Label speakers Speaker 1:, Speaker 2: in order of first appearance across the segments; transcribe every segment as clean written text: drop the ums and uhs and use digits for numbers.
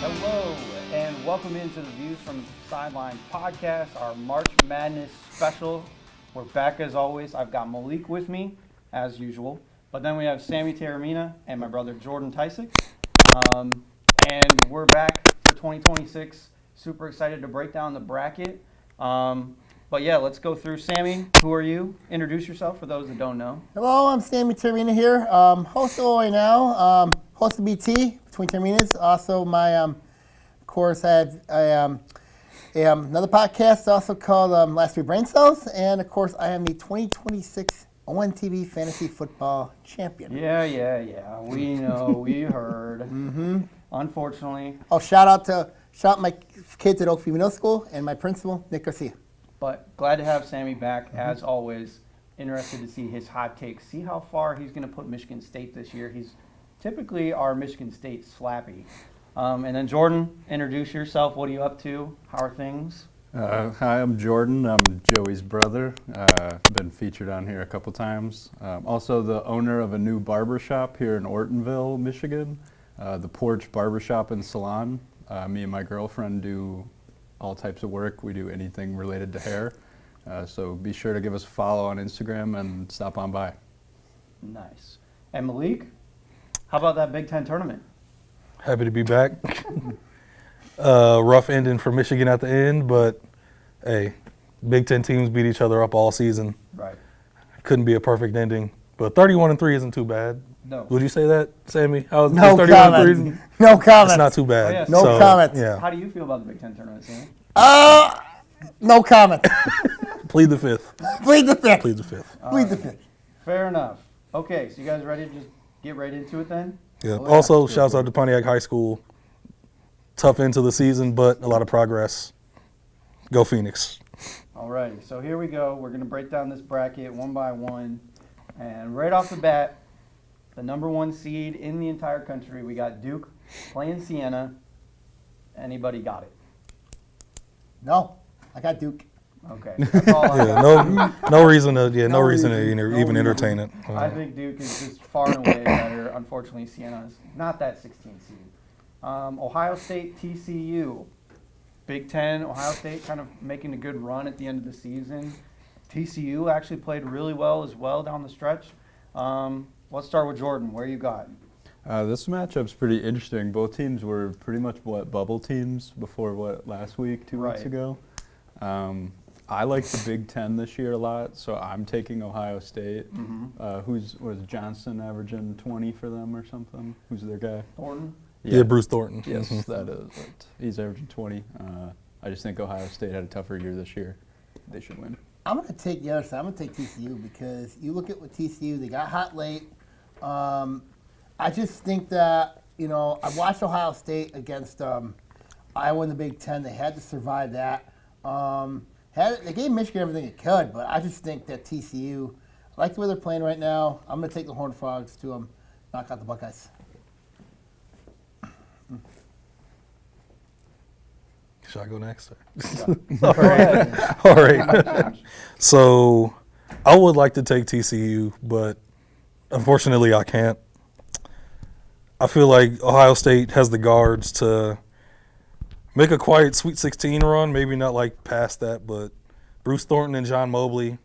Speaker 1: Hello, and welcome into the Views from Sideline podcast, our March Madness special. We're back as always. I've got Malik with me, as usual. But then we have Sammy Taormina and my brother Jordan Tysick. And we're back for 2026. Super excited to break down the bracket. But yeah, let's go through. Sammy, who are you? Introduce yourself for those that don't know.
Speaker 2: Hello, I'm Sammy Taormina here, host of Orion now, host of BT between Taorminas. Also, my of course, I have another podcast also called Last Three Brain Cells, and of course, I am the 2026 ONTV Fantasy Football Champion.
Speaker 1: Yeah. We know, we heard. Unfortunately.
Speaker 2: Oh, shout out my kids at Oakview Middle School and my principal, Nick Garcia.
Speaker 1: But glad to have Sammy back, as always. Interested to see his hot takes, see how far he's going to put Michigan State this year. He's typically our Michigan State slappy. And then Jordan, introduce yourself. What are you up to? How are things?
Speaker 3: Hi, I'm Jordan. I'm Joey's brother. Been featured on here a couple times. Also the owner of a new barbershop here in Ortonville, Michigan. The Porch Barbershop and Salon. Me and my girlfriend do all types of work. We do anything related to hair. So be sure to give us a follow on Instagram and stop on by.
Speaker 1: Nice. And Malik, how about that Big Ten tournament?
Speaker 4: Happy to be back. Rough ending for Michigan at the end, but hey, Big Ten teams beat each other up all season.
Speaker 1: Right.
Speaker 4: Couldn't be a perfect ending, but 31-3 isn't too bad.
Speaker 1: No.
Speaker 4: Would you say that, Sammy?
Speaker 2: No comment. No comment.
Speaker 4: It's not too bad.
Speaker 1: Oh, yeah.
Speaker 2: No comment.
Speaker 4: Yeah.
Speaker 1: How do you feel about the Big Ten tournament, Sammy?
Speaker 2: No comment.
Speaker 4: Plead the fifth.
Speaker 2: Plead the fifth.
Speaker 4: Plead the fifth.
Speaker 2: Plead the fifth.
Speaker 1: Fair enough. Okay, so you guys ready to just get right into it then?
Speaker 4: Yeah.
Speaker 1: Oh, yeah.
Speaker 4: Also, shouts out to Pontiac High School. Tough end to the season, but a lot of progress. Go Phoenix.
Speaker 1: Alrighty, so here we go. We're going to break down this bracket one by one. And right off the bat, the number one seed in the entire country, we got Duke playing Siena. Anybody got it?
Speaker 2: No, I got Duke.
Speaker 1: Okay, that's all I
Speaker 4: Yeah.
Speaker 1: got.
Speaker 4: No reason to. Yeah. No
Speaker 2: No
Speaker 4: reason to
Speaker 2: reason.
Speaker 4: even
Speaker 2: No reason.
Speaker 4: entertain it.
Speaker 1: I think Duke is just far and away better. Unfortunately, Siena is not that 16 seed. Ohio State, TCU. Big Ten, Ohio State kind of making a good run at the end of the season. TCU actually played really well as well down the stretch. Let's start with Jordan. Where you got?
Speaker 3: This matchup's pretty interesting. Both teams were pretty much bubble teams before last week, 2 weeks
Speaker 1: Right.
Speaker 3: ago. I like the Big Ten this year a lot, so I'm taking Ohio State. Was Johnson averaging 20 for them or something? Who's their guy?
Speaker 1: Thornton?
Speaker 4: Yeah, Bruce Thornton.
Speaker 3: Yes, that is it. He's averaging 20. I just think Ohio State had a tougher year this year. They should win.
Speaker 2: I'm going to take the other side. I'm going to take TCU because you look at what TCU, they got hot late. I just think that, I watched Ohio State against Iowa in the Big Ten. They had to survive that. They gave Michigan everything it could, but I just think that TCU, I like the way they're playing right now. I'm going to take the Horned Frogs to knock out the Buckeyes.
Speaker 4: Should I go next?
Speaker 1: All right.
Speaker 4: All right. So I would like to take TCU, but unfortunately I can't. I feel like Ohio State has the guards to make a quiet Sweet 16 run, maybe not like past that, but Bruce Thornton and John Mobley,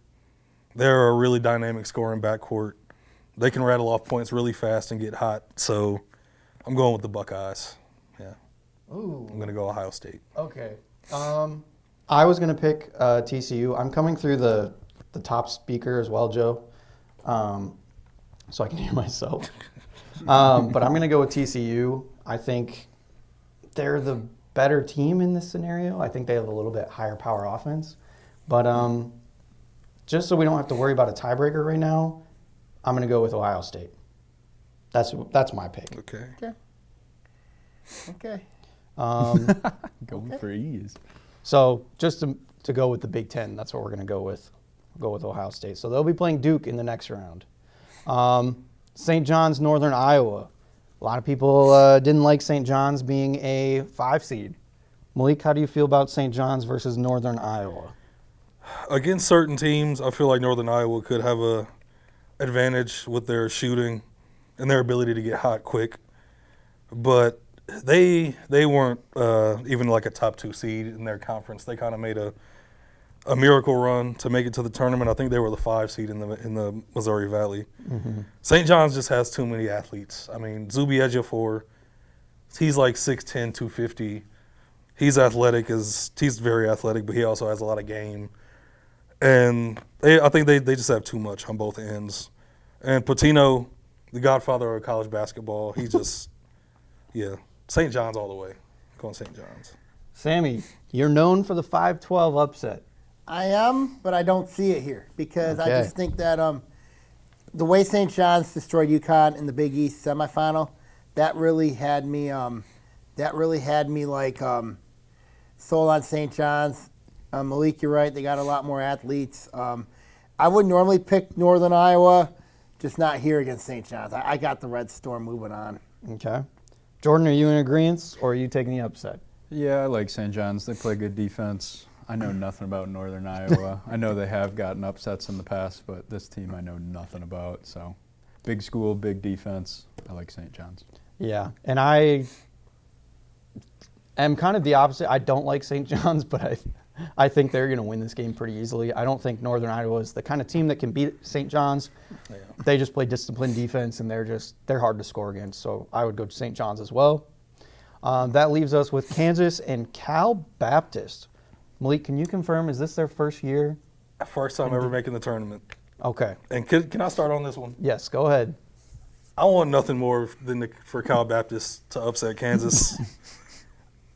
Speaker 4: they're a really dynamic scoring backcourt. They can rattle off points really fast and get hot, so I'm going with the Buckeyes. Yeah.
Speaker 5: Ooh.
Speaker 4: I'm going to go Ohio State.
Speaker 5: Okay. I was going to pick TCU. I'm coming through the top speaker as well, Joe, so I can hear myself. But I'm going to go with TCU. I think they're the better team in this scenario. I think they have a little bit higher power offense. But just so we don't have to worry about a tiebreaker right now, I'm going to go with Ohio State. That's my pick.
Speaker 4: Okay.
Speaker 2: Okay.
Speaker 3: Going for ease.
Speaker 5: So just to go with the Big Ten, that's what we're going to go with. We'll go with Ohio State. So they'll be playing Duke in the next round. St. John's, Northern Iowa. A lot of people didn't like St. John's being a 5 seed. Malik, how do you feel about St. John's versus Northern Iowa?
Speaker 4: Against certain teams, I feel like Northern Iowa could have a advantage with their shooting and their ability to get hot quick. But they weren't even like a top 2 seed in their conference. They kind of made a miracle run to make it to the tournament. I think they were the 5 seed in the Missouri Valley. St. John's just has too many athletes. I mean, Zubi Ejiofor, he's like 6'10", 250. He's athletic, he's very athletic, but he also has a lot of game. And I think they just have too much on both ends. And Patino, the godfather of college basketball, he just, yeah, St. John's all the way. Going St. John's.
Speaker 5: Sammy, you're known for the 5-12 upset.
Speaker 2: I am, but I don't see it here because I
Speaker 5: Okay.
Speaker 2: just think that the way St. John's destroyed UConn in the Big East semifinal, that really had me like sold on St. John's. Malik, you're right. They got a lot more athletes. I would normally pick Northern Iowa, just not here against St. John's. I got the Red Storm moving on.
Speaker 5: Okay. Jordan, are you in agreement, or are you taking the upset?
Speaker 3: Yeah, I like St. John's. They play good defense. I know nothing about Northern Iowa. I know they have gotten upsets in the past, but this team I know nothing about. So, big school, big defense. I like St. John's.
Speaker 5: Yeah, and I am kind of the opposite. I don't like St. John's, but I think they're going to win this game pretty easily. I don't think Northern Iowa is the kind of team that can beat St. John's.
Speaker 4: Yeah.
Speaker 5: They just play disciplined defense, and they're hard to score against. So I would go to St. John's as well. That leaves us with Kansas and Cal Baptist. Malik, can you confirm, is this their first year?
Speaker 4: First time ever making the tournament.
Speaker 5: Okay.
Speaker 4: And can I start on this one?
Speaker 5: Yes, go ahead.
Speaker 4: I want nothing more than for Cal Baptist to upset Kansas.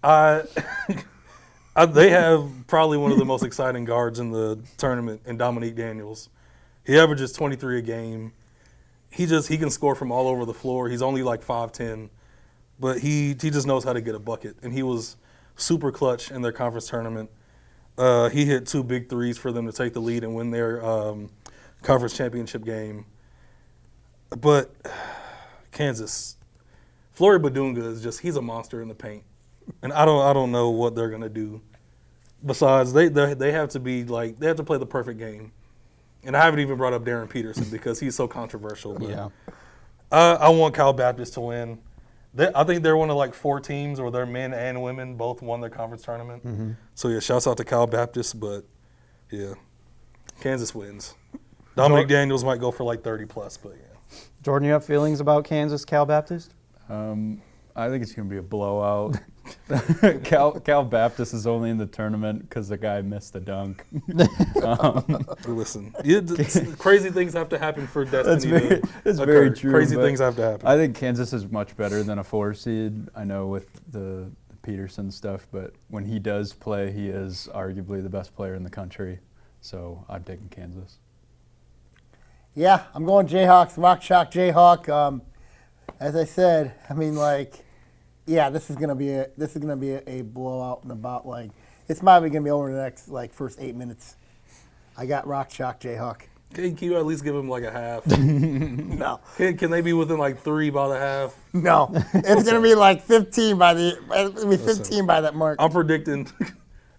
Speaker 4: They have probably one of the most exciting guards in the tournament in Dominique Daniels. He averages 23 a game. He can score from all over the floor. He's only like 5'10", but he just knows how to get a bucket. And he was super clutch in their conference tournament. He hit 2 big threes for them to take the lead and win their conference championship game. But Kansas, Flory Badunga he's a monster in the paint. And I don't know what they're gonna do. Besides, they have to play the perfect game. And I haven't even brought up Darren Peterson because he's so controversial. But
Speaker 5: Yeah.
Speaker 4: I want Cal Baptist to win. I think they're one of like 4 teams where their men and women both won their conference tournament.
Speaker 5: Mm-hmm.
Speaker 4: So yeah, shouts out to Cal Baptist, but yeah, Kansas wins. Dominic Daniels might go for like 30 plus, but yeah.
Speaker 5: Jordan, you have feelings about Kansas, Cal Baptist?
Speaker 3: I think it's going to be a blowout. Cal Baptist is only in the tournament because the guy missed a dunk.
Speaker 4: Listen, crazy things have to happen for destiny.
Speaker 3: That's very true.
Speaker 4: Crazy
Speaker 3: but
Speaker 4: things have to happen.
Speaker 3: I think Kansas is much better than a 4 seed. I know with the Peterson stuff, but when he does play, he is arguably the best player in the country. So I'm taking Kansas.
Speaker 2: Yeah, I'm going Jayhawks, Rock Chalk Jayhawk. As I said, I mean, like, yeah, this is gonna be a blowout in about like it's probably gonna be over the next like first 8 minutes. I got Rock Chalk Jayhawk.
Speaker 4: Can you at least give him like a half?
Speaker 2: No,
Speaker 4: Can they be within like 3 by the half?
Speaker 2: no, it's gonna be like 15 by that mark.
Speaker 4: I'm predicting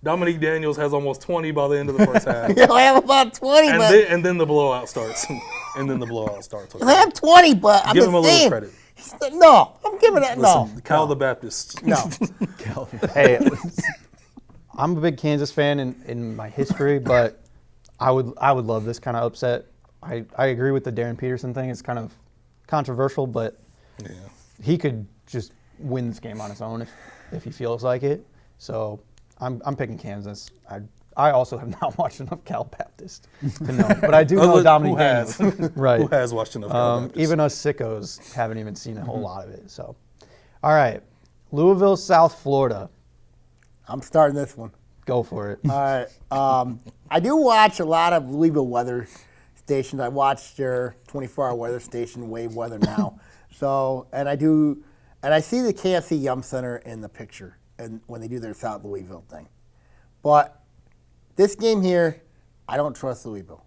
Speaker 4: Dominique Daniels has almost 20 by the end of the first half.
Speaker 2: He'll have about 20,
Speaker 4: And then the blowout starts.
Speaker 2: He'll have 20, but I'm
Speaker 4: Give
Speaker 2: just
Speaker 4: him a
Speaker 2: saying.
Speaker 4: little credit.
Speaker 2: No, I'm giving it
Speaker 4: Listen, Cal
Speaker 2: no.
Speaker 4: the Baptist.
Speaker 2: No.
Speaker 5: Hey, I'm a big Kansas fan in my history, but I would love this kind of upset. I agree with the Darren Peterson thing. It's kind of controversial, but
Speaker 4: Yeah.
Speaker 5: he could just win this game on his own if he feels like it. So I'm picking Kansas. I also have not watched enough Cal Baptist to know, but I do know Dominique
Speaker 4: Who has?
Speaker 5: Daniels. Right.
Speaker 4: Who has watched enough Cal Baptist?
Speaker 5: Even us sickos haven't even seen a whole lot of it. So, all right, Louisville, South Florida.
Speaker 2: I'm starting this one.
Speaker 5: Go for it.
Speaker 2: All right. I do watch a lot of Louisville weather stations. I watch their 24-hour weather station, Wave Weather Now. So, and I see the KFC Yum Center in the picture, and when they do their South Louisville thing. But this game here, I don't trust Louisville.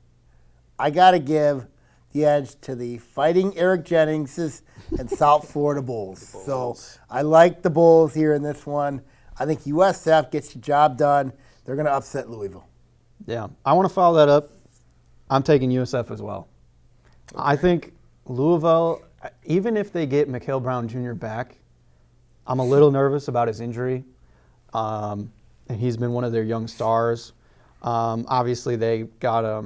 Speaker 2: I got to give the edge to the Fighting Eric Jennings's and South Florida Bulls. So I like the Bulls here in this one. I think USF gets the job done. They're going to upset Louisville.
Speaker 5: Yeah, I want to follow that up. I'm taking USF as well. Okay. I think Louisville, even if they get Mikhail Brown Jr. back, I'm a little nervous about his injury, and he's been one of their young stars. Obviously, they got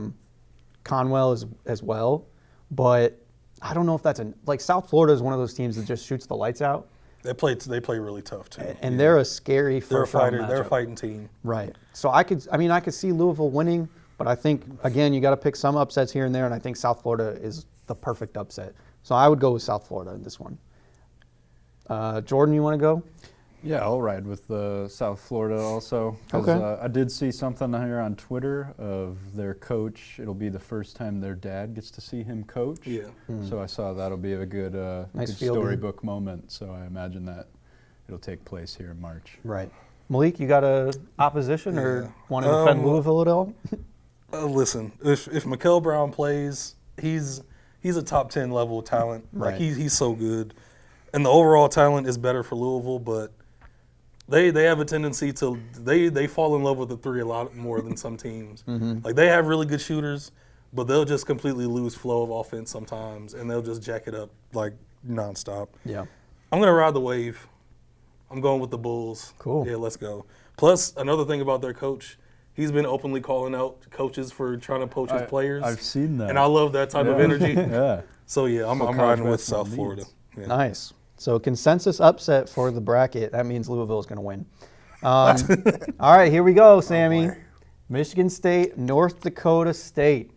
Speaker 5: Conwell as well, but I don't know if that's like South Florida is one of those teams that just shoots the lights out.
Speaker 4: They play really tough too.
Speaker 5: And they're a scary
Speaker 4: They're a
Speaker 5: first round
Speaker 4: fighter. They're a
Speaker 5: matchup.
Speaker 4: fighting team.
Speaker 5: Right. So I could see Louisville winning, but I think again you got to pick some upsets here and there, and I think South Florida is the perfect upset. So I would go with South Florida in this one. Jordan, you want to go?
Speaker 3: Yeah, I'll ride with South Florida also. 'Cause,
Speaker 5: Okay.
Speaker 3: I did see something here on Twitter of their coach. It'll be the first time their dad gets to see him coach.
Speaker 4: Yeah.
Speaker 3: So I saw that'll be a good,
Speaker 5: Nice
Speaker 3: good
Speaker 5: feel-good.
Speaker 3: storybook moment. So I imagine that it'll take place here in March.
Speaker 5: Right. Malik, you got a opposition or
Speaker 4: Yeah.
Speaker 5: want to defend Louisville at all?
Speaker 4: Listen, if Mikael Brown plays, he's a top 10 level talent.
Speaker 5: Right.
Speaker 4: Like he's so good, and the overall talent is better for Louisville, but they have a tendency to they fall in love with the three a lot more than some teams. Like they have really good shooters, but they'll just completely lose flow of offense sometimes, and they'll just jack it up like nonstop.
Speaker 5: Yeah.
Speaker 4: I'm gonna ride the wave. I'm going with the Bulls.
Speaker 5: Cool.
Speaker 4: Yeah, let's go. Plus, another thing about their coach, he's been openly calling out coaches for trying to poach his players.
Speaker 3: I've seen that.
Speaker 4: And I love that type of energy.
Speaker 3: Yeah.
Speaker 4: So, yeah, I'm
Speaker 3: college
Speaker 4: riding with
Speaker 3: basketball
Speaker 4: South Florida.
Speaker 3: needs.
Speaker 4: Yeah.
Speaker 5: Nice. So consensus upset for the bracket. That means Louisville is going to win. All right, here we go, Sammy. Michigan State, North Dakota State.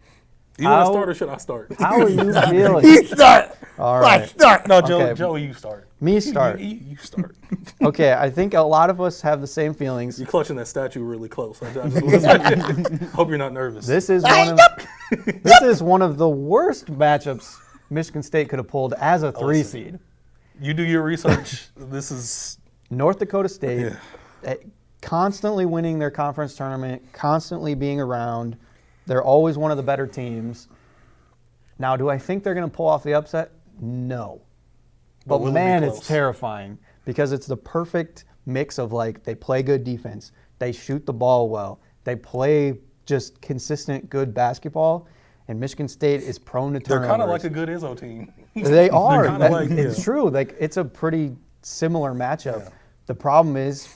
Speaker 4: Do you want
Speaker 5: How-
Speaker 4: to start or should I start?
Speaker 5: How are you feeling?
Speaker 2: You start.
Speaker 5: All
Speaker 2: Right,
Speaker 5: right.
Speaker 2: start.
Speaker 4: No,
Speaker 5: Okay.
Speaker 4: Joey, you start.
Speaker 5: Me start.
Speaker 4: You start.
Speaker 5: Okay, I think a lot of us have the same feelings.
Speaker 4: You're clutching that statue really close. I just hope you're not nervous.
Speaker 5: This is one of the worst matchups Michigan State could have pulled as a 3 seed.
Speaker 4: You do your research. This is
Speaker 5: North Dakota State, constantly winning their conference tournament, constantly being around. They're always one of the better teams. Now, do I think they're going to pull off the upset? No. But
Speaker 4: will it be
Speaker 5: man,
Speaker 4: close?
Speaker 5: it's terrifying because it's the perfect mix of like they play good defense, they shoot the ball well, they play just consistent good basketball, and Michigan State is prone to
Speaker 4: they're
Speaker 5: turnovers.
Speaker 4: kind of like a good Izzo team.
Speaker 5: They are.
Speaker 4: kinda like,
Speaker 5: It's
Speaker 4: yeah.
Speaker 5: true. Like it's a pretty similar matchup.
Speaker 4: Yeah.
Speaker 5: The problem is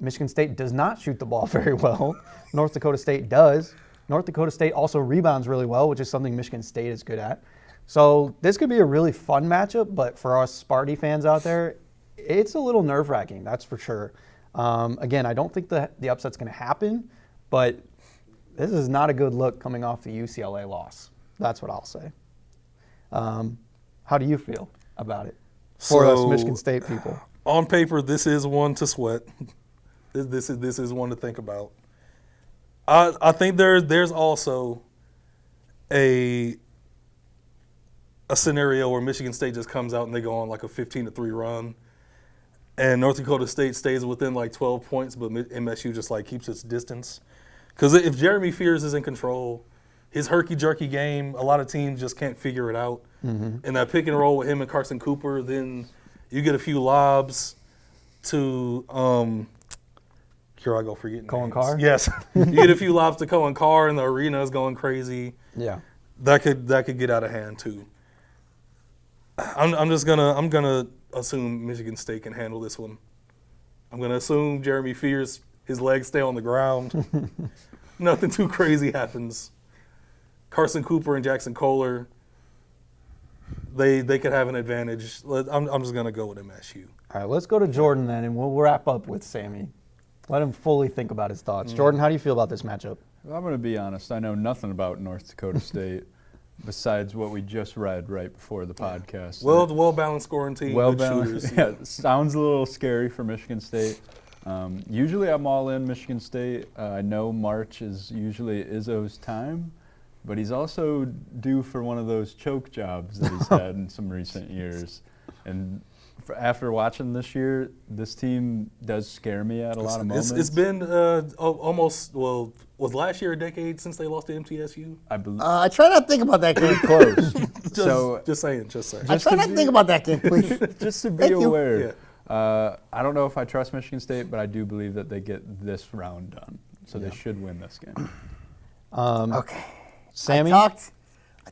Speaker 5: Michigan State does not shoot the ball very well. North Dakota State does. North Dakota State also rebounds really well, which is something Michigan State is good at. So this could be a really fun matchup, but for us Sparty fans out there, it's a little nerve-wracking, that's for sure. Again, I don't think the upset's going to happen, but this is not a good look coming off the UCLA loss. That's what I'll say. How do you feel about it for us
Speaker 4: So-
Speaker 5: Michigan State people?
Speaker 4: On paper, this is one to sweat. This is one to think about. I think there's also a scenario where Michigan State just comes out and they go on like a 15-3 run, and North Dakota State stays within like 12 points, but MSU just like keeps its distance. Because if Jeremy Fears is in control, his herky-jerky game, a lot of teams just can't figure it out. And that pick and roll with him and Carson Cooper, then you get a few lobs to here I go forgetting
Speaker 5: Cohen
Speaker 4: names.
Speaker 5: Carr?
Speaker 4: Yes, you get a few lobs to Cohen Carr, and the arena is going crazy.
Speaker 5: Yeah.
Speaker 4: That could get out of hand too. I'm gonna assume Michigan State can handle this one. I'm gonna assume Jeremy Fears, his legs stay on the ground. Nothing too crazy happens. Carson Cooper and Jackson Kohler, they could have an advantage. I'm just gonna go with MSU.
Speaker 5: All right, let's go to Jordan then, and we'll wrap up with Sammy. Let him fully think about his thoughts. Jordan, how do you feel about this matchup?
Speaker 3: I'm going to be honest. I know nothing about North Dakota State besides what we just read right before the podcast.
Speaker 4: Well balanced scoring team,
Speaker 3: Well
Speaker 4: good
Speaker 3: balanced.
Speaker 4: shooters.
Speaker 3: Yeah, it sounds a little scary for Michigan State. Usually I'm all in Michigan State. I know March is usually Izzo's time, but he's also due for one of those choke jobs that he's had in some recent years. And after watching this year, this team does scare me at a lot of moments.
Speaker 4: It's been almost, was last year a decade since they lost to MTSU?
Speaker 3: I believe
Speaker 2: I try not to think about that game.
Speaker 3: close.
Speaker 4: Just saying.
Speaker 2: I try not to think about that game, please.
Speaker 3: Just to be
Speaker 2: Thank you.
Speaker 3: aware. I don't know if I trust Michigan State, but I do believe that they get this round done. So they should win this game.
Speaker 2: Okay.
Speaker 5: Sammy?
Speaker 2: I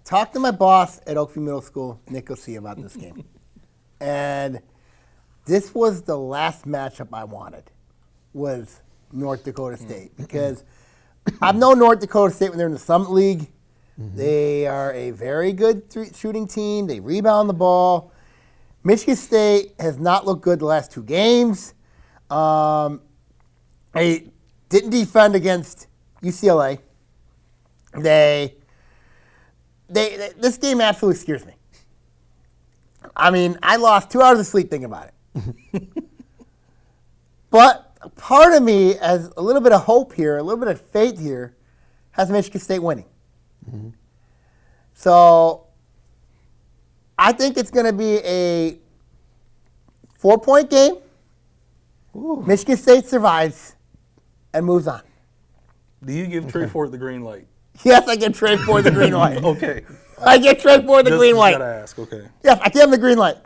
Speaker 2: talked to my boss at Oakview Middle School, Nick Ossie, about this game. And this was the last matchup I wanted, was North Dakota State. Because I've known North Dakota State when they're in the Summit League. They are a very good shooting team. They rebound the ball. Michigan State has not looked good the last 2 games. They didn't defend against UCLA. This game absolutely scares me. I mean, I lost 2 hours of sleep thinking about it. But part of me has a little bit of hope here, a little bit of faith here, has Michigan State winning. So I think it's going to be a 4-point game. Michigan State survives and moves on.
Speaker 4: Do you give Trey Ford the green light?
Speaker 2: Yes, I give Trey Ford the green light.
Speaker 4: Okay.
Speaker 2: I give Trey Ford the green light.
Speaker 4: Gotta ask. Okay.
Speaker 2: Yes, I give him the green light.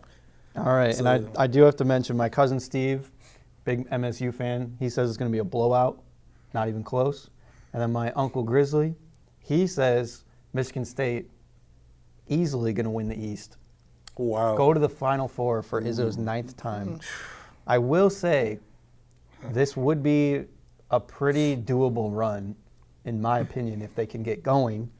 Speaker 5: All right,
Speaker 4: So-
Speaker 5: and I do have to mention my cousin Steve, big MSU fan. He says it's going to be a blowout, not even close. And then my uncle Grizzly, he says Michigan State easily going to win the East.
Speaker 4: Wow.
Speaker 5: Go to the Final Four for Izzo's 9th time. I will say this would be a pretty doable run, in my opinion, if they can get going.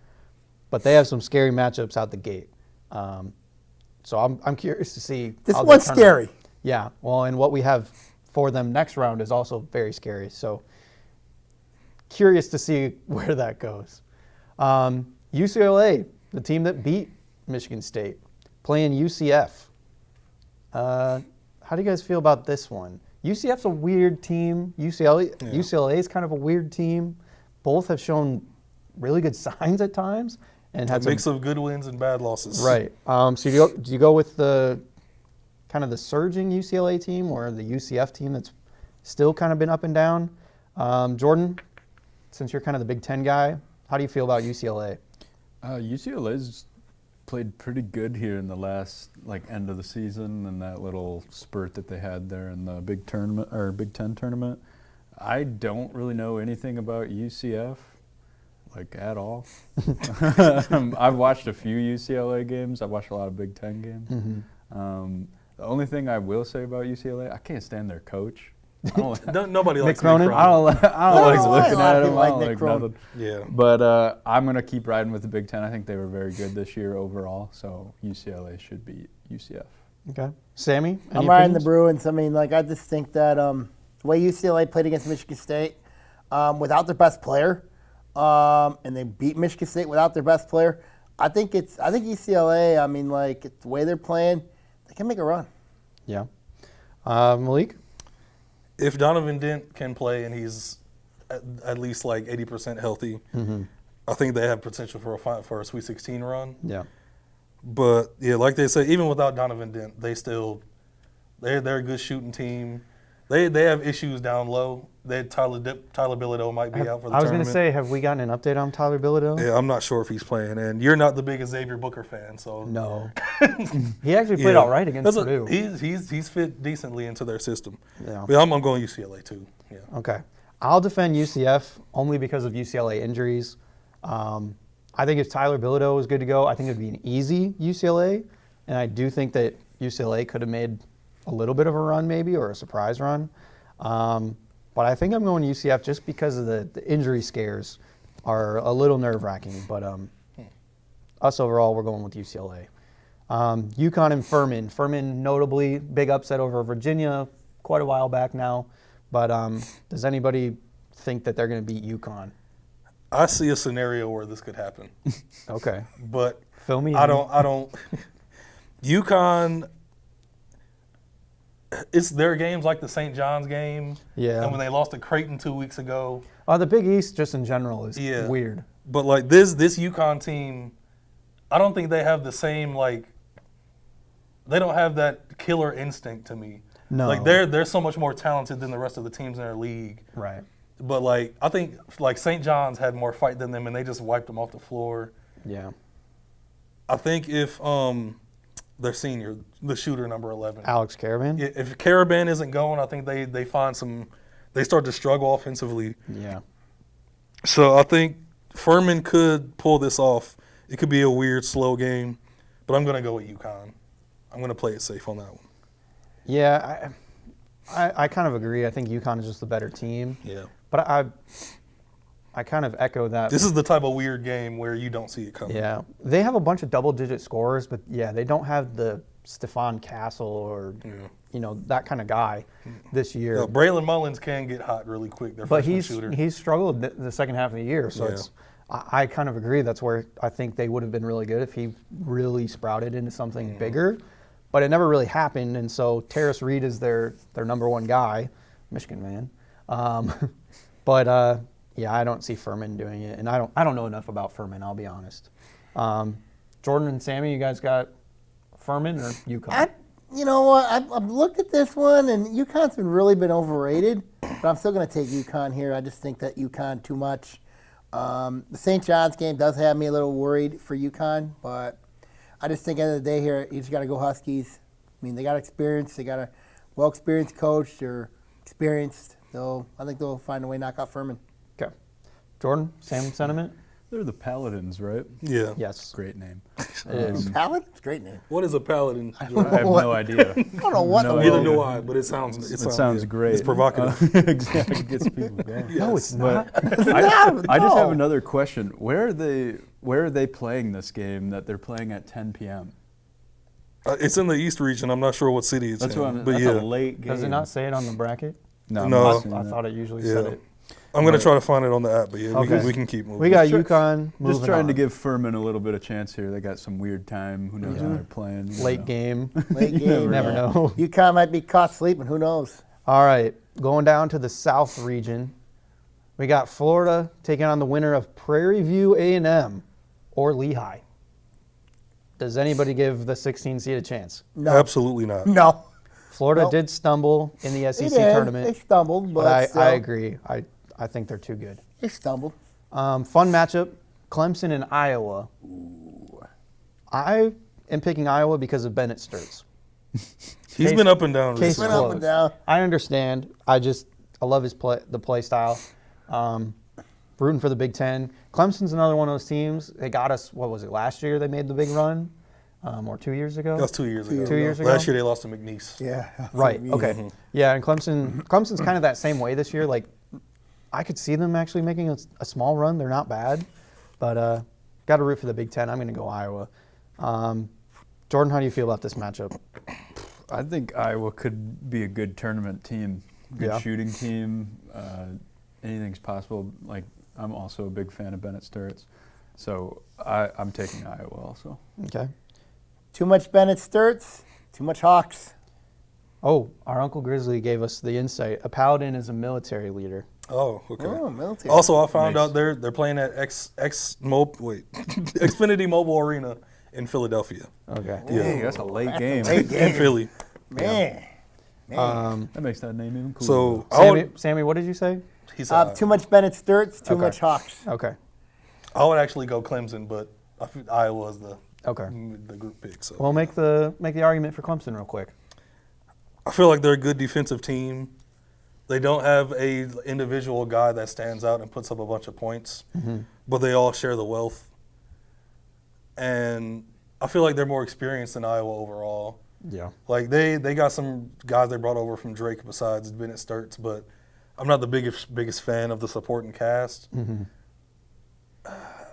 Speaker 5: But they have some scary matchups out the gate. So I'm curious to see.
Speaker 2: This
Speaker 5: how they
Speaker 2: one's
Speaker 5: turn out.
Speaker 2: scary.
Speaker 5: Yeah, well, and what we have for them next round is also very scary. So curious to see where that goes. UCLA, the team that beat Michigan State, playing UCF. How do you guys feel about this one? UCF's a weird team. UCLA is kind of a weird team. Both have shown really good signs at times and had
Speaker 4: A mix of good wins and bad losses.
Speaker 5: right. So do you go with the kind of the surging UCLA team or the UCF team that's still kind of been up and down? Jordan, since you're kind of the Big Ten guy, how do you feel about UCLA?
Speaker 3: UCLA's played pretty good here in the last end of the season and that little spurt that they had there in the Big Ten tournament. I don't really know anything about UCF, at all. I've watched a few UCLA games. I've watched a lot of Big Ten games. The only thing I will say about UCLA, I can't stand their coach.
Speaker 4: Nobody likes
Speaker 5: Cronin?
Speaker 4: Nick
Speaker 3: I don't like
Speaker 2: a
Speaker 3: looking
Speaker 2: lot
Speaker 3: at
Speaker 2: of
Speaker 3: him.
Speaker 2: people
Speaker 3: I
Speaker 2: like
Speaker 3: don't
Speaker 2: Nick
Speaker 3: like
Speaker 2: Cronin.
Speaker 3: nothing.
Speaker 4: Yeah.
Speaker 3: But I'm going to keep riding with the Big Ten. I think they were very good this year overall, so UCLA should beat UCF.
Speaker 5: Okay. Sammy, any
Speaker 2: I'm riding the
Speaker 5: opinions?
Speaker 2: Bruins. I mean, I just think that the way UCLA played against Michigan State without their best player, and they beat Michigan State without their best player, I think UCLA, I mean, the way they're playing, they can make a run.
Speaker 5: Yeah. Malik?
Speaker 4: If Donovan Dent can play and he's at least 80% healthy, I think they have potential for a Sweet 16 run.
Speaker 5: Yeah.
Speaker 4: But yeah, like they say, even without Donovan Dent, they're a good shooting team. They have issues down low. Tyler Bilodeau might be out for the
Speaker 5: I was going
Speaker 4: tournament.
Speaker 5: to say, have we gotten an update on Tyler Bilodeau?
Speaker 4: Yeah, I'm not sure if he's playing, and you're not the biggest Xavier Booker fan, so
Speaker 5: No. He actually played all right against Purdue.
Speaker 4: He's fit decently into their system.
Speaker 5: Yeah.
Speaker 4: But I'm going UCLA too. Yeah.
Speaker 5: Okay. I'll defend UCF only because of UCLA injuries. I think if Tyler Bilodeau was good to go, I think it would be an easy UCLA. And I do think that UCLA could have made a little bit of a run maybe or a surprise run. But I think I'm going UCF just because of the injury scares are a little nerve-wracking. But us overall, we're going with UCLA. UConn and Furman. Furman notably big upset over Virginia quite a while back now. But does anybody think that they're going to beat UConn?
Speaker 4: I see a scenario where this could happen,
Speaker 5: Okay.
Speaker 4: but
Speaker 5: Fill me in.
Speaker 4: I don't. UConn. It's their games like the St. John's game.
Speaker 5: Yeah.
Speaker 4: And when they lost to Creighton 2 weeks ago.
Speaker 5: The Big East just in general is
Speaker 4: Yeah.
Speaker 5: weird.
Speaker 4: But this UConn team, I don't think they have the same they don't have that killer instinct to me.
Speaker 5: No.
Speaker 4: They're so much more talented than the rest of the teams in their league.
Speaker 5: Right.
Speaker 4: But I think St. John's had more fight than them, and they just wiped them off the floor.
Speaker 5: Yeah.
Speaker 4: I think if their senior, the shooter number 11,
Speaker 5: Alex Caravan?
Speaker 4: if Caravan isn't going, I think they find they start to struggle offensively.
Speaker 5: Yeah.
Speaker 4: So I think Furman could pull this off. It could be a weird, slow game, but I'm going to go with UConn. I'm going to play it safe on that one.
Speaker 5: Yeah, I kind of agree. I think UConn is just the better team.
Speaker 4: Yeah.
Speaker 5: But I kind of echo that.
Speaker 4: This is the type of weird game where you don't see it coming.
Speaker 5: Yeah. They have a bunch of double-digit scorers, but, yeah, they don't have the Stephon Castle or, that kind of guy this year.
Speaker 4: No, Braylon Mullins can get hot really quick. Their
Speaker 5: But
Speaker 4: freshman shooter.
Speaker 5: he's struggled the second half of the year, so
Speaker 4: Yeah.
Speaker 5: I kind of agree. That's where I think they would have been really good if he really sprouted into something bigger. But it never really happened, and so Terrace Reed is their number one guy, Michigan man. But I don't see Furman doing it, and I don't know enough about Furman. I'll be honest. Jordan and Sammy, you guys got Furman or UConn?
Speaker 2: You know what? I've looked at this one, and UConn's really been overrated. But I'm still going to take UConn here. I just think that UConn too much. The St. John's game does have me a little worried for UConn, but I just think at the end of the day here, you just got to go Huskies. I mean, they got experience. They got a well-experienced coach. They're experienced. I think they'll find a way to knock out Furman.
Speaker 5: Okay. Jordan, same sentiment?
Speaker 3: They're the Paladins, right?
Speaker 4: Yeah.
Speaker 5: Yes.
Speaker 3: Great name.
Speaker 5: It is.
Speaker 2: Paladin? It's a great name.
Speaker 4: What is a paladin?
Speaker 3: I have no idea.
Speaker 2: I don't know what.
Speaker 3: No
Speaker 2: the
Speaker 3: idea.
Speaker 4: Neither do I, but it sounds
Speaker 3: great.
Speaker 4: It's provocative.
Speaker 3: Exactly, gets people going.
Speaker 5: No, it's not.
Speaker 3: I just have
Speaker 2: No.
Speaker 3: another question. Where are they playing this game that they're playing at 10 p.m.?
Speaker 4: It's in the East region. I'm not sure what city it's
Speaker 3: That's
Speaker 4: in.
Speaker 3: what I'm.
Speaker 4: but
Speaker 3: That's
Speaker 4: yeah,
Speaker 3: a late game.
Speaker 5: Does it not say it on the bracket?
Speaker 3: No.
Speaker 4: No.
Speaker 5: I thought it usually said
Speaker 4: Yeah.
Speaker 5: it.
Speaker 4: I'm going to try to find it on the app, but yeah,
Speaker 5: Okay.
Speaker 4: we can keep moving.
Speaker 5: We got
Speaker 3: Just
Speaker 5: UConn moving
Speaker 3: Just trying to
Speaker 5: on.
Speaker 3: give Furman a little bit of chance here. They got some weird time. Who knows when they're playing? you
Speaker 5: late
Speaker 3: know.
Speaker 5: game.
Speaker 2: Late
Speaker 5: You
Speaker 2: game.
Speaker 5: never
Speaker 2: yeah.
Speaker 5: know.
Speaker 2: UConn might be caught sleeping. Who knows?
Speaker 5: All right, going down to the South region, we got Florida taking on the winner of Prairie View A&M or Lehigh. Does anybody give the 16 seed a chance?
Speaker 2: No.
Speaker 4: Absolutely not.
Speaker 2: No.
Speaker 5: Florida
Speaker 2: Nope.
Speaker 5: did stumble in the
Speaker 2: They
Speaker 5: SEC
Speaker 2: did.
Speaker 5: tournament,
Speaker 2: They stumbled, but,
Speaker 5: but
Speaker 2: still,
Speaker 5: I agree. I think they're too good.
Speaker 2: They stumbled.
Speaker 5: Fun matchup, Clemson and Iowa. I am picking Iowa because of Bennett Sturts.
Speaker 4: He's been up and down
Speaker 5: Case
Speaker 4: recently.
Speaker 2: Went up
Speaker 5: closed.
Speaker 2: and down.
Speaker 5: I understand. I love his the play style. Rooting for the Big Ten. Clemson's another one of those teams. They got us. What was it last year? They made the big run, or 2 years ago.
Speaker 4: That was 2 years ago.
Speaker 5: 2 years ago?
Speaker 4: Last year they lost to McNeese.
Speaker 2: Yeah.
Speaker 5: Right.
Speaker 2: Yeah.
Speaker 5: Okay. Yeah, and Clemson's kind of that same way this year. Like, I could see them actually making a small run. They're not bad, but got to root for the Big Ten. I'm going to go Iowa. Jordan, how do you feel about this matchup?
Speaker 3: I think Iowa could be a good tournament team, good
Speaker 5: Yeah.
Speaker 3: shooting team. Anything's possible. Like, I'm also a big fan of Bennett Sturts, so I'm taking Iowa also.
Speaker 5: Okay.
Speaker 2: Too much Bennett Sturts, too much Hawks.
Speaker 5: Oh, our Uncle Grizzly gave us the insight. A paladin is a military leader.
Speaker 4: Oh, okay.
Speaker 2: Oh, military.
Speaker 4: Also, I found
Speaker 3: Nice.
Speaker 4: out they're playing at Xfinity Mobile Arena in Philadelphia.
Speaker 5: Okay.
Speaker 3: Dang, that's a late game.
Speaker 2: Late game.
Speaker 4: In Philly.
Speaker 2: Man.
Speaker 3: That makes that name even cooler.
Speaker 4: So I would,
Speaker 5: Sammy, what did you say?
Speaker 4: he's Iowa.
Speaker 2: Too much Bennett Sturts, too
Speaker 5: Okay.
Speaker 2: much Hawks.
Speaker 5: Okay.
Speaker 4: I would actually go Clemson, but I feel Iowa is the
Speaker 5: Okay.
Speaker 4: group pick. So
Speaker 5: Well, make the argument for Clemson real quick.
Speaker 4: I feel like they're a good defensive team. They don't have a individual guy that stands out and puts up a bunch of points, but they all share the wealth. And I feel like they're more experienced than Iowa overall.
Speaker 5: Yeah.
Speaker 4: Like they got some guys they brought over from Drake besides Bennett Sturts, but I'm not the biggest fan of the supporting cast.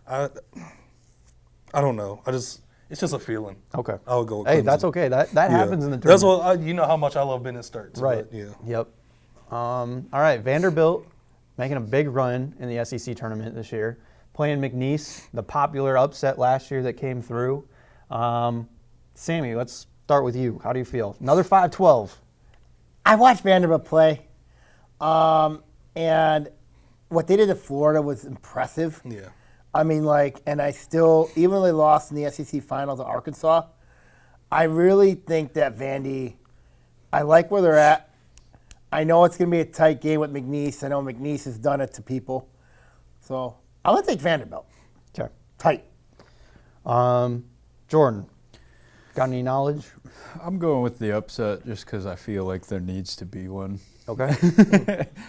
Speaker 4: I don't know. It's just a feeling.
Speaker 5: Okay.
Speaker 4: I would go with
Speaker 5: Hey,
Speaker 4: Clemson.
Speaker 5: that's okay. That
Speaker 4: Yeah.
Speaker 5: happens in the tournament.
Speaker 4: That's what you know how much I love Bennett Sturts.
Speaker 5: Right.
Speaker 4: But yeah.
Speaker 5: Yep. All right. Vanderbilt making a big run in the SEC tournament this year, playing McNeese, the popular upset last year that came through. Sammy, let's start with you. How do you feel? Another 5-12.
Speaker 2: I watched Vanderbilt play, and what they did to Florida was impressive.
Speaker 4: Yeah.
Speaker 2: I mean, and I still, even though they lost in the SEC final to Arkansas, I really think that Vandy, I like where they're at. I know it's going to be a tight game with McNeese. I know McNeese has done it to people. So I'm going to take Vanderbilt.
Speaker 5: Okay.
Speaker 2: Tight.
Speaker 5: Jordan, got any knowledge?
Speaker 3: I'm going with the upset just because I feel like there needs to be one.
Speaker 5: Okay.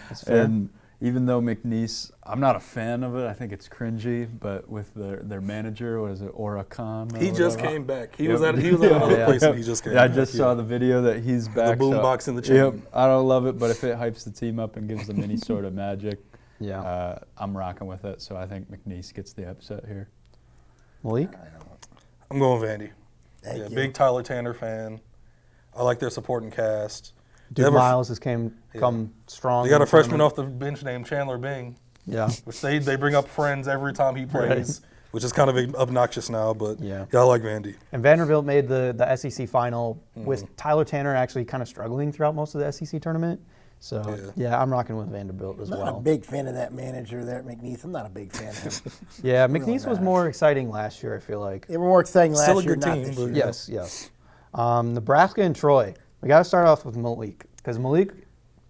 Speaker 5: That's fair.
Speaker 3: And even though McNeese, I'm not a fan of it. I think it's cringy. But with their manager, what is it, Orion?
Speaker 4: He just came back. He was
Speaker 3: Yep.
Speaker 4: at another
Speaker 5: Yeah.
Speaker 4: place and he just came
Speaker 3: Yeah, I
Speaker 4: back.
Speaker 3: just saw the video that he's back.
Speaker 4: boombox in the
Speaker 3: Yep,
Speaker 4: chain.
Speaker 3: I don't love it, but if it hypes the team up and gives them any sort of magic,
Speaker 5: Yeah.
Speaker 3: I'm rocking with it. So I think McNeese gets the upset here.
Speaker 5: Malik?
Speaker 4: I'm going Vandy.
Speaker 2: Thank you.
Speaker 4: Big Tyler Tanner fan. I like their supporting cast.
Speaker 5: Duke Miles has come strong.
Speaker 4: They got
Speaker 5: in
Speaker 4: a
Speaker 5: the
Speaker 4: freshman
Speaker 5: tournament.
Speaker 4: off the bench named Chandler Bing,
Speaker 5: Yeah.
Speaker 4: which they bring up friends every time he plays, which is kind of obnoxious now, but
Speaker 5: Yeah.
Speaker 4: I like Vandy.
Speaker 5: And Vanderbilt made the SEC final with Tyler Tanner actually kind of struggling throughout most of the SEC tournament. So, yeah, I'm rocking with Vanderbilt as
Speaker 2: I'm not
Speaker 5: well.
Speaker 2: a big fan of that manager there at McNeese. I'm not a big fan of him.
Speaker 5: Yeah, McNeese was more exciting last year, I feel like.
Speaker 2: They were more exciting last
Speaker 4: Still a
Speaker 2: year,
Speaker 4: good
Speaker 2: not
Speaker 4: team,
Speaker 2: this
Speaker 4: but-
Speaker 2: year.
Speaker 5: Yes, yes. Nebraska and Troy. We got to start off with Malik because Malik,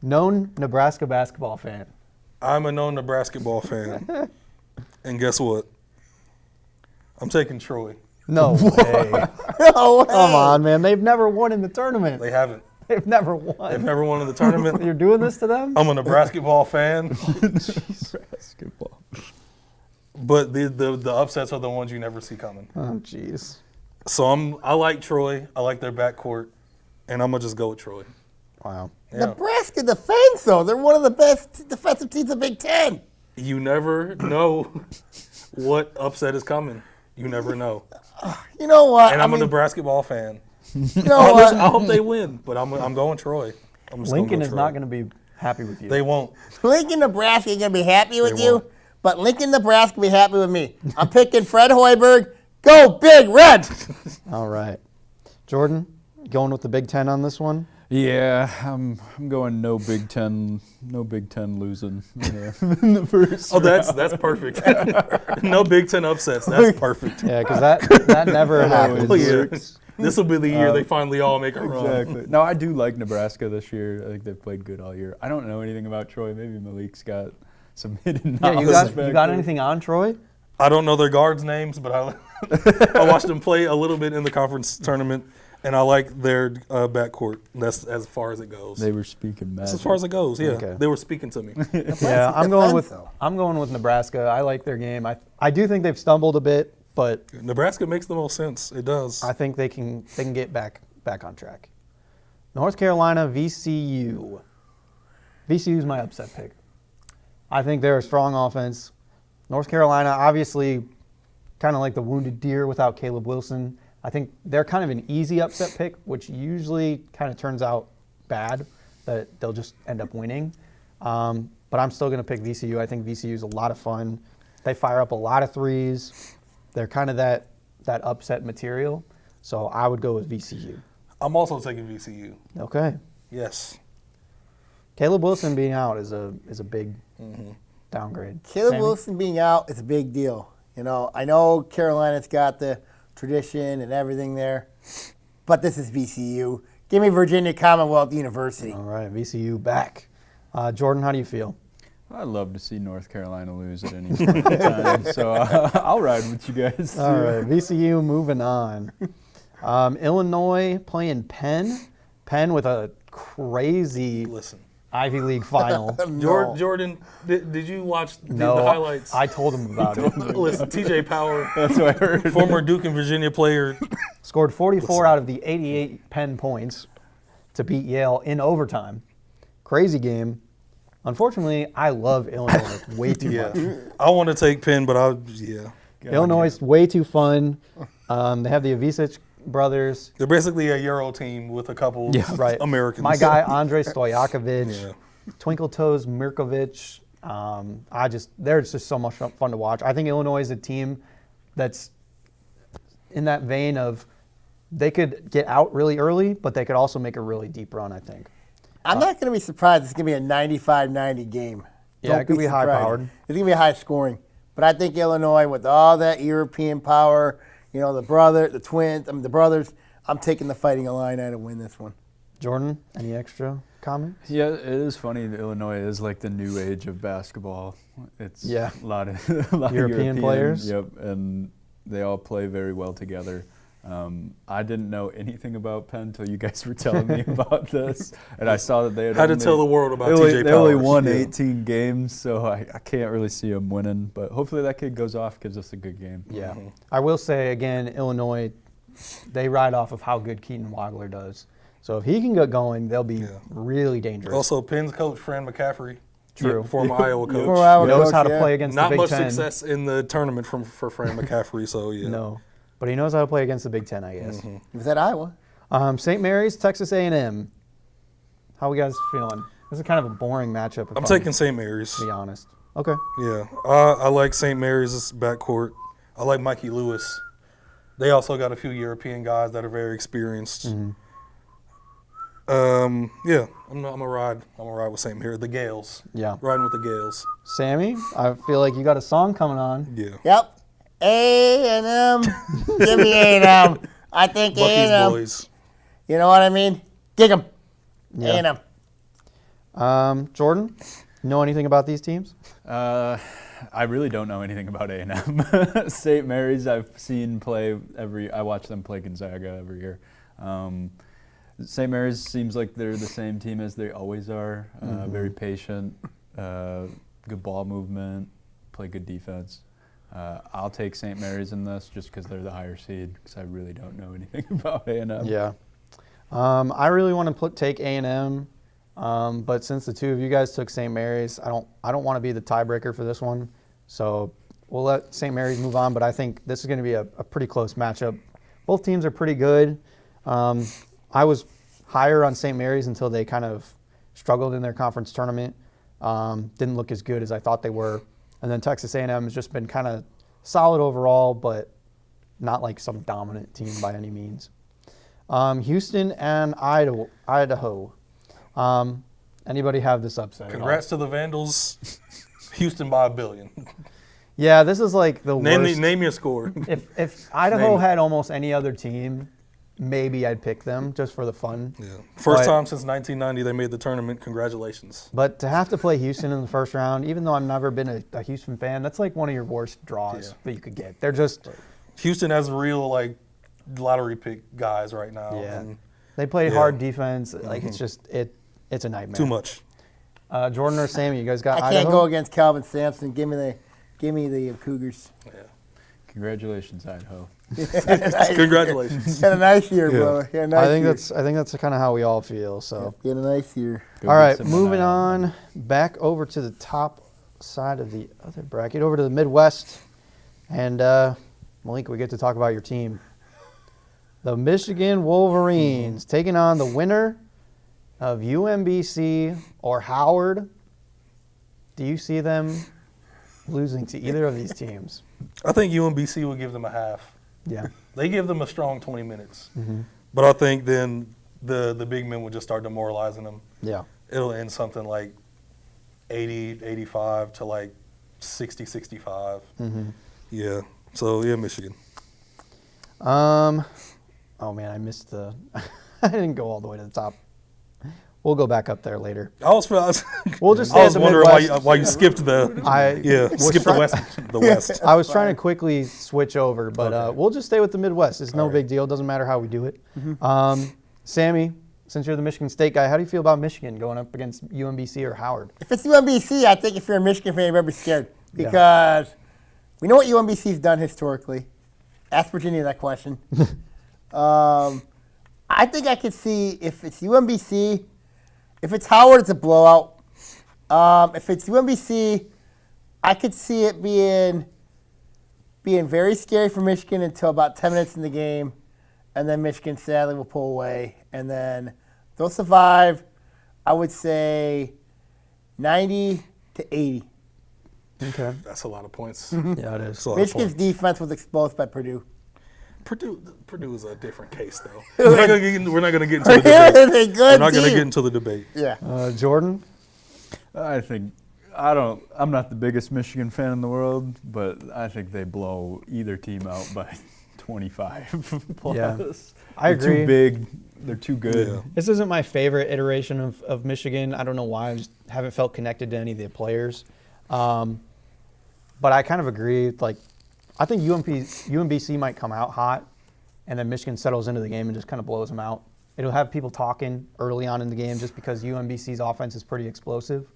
Speaker 5: known Nebraska basketball fan.
Speaker 4: I'm a known Nebraska ball fan, and guess what? I'm taking Troy.
Speaker 5: No way.
Speaker 2: No way.
Speaker 5: Come on, man. They've never won in the tournament.
Speaker 4: They haven't.
Speaker 5: They've never
Speaker 4: They've
Speaker 5: won.
Speaker 4: never won in the tournament.
Speaker 5: You're doing this to them?
Speaker 4: I'm a Nebraska ball fan,
Speaker 3: Basketball.
Speaker 4: but the upsets are the ones you never see coming.
Speaker 5: Oh, jeez.
Speaker 4: So I like Troy. I like their backcourt, and I'm gonna just go with Troy.
Speaker 5: Wow.
Speaker 4: Yeah.
Speaker 2: Nebraska defense, though. They're one of the best defensive teams in the Big Ten.
Speaker 4: You never know what upset is coming. You never know.
Speaker 2: You know what?
Speaker 4: And I'm a Nebraska ball fan.
Speaker 2: You know what?
Speaker 4: I hope they win, but I'm going Troy. I'm just
Speaker 5: Lincoln
Speaker 4: gonna
Speaker 5: is
Speaker 4: go
Speaker 5: not
Speaker 4: Troy.
Speaker 5: going to be happy with you.
Speaker 4: They won't.
Speaker 2: Lincoln, Nebraska is going to be happy with
Speaker 4: They
Speaker 2: you,
Speaker 4: won't.
Speaker 2: but Lincoln, Nebraska will be happy with me. I'm picking Fred Hoiberg. Go Big Red.
Speaker 5: All right. Jordan, going with the Big Ten on this one?
Speaker 3: Yeah, I'm going no Big Ten losing in the first.
Speaker 4: Oh, that's perfect. No Big Ten upsets. That's perfect.
Speaker 5: Yeah, because that never happens.
Speaker 4: Oh, yeah. This will be the year they finally all make a run.
Speaker 3: Exactly. No, I do like Nebraska this year. I think they've played good all year. I don't know anything about Troy. Maybe Malik's got some hidden
Speaker 5: Yeah,
Speaker 3: knowledge.
Speaker 5: you got anything on Troy?
Speaker 4: I don't know their guards' names, but I watched them play a little bit in the conference tournament, and I like their backcourt. That's as far as it goes.
Speaker 3: They were speaking magic.
Speaker 4: That's as far as it goes. Yeah,
Speaker 5: Okay.
Speaker 4: they were speaking to me.
Speaker 5: Yeah, I'm going
Speaker 2: defense,
Speaker 5: with
Speaker 2: though.
Speaker 5: Nebraska. I like their game. I do think they've stumbled a bit, but
Speaker 4: Nebraska makes the most sense. It does.
Speaker 5: I think they can get back on track. North Carolina, VCU. VCU is my upset pick. I think they're a strong offense. North Carolina, obviously, kind of like the wounded deer without Caleb Wilson. I think they're kind of an easy upset pick, which usually kind of turns out bad, that they'll just end up winning. But I'm still going to pick VCU. I think VCU is a lot of fun. They fire up a lot of threes. They're kind of that upset material. So I would go with VCU.
Speaker 4: I'm also taking VCU.
Speaker 5: Okay.
Speaker 4: Yes.
Speaker 5: Caleb Wilson being out is a big downgrade.
Speaker 2: Caleb
Speaker 5: Sammy?
Speaker 2: Wilson being out is a big deal. You know, I know Carolina's got the tradition and everything there, but this is VCU. Give me Virginia Commonwealth University.
Speaker 5: All right, VCU back. Jordan, how do you feel?
Speaker 3: I'd love to see North Carolina lose at any point in time, so I'll ride with you guys.
Speaker 5: All right, VCU moving on. Illinois playing Penn. Penn with a crazy
Speaker 4: Listen,
Speaker 5: Ivy League final.
Speaker 2: No.
Speaker 4: Jordan, did you watch the
Speaker 5: No,
Speaker 4: highlights?
Speaker 5: I told him about it.
Speaker 4: Listen, TJ Power,
Speaker 3: That's what I heard.
Speaker 4: former Duke and Virginia player.
Speaker 5: Scored 44 out of the 88 Penn points to beat Yale in overtime. Crazy game. Unfortunately, I love Illinois way too
Speaker 4: Yeah,
Speaker 5: much.
Speaker 4: I want to take Penn, but
Speaker 5: Illinois is way too fun. They have the Avicic brothers.
Speaker 4: they're basically a Euro team with a couple
Speaker 5: Right.
Speaker 4: Americans.
Speaker 5: My guy, Andre Stojakovic,
Speaker 4: Yeah.
Speaker 5: Twinkle Toes Mirkovic. They're just so much fun to watch. I think Illinois is a team that's in that vein of they could get out really early, but they could also make a really deep run, I think.
Speaker 2: I'm not going to be surprised. It's going to be a 95-90 game.
Speaker 5: Yeah,
Speaker 2: Don't
Speaker 5: it could be
Speaker 2: surprised.
Speaker 5: high-powered.
Speaker 2: It's going to be high scoring. But I think Illinois, with all that European power, you know, the brothers, I'm taking the Fighting Illini to win this one.
Speaker 5: Jordan, any extra comments?
Speaker 3: Yeah, it is funny that Illinois is like the new age of basketball. It's a lot of
Speaker 5: European players.
Speaker 3: Yep, and they all play very well together. I didn't know anything about Penn until you guys were telling me about this, and I saw that they
Speaker 4: Had to tell the world about TJ
Speaker 3: They only
Speaker 4: Powers.
Speaker 3: won
Speaker 4: Yeah.
Speaker 3: 18 games, so I can't really see them winning. But hopefully that kid goes off, gives us a good game.
Speaker 5: Yeah. I will say, again, Illinois, they ride off of how good Keaton Wagler does. So if he can get going, they'll be really dangerous.
Speaker 4: Also, Penn's coach, Fran McCaffrey,
Speaker 5: True.
Speaker 4: former Iowa coach.
Speaker 2: Former Iowa
Speaker 5: knows
Speaker 2: coach,
Speaker 5: how to
Speaker 2: yeah.
Speaker 5: play against
Speaker 4: Not
Speaker 5: the Big
Speaker 4: much
Speaker 5: Ten.
Speaker 4: success in the tournament for Fran McCaffrey, so yeah.
Speaker 5: No. But he knows how to play against the Big Ten, I guess.
Speaker 2: He was at Iowa.
Speaker 5: St. Mary's, Texas A&M. How we guys feeling? This is kind of a boring matchup.
Speaker 4: I'm taking St. Mary's.
Speaker 5: To be honest. Okay.
Speaker 4: Yeah, I like St. Mary's backcourt. I like Mikey Lewis. They also got a few European guys that are very experienced. Yeah, I'm gonna ride with St. Mary's. The Gales.
Speaker 5: Yeah.
Speaker 4: Riding with the Gales.
Speaker 5: Sammy, I feel like you got a song coming on.
Speaker 4: Yeah.
Speaker 2: Yep. A&M. Give me A&M. I think
Speaker 4: Bucky's
Speaker 2: A&M.
Speaker 4: boys.
Speaker 2: You know what I mean? Dig 'em.
Speaker 5: Yeah.
Speaker 2: A&M.
Speaker 5: Jordan, know anything about these teams?
Speaker 3: I really don't know anything about A&M. St. Mary's, I've seen play I watch them play Gonzaga every year. St. Mary's seems like they're the same team as they always are. Very patient, good ball movement, play good defense. I'll take St. Mary's in this just because they're the higher seed, because I really don't know anything about A&M.
Speaker 5: Yeah. I really want to take A&M, but since the two of you guys took St. Mary's, I don't want to be the tiebreaker for this one. So we'll let St. Mary's move on, but I think this is going to be a pretty close matchup. Both teams are pretty good. I was higher on St. Mary's until they kind of struggled in their conference tournament. Didn't look as good as I thought they were. And then Texas A&M has just been kind of solid overall, but not like some dominant team by any means. Houston and Idaho. Anybody have this upset?
Speaker 4: Congrats to the Vandals. Houston by 1 billion.
Speaker 5: Yeah, this is like the worst.
Speaker 4: Name me a score.
Speaker 5: If Idaho
Speaker 4: Name it.
Speaker 5: had almost any other team, maybe I'd pick them just for the fun.
Speaker 4: Yeah. First
Speaker 5: But-
Speaker 4: time since 1990 they made the tournament. Congratulations.
Speaker 5: But to have to play Houston in the first round, even though I've never been a Houston fan, that's like one of your worst draws
Speaker 4: Yeah.
Speaker 5: that you could get. They're just,
Speaker 4: Houston has real lottery pick guys right now.
Speaker 5: yeah.
Speaker 4: And
Speaker 5: They play
Speaker 4: Yeah.
Speaker 5: hard defense. Like it's just it's a nightmare.
Speaker 4: too much.
Speaker 5: Jordan or Sammy, you guys got
Speaker 2: I
Speaker 5: Idaho?
Speaker 2: can't go against Calvin Sampson. Give me the Cougars.
Speaker 4: Yeah.
Speaker 3: Congratulations, Idaho.
Speaker 4: Congratulations.
Speaker 2: Had a nice year,
Speaker 4: Yeah.
Speaker 2: brother. Had a nice
Speaker 5: I think
Speaker 2: year.
Speaker 5: that's kind of how we all feel. So,
Speaker 2: He had a nice year.
Speaker 3: Go
Speaker 5: all
Speaker 3: get
Speaker 5: right,
Speaker 3: some
Speaker 5: moving
Speaker 3: Idaho.
Speaker 5: on back over to the top side of the other bracket, over to the Midwest, and Malik, we get to talk about your team, the Michigan Wolverines, taking on the winner of UMBC or Howard. Do you see them losing to either of these teams?
Speaker 4: I think UMBC will give them a half.
Speaker 5: Yeah.
Speaker 4: They give them a strong 20 minutes. But I think then the big men will just start demoralizing them.
Speaker 5: Yeah.
Speaker 4: It'll end something like 80, 85 to like 60, 65. Yeah. So, yeah, Michigan.
Speaker 5: Oh man, I missed the. I didn't go all the way to the top. We'll go back up there later.
Speaker 4: I was
Speaker 5: We'll just stay at the
Speaker 4: wondering
Speaker 5: Midwest.
Speaker 4: why you skipped the skip the West. The West.
Speaker 5: I was trying to quickly switch over, but we'll just stay with the Midwest. It's no big deal. Doesn't matter how we do it. Sammy, since you're the Michigan State guy, how do you feel about Michigan going up against UMBC or Howard?
Speaker 2: If it's UMBC, I think if you're a Michigan fan, you better be scared
Speaker 5: Yeah.
Speaker 2: because we know what UMBC's done historically. Ask Virginia that question. I think I could see if it's UMBC, if it's Howard, it's a blowout. If it's UMBC, I could see it being very scary for Michigan until about 10 minutes in the game, and then Michigan sadly will pull away, and then they'll survive. I would say 90 to 80.
Speaker 5: Okay.
Speaker 4: That's a lot of points.
Speaker 5: Yeah, it
Speaker 4: That's
Speaker 5: is.
Speaker 4: a lot of
Speaker 2: Michigan's
Speaker 4: points.
Speaker 2: defense was exposed by Purdue.
Speaker 4: Purdue is a different case, though. We're not going to get into the
Speaker 2: They're
Speaker 4: debate.
Speaker 2: a good
Speaker 4: We're not going to
Speaker 2: team.
Speaker 4: get into the debate.
Speaker 2: Yeah.
Speaker 5: Jordan?
Speaker 3: I'm not the biggest Michigan fan in the world, but I think they blow either team out by 25 plus.
Speaker 5: Yeah, I
Speaker 3: They're
Speaker 5: agree.
Speaker 3: too big. They're too good.
Speaker 4: Yeah.
Speaker 5: This isn't my favorite iteration of Michigan. I don't know why. I just haven't felt connected to any of the players. But I kind of agree. Like, I think UMBC might come out hot, and then Michigan settles into the game and just kind of blows them out. It'll have people talking early on in the game just because UMBC's offense is pretty explosive.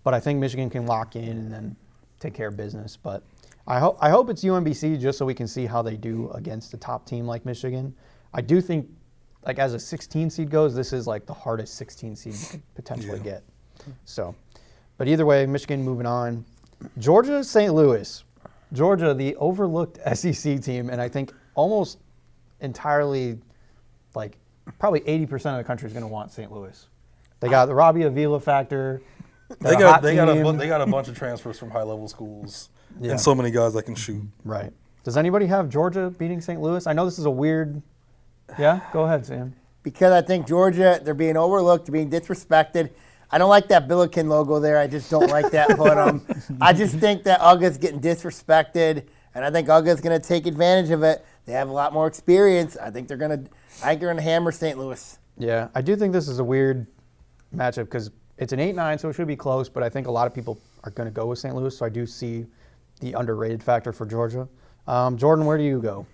Speaker 5: But I think Michigan can lock in and then take care of business. But I hope it's UMBC just so we can see how they do against a top team like Michigan. I do think, like as a 16 seed goes, this is like the hardest 16 seed you could potentially get. So, but either way, Michigan moving on. Georgia, St. Louis. Georgia, the overlooked SEC team, and I think almost entirely, like probably 80% of the country is going to want St. Louis. They got the Robbie Avila factor.
Speaker 4: They got a bunch of transfers from high level schools, and so many guys that can shoot.
Speaker 5: Right. Does anybody have Georgia beating St. Louis? I know this is a weird. Yeah, go ahead, Sam.
Speaker 2: Because I think Georgia, they're being overlooked, being disrespected. I don't like that Billiken logo there. I just don't like that. But I just think that Uga's getting disrespected, and I think Uga's going to take advantage of it. They have a lot more experience. I think they're going to hammer St. Louis.
Speaker 5: Yeah, I do think this is a weird matchup because it's an 8-9, so it should be close. But I think a lot of people are going to go with St. Louis, so I do see the underrated factor for Georgia. Jordan, where do you go?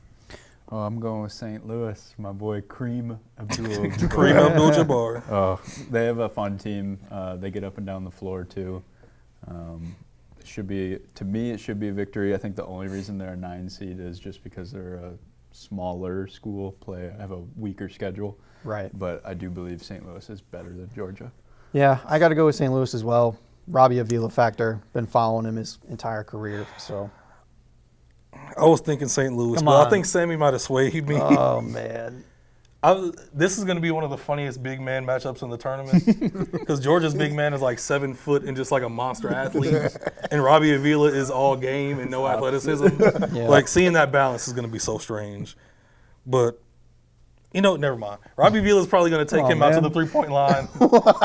Speaker 3: Oh, I'm going with St. Louis. My boy Kareem Abdul-Jabbar.
Speaker 4: Kareem Abdul-Jabbar.
Speaker 3: Oh, they have a fun team. They get up and down the floor too. It should be, to me, it should be a victory. I think the only reason they're a 9 seed is just because they're a smaller school, have a weaker schedule.
Speaker 5: Right.
Speaker 3: But I do believe St. Louis is better than Georgia.
Speaker 5: Yeah, I got to go with St. Louis as well. Robbie Avila factor. Been following him his entire career, so.
Speaker 4: I was thinking St. Louis,
Speaker 5: Come
Speaker 4: but
Speaker 5: on.
Speaker 4: I think Sammy might have swayed me.
Speaker 5: Oh, man.
Speaker 4: This is going to be one of the funniest big man matchups in the tournament because Georgia's big man is like 7 foot and just like a monster athlete, and Robbie Avila is all game and no athleticism.
Speaker 5: Yeah.
Speaker 4: Like seeing that balance is going to be so strange. But never mind. Robbie Avila is probably going to take him out to the 3-point line,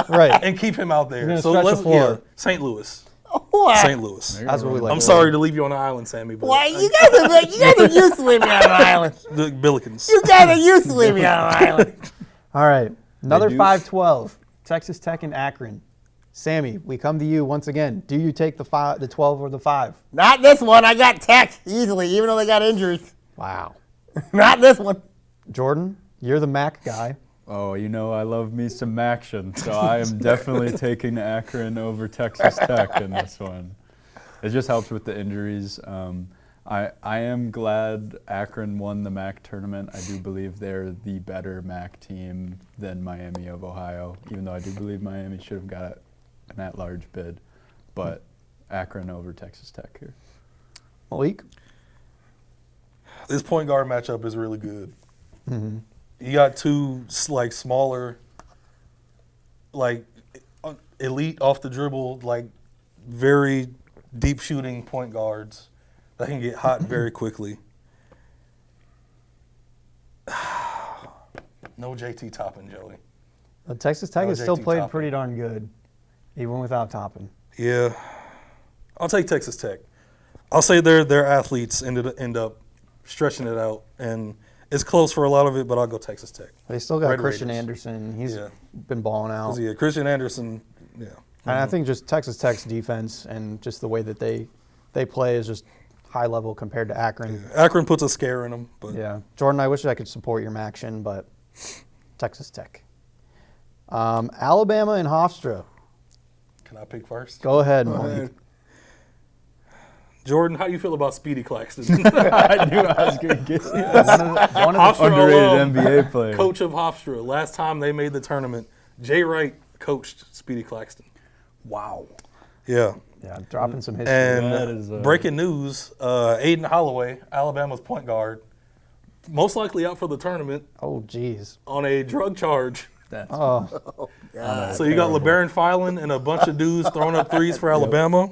Speaker 5: Right.
Speaker 4: and keep him out there.
Speaker 5: You're
Speaker 4: So
Speaker 5: gonna stretch the floor.
Speaker 4: St. Louis.
Speaker 2: What?
Speaker 4: St. Louis.
Speaker 5: That's what we like.
Speaker 4: I'm sorry to leave you on the island, Sammy. But
Speaker 2: Why? You guys are used to leaving me on an island.
Speaker 4: the Billikens.
Speaker 2: You guys are used to leaving me on an island.
Speaker 5: All right. Another
Speaker 3: do.
Speaker 5: 5-12. Texas Tech and Akron. Sammy, we come to you once again. Do you take the 12 or the 5?
Speaker 2: Not this one. I got Tech easily, even though they got injuries.
Speaker 5: Wow.
Speaker 2: Not this one.
Speaker 5: Jordan, you're the MAC guy.
Speaker 3: Oh, I love me some action, so I am definitely taking Akron over Texas Tech in this one. It just helps with the injuries. I am glad Akron won the MAC tournament. I do believe they're the better MAC team than Miami of Ohio, even though I do believe Miami should have got an at-large bid. But Akron over Texas Tech here.
Speaker 5: Malik?
Speaker 4: This point guard matchup is really good.
Speaker 5: Mm-hmm.
Speaker 4: You got two like smaller, like elite off the dribble, like very deep shooting point guards that can get hot very quickly. No JT Toppin, Joey.
Speaker 5: Texas Tech
Speaker 4: No
Speaker 5: has still
Speaker 4: JT
Speaker 5: played
Speaker 4: Toppin.
Speaker 5: pretty darn good, even without Toppin.
Speaker 4: Yeah, I'll take Texas Tech. I'll say their athletes end up stretching it out, and it's close for a lot of it, but I'll go Texas Tech.
Speaker 5: They still got
Speaker 4: Red
Speaker 5: Christian
Speaker 4: Raiders.
Speaker 5: Anderson. He's
Speaker 4: Yeah.
Speaker 5: been balling out.
Speaker 4: Yeah, Christian Anderson. Yeah,
Speaker 5: And I think just Texas Tech's defense and just the way that they play is just high level compared to Akron.
Speaker 4: Akron puts a scare in them, but
Speaker 5: Yeah. Jordan, I wish I could support your Maction, but Texas Tech. Alabama and Hofstra.
Speaker 4: can I pick first?
Speaker 5: Go ahead, Malik.
Speaker 4: Jordan, how do you feel about Speedy Claxton?
Speaker 3: I knew I was going to get
Speaker 5: One of the
Speaker 4: Hofstra
Speaker 3: underrated
Speaker 4: alum,
Speaker 3: NBA player.
Speaker 4: coach of Hofstra. Last time they made the tournament, Jay Wright coached Speedy Claxton.
Speaker 3: Wow.
Speaker 4: Yeah.
Speaker 5: Yeah, dropping some history.
Speaker 4: And
Speaker 3: That is,
Speaker 4: breaking news, Aiden Holloway, Alabama's point guard, most likely out for the tournament
Speaker 5: Oh, geez.
Speaker 4: on a drug charge.
Speaker 3: That's
Speaker 5: Oh,
Speaker 4: So you got LeBaron Filan and a bunch of dudes throwing up threes for Alabama.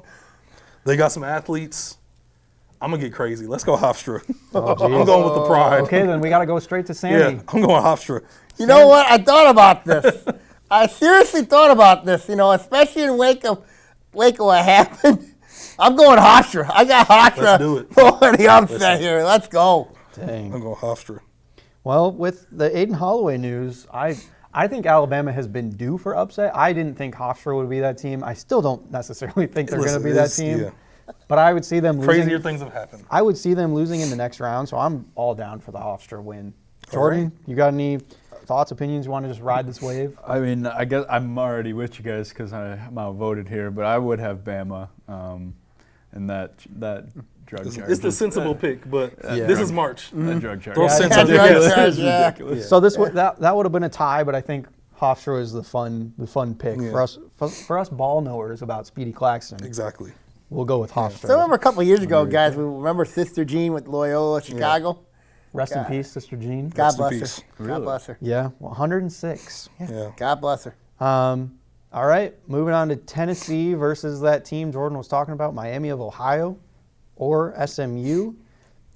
Speaker 4: They got some athletes. I'm going to get crazy. Let's go Hofstra.
Speaker 5: oh
Speaker 4: I'm
Speaker 5: geez.
Speaker 4: going with the pride.
Speaker 5: Okay, then we got to go straight to Sammy.
Speaker 4: Yeah, I'm going Hofstra.
Speaker 2: You know what? I thought about this. I seriously thought about this, especially in wake of what happened. I'm going Hofstra. I got Hofstra
Speaker 4: Let's do it.
Speaker 2: for the upset here. Let's go.
Speaker 5: Dang.
Speaker 4: I'm going Hofstra.
Speaker 5: Well, with the Aiden Holloway news, I think Alabama has been due for upset. I didn't think Hofstra would be that team. I still don't necessarily think they're going to
Speaker 4: Listen,
Speaker 5: be that
Speaker 4: it's-
Speaker 5: team.
Speaker 4: yeah.
Speaker 5: But I would see them losing.
Speaker 4: Crazier things have happened.
Speaker 5: I would see them losing in the next round, so I'm all down for the Hofstra win. Jordan, you got any thoughts, opinions? You want to just ride this wave?
Speaker 3: I mean, I guess I'm already with you guys because I'm outvoted here, but I would have Bama, and that drug charge.
Speaker 4: It's the sensible pick, but this is March.
Speaker 3: That drug charge.
Speaker 4: Those
Speaker 3: Yeah,
Speaker 4: sense
Speaker 3: that's
Speaker 4: are ridiculous.
Speaker 3: ridiculous.
Speaker 2: Yeah.
Speaker 3: Ridiculous.
Speaker 5: So that would have been a tie, but I think Hofstra is the fun pick
Speaker 4: Yeah.
Speaker 5: for us ball knowers about Speedy Claxton.
Speaker 4: Exactly.
Speaker 5: We'll go with Hofstra.
Speaker 2: So I remember a couple of years ago, guys, we remember Sister Jean with Loyola Chicago.
Speaker 5: Rest in peace, Sister Jean.
Speaker 2: God
Speaker 4: Rest in
Speaker 2: bless
Speaker 4: peace.
Speaker 2: her. God bless her.
Speaker 5: Yeah, 106.
Speaker 4: Yeah.
Speaker 2: God bless her.
Speaker 5: All right, moving on to Tennessee versus that team Jordan was talking about, Miami of Ohio or SMU. Do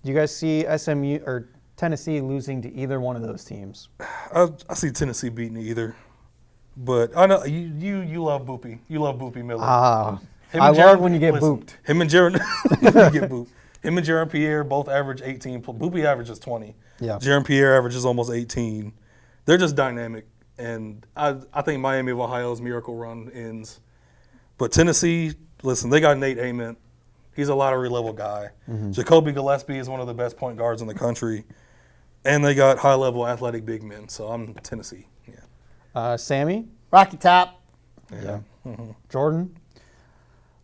Speaker 5: you guys see SMU or Tennessee losing to either one of those teams?
Speaker 4: I see Tennessee beating either, but I know you love Boopy. You love Boopy Miller. Him
Speaker 5: I
Speaker 4: and
Speaker 5: love
Speaker 4: Jaron-
Speaker 5: when you get
Speaker 4: listen,
Speaker 5: booped.
Speaker 4: Him and Jaron, you get booped. Him and Jaron Pierre both average 18. Boopy averages 20.
Speaker 5: Yeah.
Speaker 4: Jaron Pierre averages almost 18. They're just dynamic, and I think Miami of Ohio's miracle run ends. But Tennessee, listen, they got Nate Ament. He's a lottery level guy. Jacoby Gillespie is one of the best point guards in the country, and they got high level athletic big men. So I'm Tennessee. Yeah.
Speaker 5: Sammy?
Speaker 2: Rocky Top.
Speaker 5: Yeah. Jordan?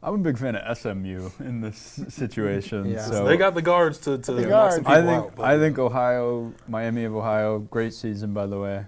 Speaker 3: I'm a big fan of SMU in this situation.
Speaker 5: Yeah.
Speaker 3: So
Speaker 4: They got the guards to knock
Speaker 2: guards.
Speaker 4: some people out. but-
Speaker 3: I think Ohio, Miami of Ohio, great season by the way.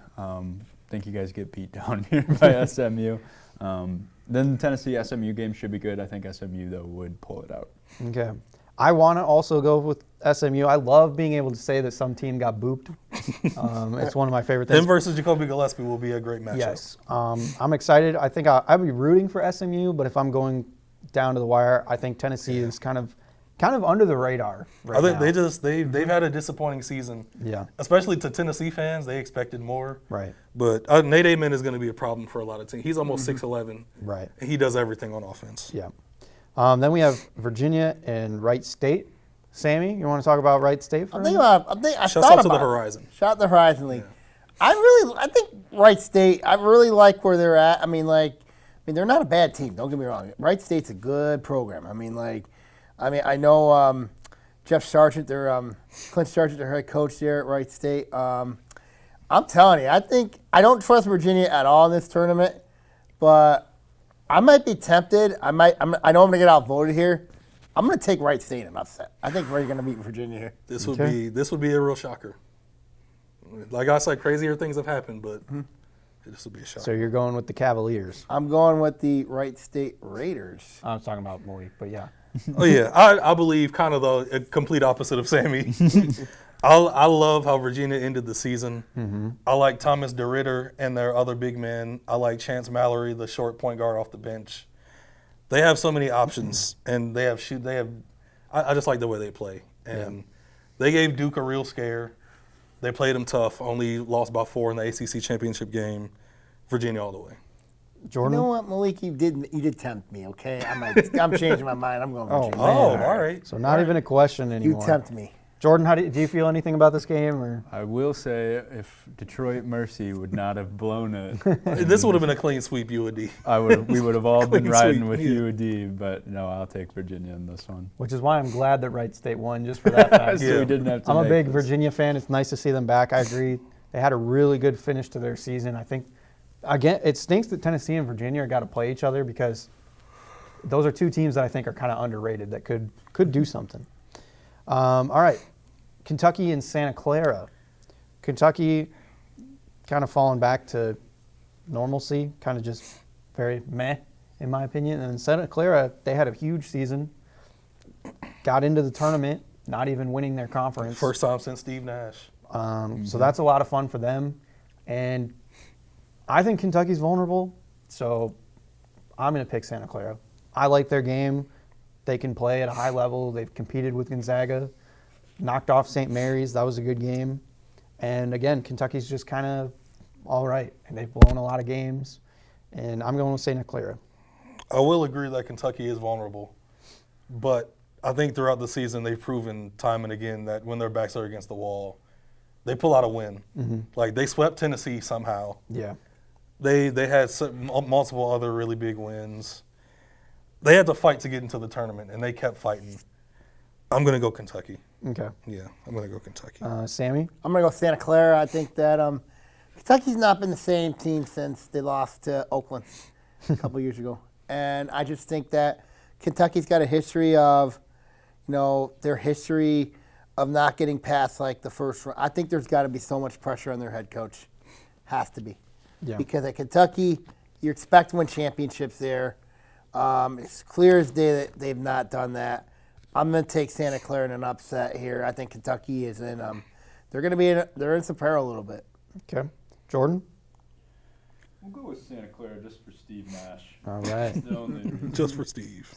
Speaker 3: Think you guys get beat down here by SMU. Then the Tennessee SMU game should be good. I think SMU though would pull it out.
Speaker 5: Okay. I want to also go with SMU. I love being able to say that some team got booped. It's one of my favorite things.
Speaker 4: Him versus Jacoby Gillespie will be a great matchup.
Speaker 5: Yes. I'm excited. I think I'll be rooting for SMU, but if I'm going down to the wire, I think Tennessee is kind of under the radar right
Speaker 4: I think
Speaker 5: now.
Speaker 4: they've had a disappointing season.
Speaker 5: Yeah.
Speaker 4: Especially to Tennessee fans, they expected more.
Speaker 5: Right.
Speaker 4: But Nate Ament is going to be a problem for a lot of teams. He's almost 6'11".
Speaker 5: Right.
Speaker 4: And he does everything on offense.
Speaker 5: Yeah. Then we have Virginia and Wright State. Sammy, you want to talk about Wright State for a minute?
Speaker 2: I
Speaker 4: Shouts
Speaker 2: thought
Speaker 4: out to the
Speaker 2: about it.
Speaker 4: Horizon.
Speaker 2: Shout out to the Horizon League. I think Wright State, I really like where they're at. I mean, they're not a bad team. Don't get me wrong. Wright State's a good program. I know Jeff Sargent, Clint Sargent, their head coach there at Wright State. I'm telling you, I don't trust Virginia at all in this tournament, but I might be tempted. I know I'm going to get outvoted here. I'm going to take Wright State in an upset. I think we're going to beat Virginia here.
Speaker 4: This would be a real shocker. Like I said, crazier things have happened, but this would be a shocker.
Speaker 5: So you're going with the Cavaliers.
Speaker 2: I'm going with the Wright State Raiders.
Speaker 5: I was talking about Malik, but yeah.
Speaker 4: Oh yeah, I believe kind of the complete opposite of Sammy. I love how Virginia ended the season. I like Thomas DeRitter and their other big men. I like Chance Mallory, the short point guard off the bench. They have so many options, and I just like the way they play. And they gave Duke a real scare. They played them tough. Only lost by 4 in the ACC championship game. Virginia all the way.
Speaker 5: Jordan?
Speaker 2: You know what, Malik? You did tempt me, okay? I'm changing my mind. I'm going Virginia.
Speaker 4: Oh, all right.
Speaker 5: So not even a question
Speaker 2: You
Speaker 5: anymore.
Speaker 2: tempt me.
Speaker 5: Jordan, do you feel anything about this game? Or
Speaker 3: I will say if Detroit Mercy would not have blown it,
Speaker 4: This would have been a clean sweep, UAD.
Speaker 3: we would have all been
Speaker 4: Clean
Speaker 3: riding
Speaker 4: sweep,
Speaker 3: with
Speaker 4: yeah.
Speaker 3: UAD, but no, I'll take Virginia in this one.
Speaker 5: which is why I'm glad that Wright State won, just for that fact.
Speaker 3: So we didn't have to
Speaker 5: I'm a
Speaker 3: make
Speaker 5: big
Speaker 3: this.
Speaker 5: Virginia fan. It's nice to see them back. I agree. They had a really good finish to their season. I think, again, it stinks that Tennessee and Virginia got to play each other because those are two teams that I think are kind of underrated that could do something. All right, Kentucky and Santa Clara. Kentucky kind of falling back to normalcy, kind of just very meh, in my opinion. And Santa Clara, they had a huge season, got into the tournament, not even winning their conference.
Speaker 4: First time since Steve Nash.
Speaker 5: So that's a lot of fun for them. And I think Kentucky's vulnerable, so I'm going to pick Santa Clara. I like their game. They can play at a high level. They've competed with Gonzaga, knocked off St. Mary's. That was a good game. And again, Kentucky's just kind of all right, and they've blown a lot of games. And I'm going with Santa Clara.
Speaker 4: I will agree that Kentucky is vulnerable, but I think throughout the season they've proven time and again that when their backs are against the wall, they pull out a win. Like they swept Tennessee somehow.
Speaker 5: Yeah.
Speaker 4: They had multiple other really big wins. They had to fight to get into the tournament, and they kept fighting. I'm going to go Kentucky.
Speaker 5: Okay.
Speaker 4: Yeah, I'm going to go Kentucky.
Speaker 5: Sammy?
Speaker 2: I'm going to go Santa Clara. I think that Kentucky's not been the same team since they lost to Oakland a couple years ago. And I just think that Kentucky's got a history of, their history of not getting past like the first round. I think there's got to be so much pressure on their head coach. Has to be.
Speaker 5: Yeah.
Speaker 2: Because at Kentucky, you expect to win championships there. It's clear as day that they've not done that. I'm going to take Santa Clara in an upset here. I think Kentucky is in. They're in some peril a little bit.
Speaker 5: Okay. Jordan?
Speaker 3: We'll go with Santa Clara just for Steve Nash.
Speaker 5: All right.
Speaker 3: The only
Speaker 4: Just for Steve.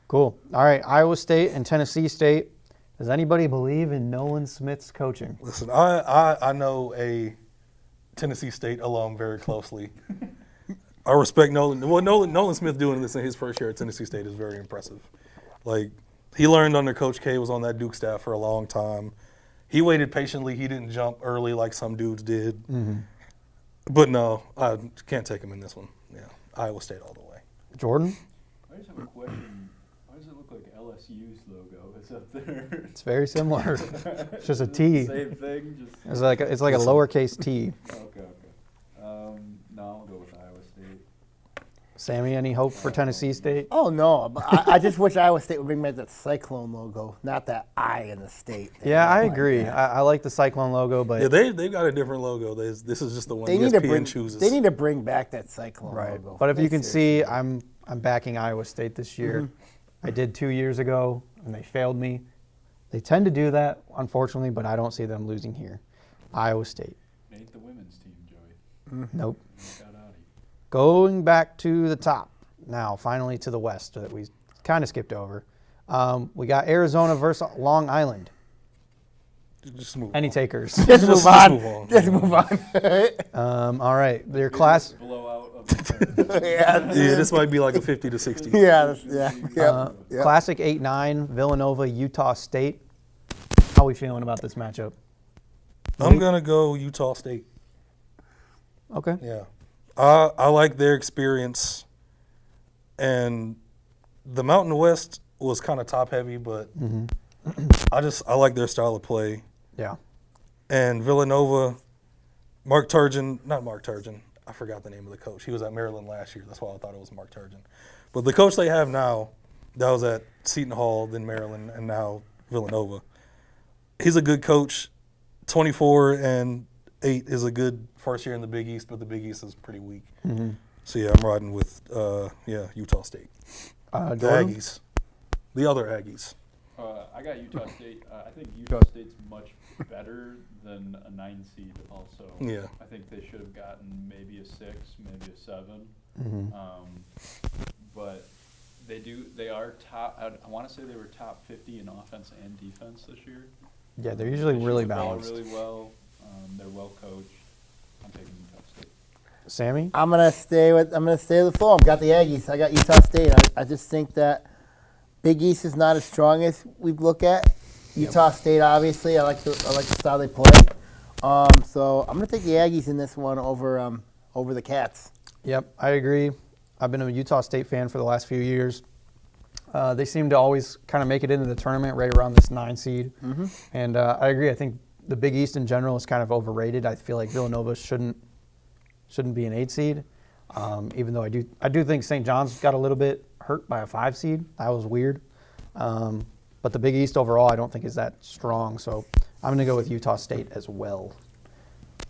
Speaker 5: Cool. All right. Iowa State and Tennessee State. Does anybody believe in Nolan Smith's coaching?
Speaker 4: Listen, I know a Tennessee State alum very closely. I respect Nolan. What Nolan Smith doing this in his first year at Tennessee State is very impressive. Like, he learned under Coach K, was on that Duke staff for a long time. He waited patiently. He didn't jump early like some dudes did.
Speaker 5: Mm-hmm.
Speaker 4: But no, I can't take him in this one. Yeah, Iowa State all the way.
Speaker 5: Jordan?
Speaker 3: I just have a question. Why does it look like LSU's logo is up there?
Speaker 5: It's very similar. It's just a T.
Speaker 3: Same thing. Just
Speaker 5: It's like a lowercase T.
Speaker 3: okay. No, I'll go with Iowa State.
Speaker 5: Sammy, any hope for Tennessee State?
Speaker 2: Oh, no. But I just wish Iowa State would bring back that Cyclone logo, not that I in the state.
Speaker 5: Yeah, I
Speaker 2: like
Speaker 5: agree.
Speaker 2: that.
Speaker 5: I like the Cyclone logo, but
Speaker 4: Yeah, they've got a different logo. This is just the one
Speaker 2: They need to
Speaker 4: ESPN chooses.
Speaker 2: They need to bring back that Cyclone
Speaker 5: right.
Speaker 2: logo.
Speaker 5: But if you
Speaker 2: Like,
Speaker 5: can
Speaker 2: seriously.
Speaker 5: see, I'm backing Iowa State this year. I did 2 years ago, and they failed me. They tend to do that, unfortunately, but I don't see them losing here. Iowa State.
Speaker 3: Ain't the women's team, Joey.
Speaker 5: Nope.
Speaker 3: Got out of
Speaker 5: Going back to the top now, finally to the west that we kind of skipped over. We got Arizona versus Long Island.
Speaker 4: Just move
Speaker 5: Any
Speaker 4: on.
Speaker 5: takers?
Speaker 2: Just move
Speaker 4: Just
Speaker 2: on.
Speaker 4: move on.
Speaker 2: Just move on.
Speaker 5: All right, their class.
Speaker 3: blowout of the
Speaker 2: Yeah.
Speaker 4: Yeah, this might be like a 50 to 60.
Speaker 2: Yeah. Yep.
Speaker 5: Classic 8-9, Villanova, Utah State. How are we feeling about this matchup?
Speaker 4: I'm going to go Utah State.
Speaker 5: Okay.
Speaker 4: Yeah. I like their experience. And the Mountain West was kind of top heavy, but I like their style of play.
Speaker 5: Yeah.
Speaker 4: And Villanova, not Mark Turgeon. I forgot the name of the coach. He was at Maryland last year. That's why I thought it was Mark Turgeon. But the coach they have now, that was at Seton Hall, then Maryland, and now Villanova. He's a good coach. 24-8 is a good first year in the Big East, but the Big East is pretty weak. So yeah, I'm riding with Utah State. The
Speaker 5: Jordan?
Speaker 4: Aggies, the other Aggies.
Speaker 3: I got Utah State. I think Utah State's much better than a 9 seed also.
Speaker 4: Yeah.
Speaker 3: I think they should have gotten maybe a 6, maybe a 7. But they are top. I want to say they were top 50 in offense and defense this year.
Speaker 5: Yeah, they're usually
Speaker 3: They shoot
Speaker 5: really
Speaker 3: the ball
Speaker 5: balanced.
Speaker 3: really well. They're well coached. I'm taking Utah State.
Speaker 5: Sammy?
Speaker 2: I'm gonna stay with the flow. I've got the Aggies. I got Utah State. I just think that Big East is not as strong as we look at. Utah State, obviously, I like the style they play. So I'm gonna take the Aggies in this one over the Cats.
Speaker 5: Yep, I agree. I've been a Utah State fan for the last few years. They seem to always kind of make it into the tournament right around this 9 seed. And I agree. I think the Big East in general is kind of overrated. I feel like Villanova shouldn't be an 8 seed, even though I do think St. John's got a little bit hurt by a 5 seed. That was weird. But the Big East overall I don't think is that strong. So I'm going to go with Utah State as well.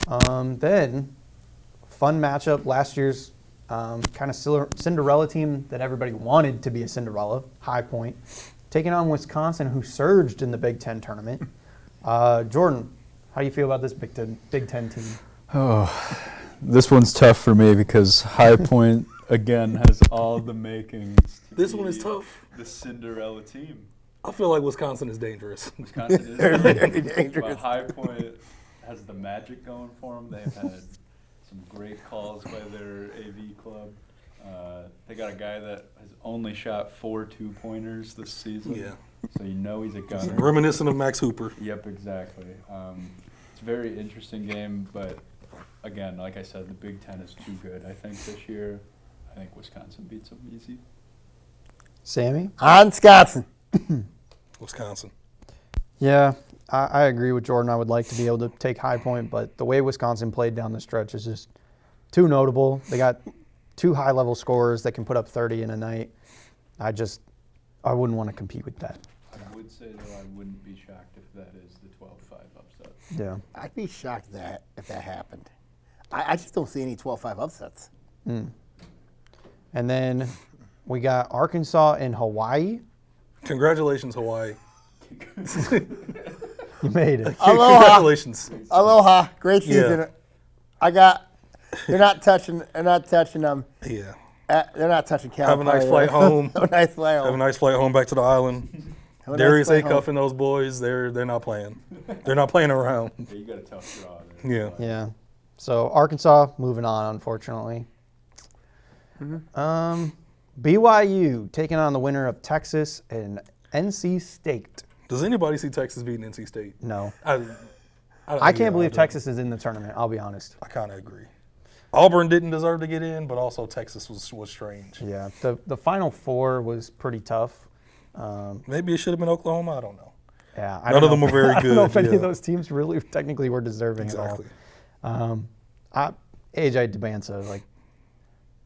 Speaker 5: Then, fun matchup, last year's kind of Cinderella team that everybody wanted to be a Cinderella, High Point, taking on Wisconsin, who surged in the Big Ten tournament. Jordan, how do you feel about this Big Ten team?
Speaker 3: Oh, this one's tough for me because High Point, again, has all the makings.
Speaker 4: This one is tough.
Speaker 3: The Cinderella team.
Speaker 4: I feel like Wisconsin is dangerous.
Speaker 3: Wisconsin is
Speaker 2: Very dangerous.
Speaker 3: But High Point has the magic going for them. They've had some great calls by their AV club. They got a guy that has only shot 4 2-pointers this season.
Speaker 4: Yeah.
Speaker 3: So you know he's a gunner.
Speaker 4: Reminiscent of Max Hooper.
Speaker 3: Yep, exactly. It's a very interesting game, but again, like I said, the Big Ten is too good. I think this year, I think Wisconsin beats them easy.
Speaker 5: Sammy?
Speaker 2: On Wisconsin.
Speaker 4: Wisconsin.
Speaker 5: Yeah, I agree with Jordan. I would like to be able to take High Point, but the way Wisconsin played down the stretch is just too notable. They got 2 high-level scorers that can put up 30 in a night. I wouldn't want to compete with that.
Speaker 3: I would say, though, I wouldn't be shocked if that is the 12-5 upset.
Speaker 5: Yeah.
Speaker 2: I'd be shocked if that happened. I just don't see any 12-5 upsets.
Speaker 5: And then we got Arkansas and Hawaii.
Speaker 4: Congratulations, Hawaii.
Speaker 5: You made it.
Speaker 2: Aloha.
Speaker 4: Congratulations.
Speaker 2: Aloha, great season.
Speaker 4: Yeah.
Speaker 2: They're not touching them.
Speaker 4: Yeah.
Speaker 2: They're not touching Cal.
Speaker 4: Have a nice flight home.
Speaker 2: Have a nice flight
Speaker 4: Have a
Speaker 2: home.
Speaker 4: nice flight home back to the island.
Speaker 2: Have a nice
Speaker 4: Darius
Speaker 2: flight home.
Speaker 4: Acuff and those boys, they're not playing. They're not playing around.
Speaker 3: Yeah, you got a tough draw there.
Speaker 4: Yeah.
Speaker 5: Yeah. So Arkansas moving on, unfortunately. BYU taking on the winner of Texas and NC State.
Speaker 4: Does anybody see Texas beating NC State?
Speaker 5: No.
Speaker 4: I
Speaker 5: Can't believe
Speaker 4: don't.
Speaker 5: Texas is in the tournament, I'll be honest.
Speaker 4: I kind of agree. Auburn didn't deserve to get in, but also Texas was strange.
Speaker 5: Yeah. The Final Four was pretty tough.
Speaker 4: Maybe it should have been Oklahoma. I don't know.
Speaker 5: Yeah.
Speaker 4: None of them were very
Speaker 5: I don't know if
Speaker 4: good,
Speaker 5: any of
Speaker 4: yeah.
Speaker 5: those teams really technically were deserving
Speaker 4: Exactly.
Speaker 5: at all. AJ DeBanza, like,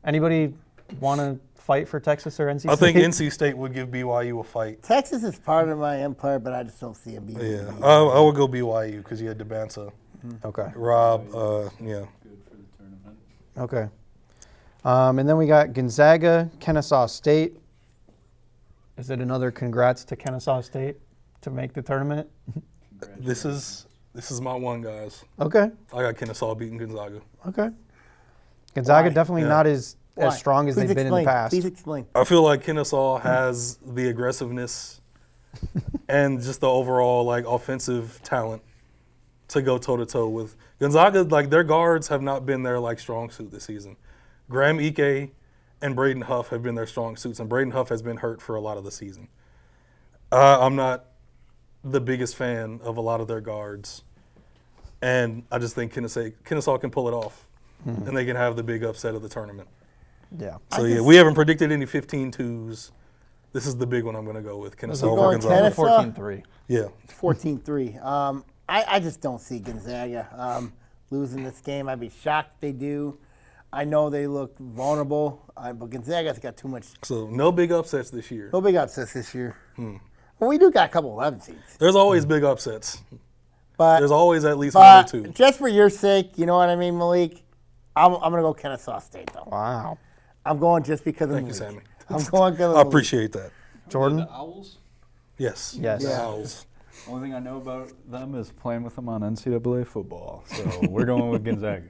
Speaker 5: anybody want to fight for Texas or NC State?
Speaker 4: I think NC State would give BYU a fight.
Speaker 2: Texas is part of my empire, but I just don't see them being.
Speaker 4: Yeah, I would go BYU because you had DeBanza,
Speaker 5: Okay.
Speaker 4: Rob. Yeah.
Speaker 3: Good for the tournament.
Speaker 5: Okay. And then we got Gonzaga, Kennesaw State. Is it another congrats to Kennesaw State to make the tournament?
Speaker 4: This is my one, guys.
Speaker 5: Okay.
Speaker 4: I got Kennesaw beating Gonzaga.
Speaker 5: Okay. Gonzaga
Speaker 2: Why?
Speaker 5: definitely
Speaker 4: Yeah.
Speaker 5: not as
Speaker 2: Why?
Speaker 5: strong as
Speaker 2: Please
Speaker 5: they've been in
Speaker 2: explain.
Speaker 5: the past.
Speaker 2: Please explain.
Speaker 4: I feel like Kennesaw has the aggressiveness and just the overall like offensive talent to go toe to toe with Gonzaga. Like their guards have not been their like strong suit this season. Graham Ike and Braden Huff have been their strong suits, and Braden Huff has been hurt for a lot of the season. I'm not the biggest fan of a lot of their guards, and I just think Kennesaw can pull it off, and they can have the big upset of the tournament.
Speaker 5: Yeah.
Speaker 4: So yeah, we haven't predicted any 15-2s. This is the big one I'm going to go with. Kennesaw
Speaker 2: We're
Speaker 4: for
Speaker 2: going
Speaker 4: Gonzaga.
Speaker 2: Kennesaw?
Speaker 5: 14-3.
Speaker 4: Yeah.
Speaker 2: 14-3. I just don't see Gonzaga losing this game. I'd be shocked if they do. I know they look vulnerable, but Gonzaga's got too much.
Speaker 4: So no big upsets this year.
Speaker 2: No big upsets this year. Well, we do got a couple 11 seeds.
Speaker 4: There's always big upsets.
Speaker 2: But,
Speaker 4: There's always at least one or two.
Speaker 2: just for your sake, you know what I mean, Malik? I'm going to go Kennesaw State, though.
Speaker 5: Wow.
Speaker 2: I'm going just because of
Speaker 4: Thank you,
Speaker 2: Malik.
Speaker 4: Sammy.
Speaker 2: I'm going because of
Speaker 4: I
Speaker 2: Malik.
Speaker 4: appreciate that.
Speaker 5: Jordan?
Speaker 3: The Owls?
Speaker 4: Yes.
Speaker 5: Yes.
Speaker 4: The
Speaker 5: Yeah.
Speaker 4: Owls.
Speaker 3: Only thing I know about them is playing with them on NCAA football. So we're going with Gonzaga.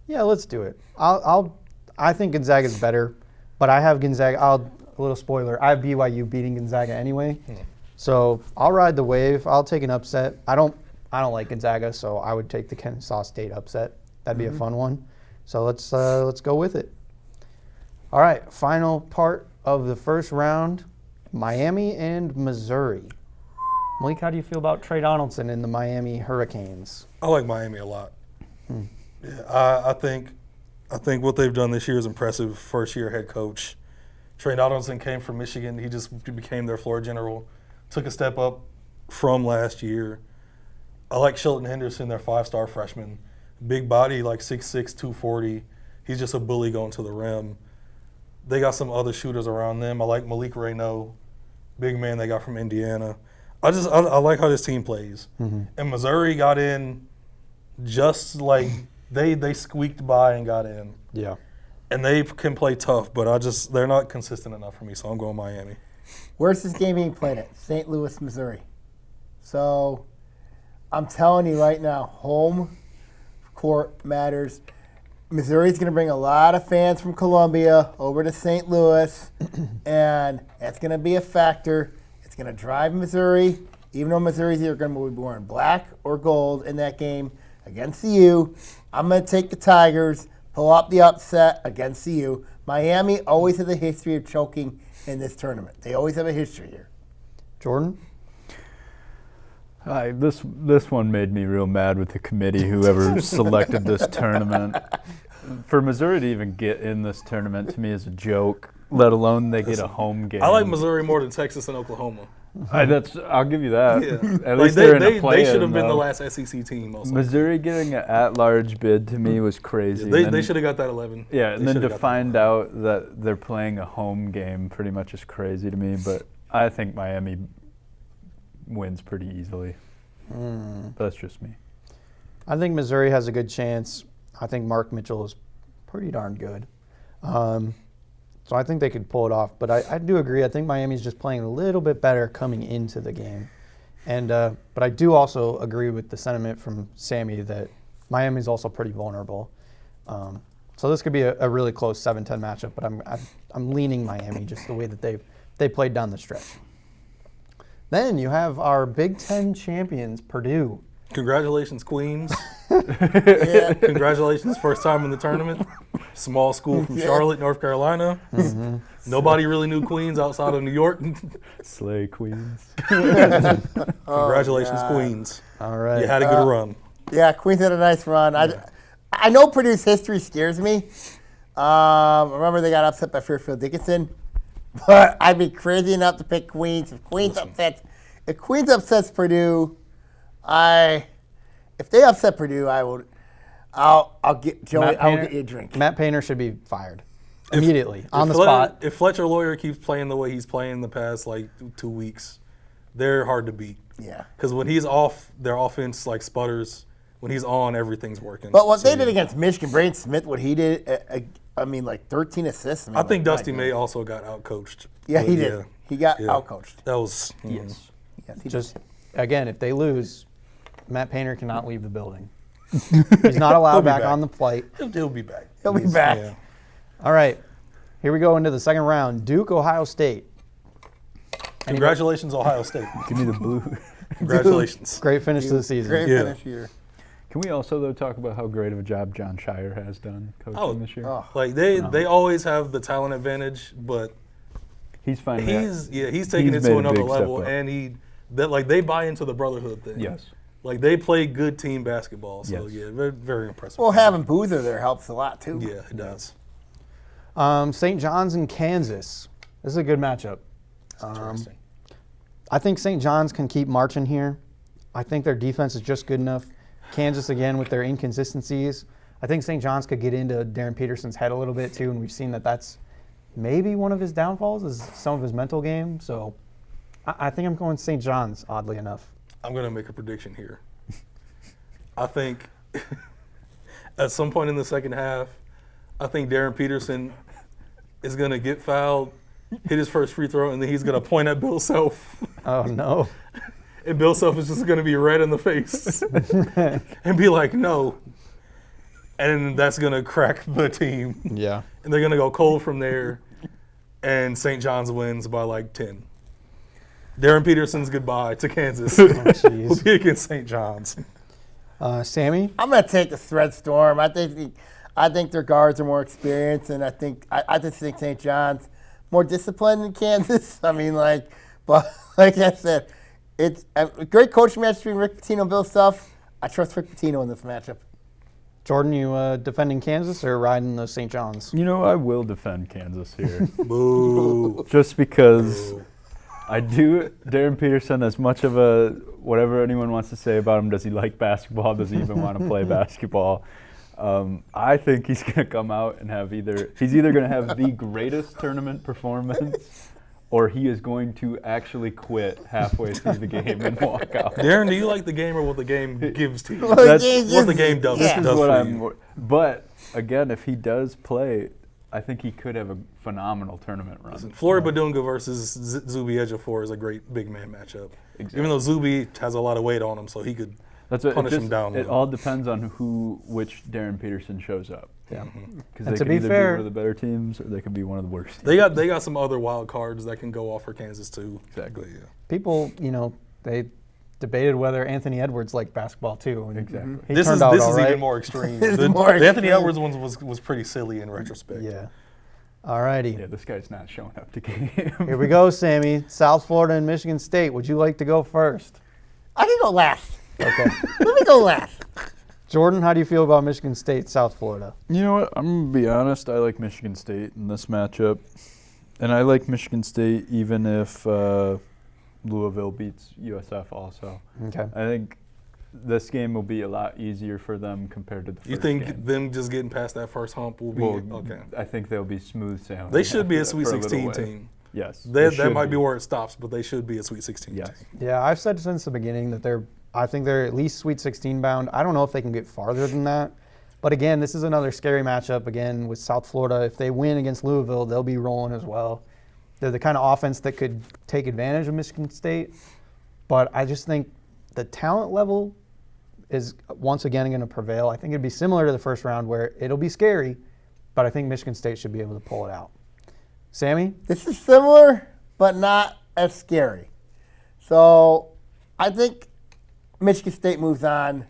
Speaker 5: Yeah, let's do it. I think Gonzaga's better, but I have Gonzaga. A little spoiler. I have BYU beating Gonzaga anyway, so I'll ride the wave. I'll take an upset. I don't like Gonzaga, so I would take the Kennesaw State upset. That'd be a fun one. So let's go with it. All right, final part of the first round: Miami and Missouri. Malik, how do you feel about Trey Donaldson and the Miami Hurricanes?
Speaker 4: I like Miami a lot. Yeah, I think what they've done this year is impressive. First-year head coach. Trey Donaldson came from Michigan. He just became their floor general. Took a step up from last year. I like Shelton Henderson, their 5-star freshman. Big body, like 6'6", 240. He's just a bully going to the rim. They got some other shooters around them. I like Malik Rayno, big man they got from Indiana. I like how this team plays. And Missouri got in just like they squeaked by and got in.
Speaker 5: Yeah.
Speaker 4: And they can play tough, but they're not consistent enough for me, so I'm going Miami.
Speaker 2: Where's this game being played at? St. Louis, Missouri. So I'm telling you right now, home court matters. Missouri's going to bring a lot of fans from Columbia over to St. Louis, and that's going to be a factor. It's going to drive Missouri, even though Missouri's either going to be wearing black or gold in that game against CU. I'm going to take the Tigers, pull up the upset against CU. Miami always has a history of choking in this tournament. They always have a history here.
Speaker 5: Jordan?
Speaker 3: This one made me real mad with the committee, whoever selected this tournament. For Missouri to even get in this tournament, to me, is a joke. let alone they get a home game.
Speaker 4: I like Missouri more than Texas and Oklahoma.
Speaker 3: I'll give you that.
Speaker 4: Yeah.
Speaker 3: At least they're in a play-in,
Speaker 4: they should have been the
Speaker 3: though.
Speaker 4: last SEC team. Also.
Speaker 3: Missouri getting an at-large bid to me was crazy.
Speaker 4: They should have got that 11.
Speaker 3: Yeah, and
Speaker 4: They
Speaker 3: then
Speaker 4: shoulda
Speaker 3: to
Speaker 4: got
Speaker 3: find out that they're playing a home game pretty much is crazy to me. But I think Miami wins pretty easily. That's just me.
Speaker 5: I think Missouri has a good chance. I think Mark Mitchell is pretty darn good. So I think they could pull it off. But I do agree. I think Miami's just playing a little bit better coming into the game. And but I do also agree with the sentiment from Sammy that Miami's also pretty vulnerable. So this could be a really close 7-10 matchup. But I'm leaning Miami just the way that they played down the stretch. Then you have our Big Ten champions, Purdue.
Speaker 4: Congratulations, Queens.
Speaker 2: Yeah.
Speaker 4: Congratulations, first time in the tournament. Small school from Charlotte, North Carolina. Nobody really knew Queens outside of New York.
Speaker 3: Slay Queens.
Speaker 4: Congratulations, Queens.
Speaker 5: All right.
Speaker 4: You had a good run.
Speaker 2: Yeah, Queens had a nice run. I know Purdue's history scares me. Remember they got upset by Fairfield Dickinson, but I'd be crazy enough to pick Queens if Queens upsets Purdue. If they upset Purdue, I'll get Joey. I'll get you a drink.
Speaker 5: Matt Painter should be fired immediately on the spot.
Speaker 4: If Fletcher Lawyer keeps playing the way he's playing in the past 2 weeks, they're hard to beat.
Speaker 2: Yeah.
Speaker 4: Because when he's off, their offense sputters. When he's on, everything's working.
Speaker 2: But what they did against Michigan, Braden Smith, what he did, 13 assists.
Speaker 4: I think Dusty May also got outcoached.
Speaker 2: Yeah,
Speaker 4: But
Speaker 2: he did. He got outcoached.
Speaker 4: That was
Speaker 5: Yes.
Speaker 2: Yes, he
Speaker 5: Just
Speaker 2: did.
Speaker 5: again, if they lose, Matt Painter cannot leave the building. He's not allowed back on the flight.
Speaker 4: He'll be back.
Speaker 2: He'll be back.
Speaker 4: Yeah.
Speaker 5: All right, here we go into the second round. Duke, Ohio State.
Speaker 4: Congratulations, Ohio State.
Speaker 3: Give me the blue.
Speaker 4: Congratulations.
Speaker 5: Great finish to the season.
Speaker 2: Great
Speaker 4: Yeah.
Speaker 2: finish here.
Speaker 3: Can we also, though, talk about how great of a job John Shire has done coaching this year?
Speaker 4: They always have the talent advantage, but
Speaker 3: He's finding
Speaker 4: he's taking it
Speaker 3: made
Speaker 4: to
Speaker 3: a
Speaker 4: another
Speaker 3: big step
Speaker 4: level,
Speaker 3: up.
Speaker 4: and they buy into the brotherhood thing.
Speaker 3: Yes.
Speaker 4: They play good team basketball. So
Speaker 3: Yes.
Speaker 4: yeah, very, very impressive.
Speaker 2: Well, having Boozer there helps a lot too.
Speaker 4: Yeah, it does.
Speaker 5: St. John's and Kansas. This is a good matchup.
Speaker 4: Interesting.
Speaker 5: I think St. John's can keep marching here. I think their defense is just good enough. Kansas, again, with their inconsistencies. I think St. John's could get into Darren Peterson's head a little bit, too, and we've seen that that's maybe one of his downfalls is some of his mental game. So I think I'm going St. John's, oddly enough.
Speaker 4: I'm going to make a prediction here. I think at some point in the second half, I think Darren Peterson is going to get fouled, hit his first free throw, and then he's going to point at Bill Self.
Speaker 5: Oh, no.
Speaker 4: And Bill Self is just going to be red in the face and be like, no. And that's going to crack the team.
Speaker 5: Yeah.
Speaker 4: And they're going to go cold from there. And St. John's wins by 10. Darren Peterson's goodbye to Kansas
Speaker 5: jeez.
Speaker 4: will be against St. John's.
Speaker 5: Sammy?
Speaker 2: I'm going to take the Thread Storm. I think their guards are more experienced, and I just think St. John's more disciplined than Kansas. But like I said, it's a great coaching match between Rick Pitino and Bill Self. I trust Rick Pitino in this matchup.
Speaker 5: Jordan, you defending Kansas or riding the St. John's?
Speaker 3: You know, I will defend Kansas here.
Speaker 4: Boo.
Speaker 3: Just because I do Darren Peterson, as much of a whatever anyone wants to say about him, does he like basketball? Does he even want to play basketball? I think he's going to come out and he's either going to have the greatest tournament performance or he is going to actually quit halfway through the game and walk out.
Speaker 4: Darren, do you like the game or what the game gives to you?
Speaker 3: That's
Speaker 4: what the game does.
Speaker 2: Yeah.
Speaker 3: This is what but again, if he does play, I think he could have a phenomenal tournament run.
Speaker 4: Flory Badunga versus Zubi Ejiofor is a great big man matchup.
Speaker 3: Exactly.
Speaker 4: Even though Zubi has a lot of weight on him, so he could punish him down.
Speaker 3: It all depends on which Darren Peterson shows up.
Speaker 5: Yeah.
Speaker 3: Because
Speaker 5: And
Speaker 3: they
Speaker 5: to
Speaker 3: could
Speaker 5: be
Speaker 3: either
Speaker 5: fair-
Speaker 3: be one of the better teams or they could be one of the worst teams.
Speaker 4: They got some other wild cards that can go off for Kansas too.
Speaker 3: Exactly.
Speaker 4: But, yeah.
Speaker 5: People, they debated whether Anthony Edwards liked basketball, too. And
Speaker 3: Exactly.
Speaker 5: He
Speaker 4: This
Speaker 5: turned
Speaker 4: is
Speaker 5: out
Speaker 4: this
Speaker 5: all
Speaker 4: is
Speaker 5: right.
Speaker 4: even more extreme.
Speaker 2: It's
Speaker 4: The
Speaker 2: more
Speaker 4: Anthony
Speaker 2: extreme.
Speaker 4: Edwards one was pretty silly in retrospect.
Speaker 5: Yeah. All righty.
Speaker 3: Yeah, this guy's not showing up to game.
Speaker 5: Here we go, Sammy. South Florida and Michigan State. Would you like to go first?
Speaker 2: I can go last.
Speaker 5: Okay.
Speaker 2: Let me go last.
Speaker 5: Jordan, how do you feel about Michigan State, South Florida?
Speaker 3: You know what? I'm going to be honest. I like Michigan State in this matchup. And I like Michigan State even if Louisville beats USF also.
Speaker 5: Okay.
Speaker 3: I think this game will be a lot easier for them compared to the first
Speaker 4: You think
Speaker 3: game.
Speaker 4: them just getting past that first hump will be okay?
Speaker 3: I think they'll be smooth sailing.
Speaker 4: They should be a
Speaker 3: after-
Speaker 4: Sweet
Speaker 3: for a little
Speaker 4: 16
Speaker 3: way.
Speaker 4: team.
Speaker 3: Yes.
Speaker 4: That
Speaker 3: should
Speaker 4: might be where it stops, but they should be a Sweet 16
Speaker 3: Yes.
Speaker 4: team.
Speaker 5: Yeah, I've said since the beginning that I think they're at least Sweet 16 bound. I don't know if they can get farther than that. But again, this is another scary matchup again with South Florida. If they win against Louisville, they'll be rolling as well. They're the kind of offense that could take advantage of Michigan State. But I just think the talent level is once again going to prevail. I think it'd be similar to the first round where it'll be scary, but I think Michigan State should be able to pull it out. Sammy?
Speaker 2: This is similar, but not as scary. So I think Michigan State moves on.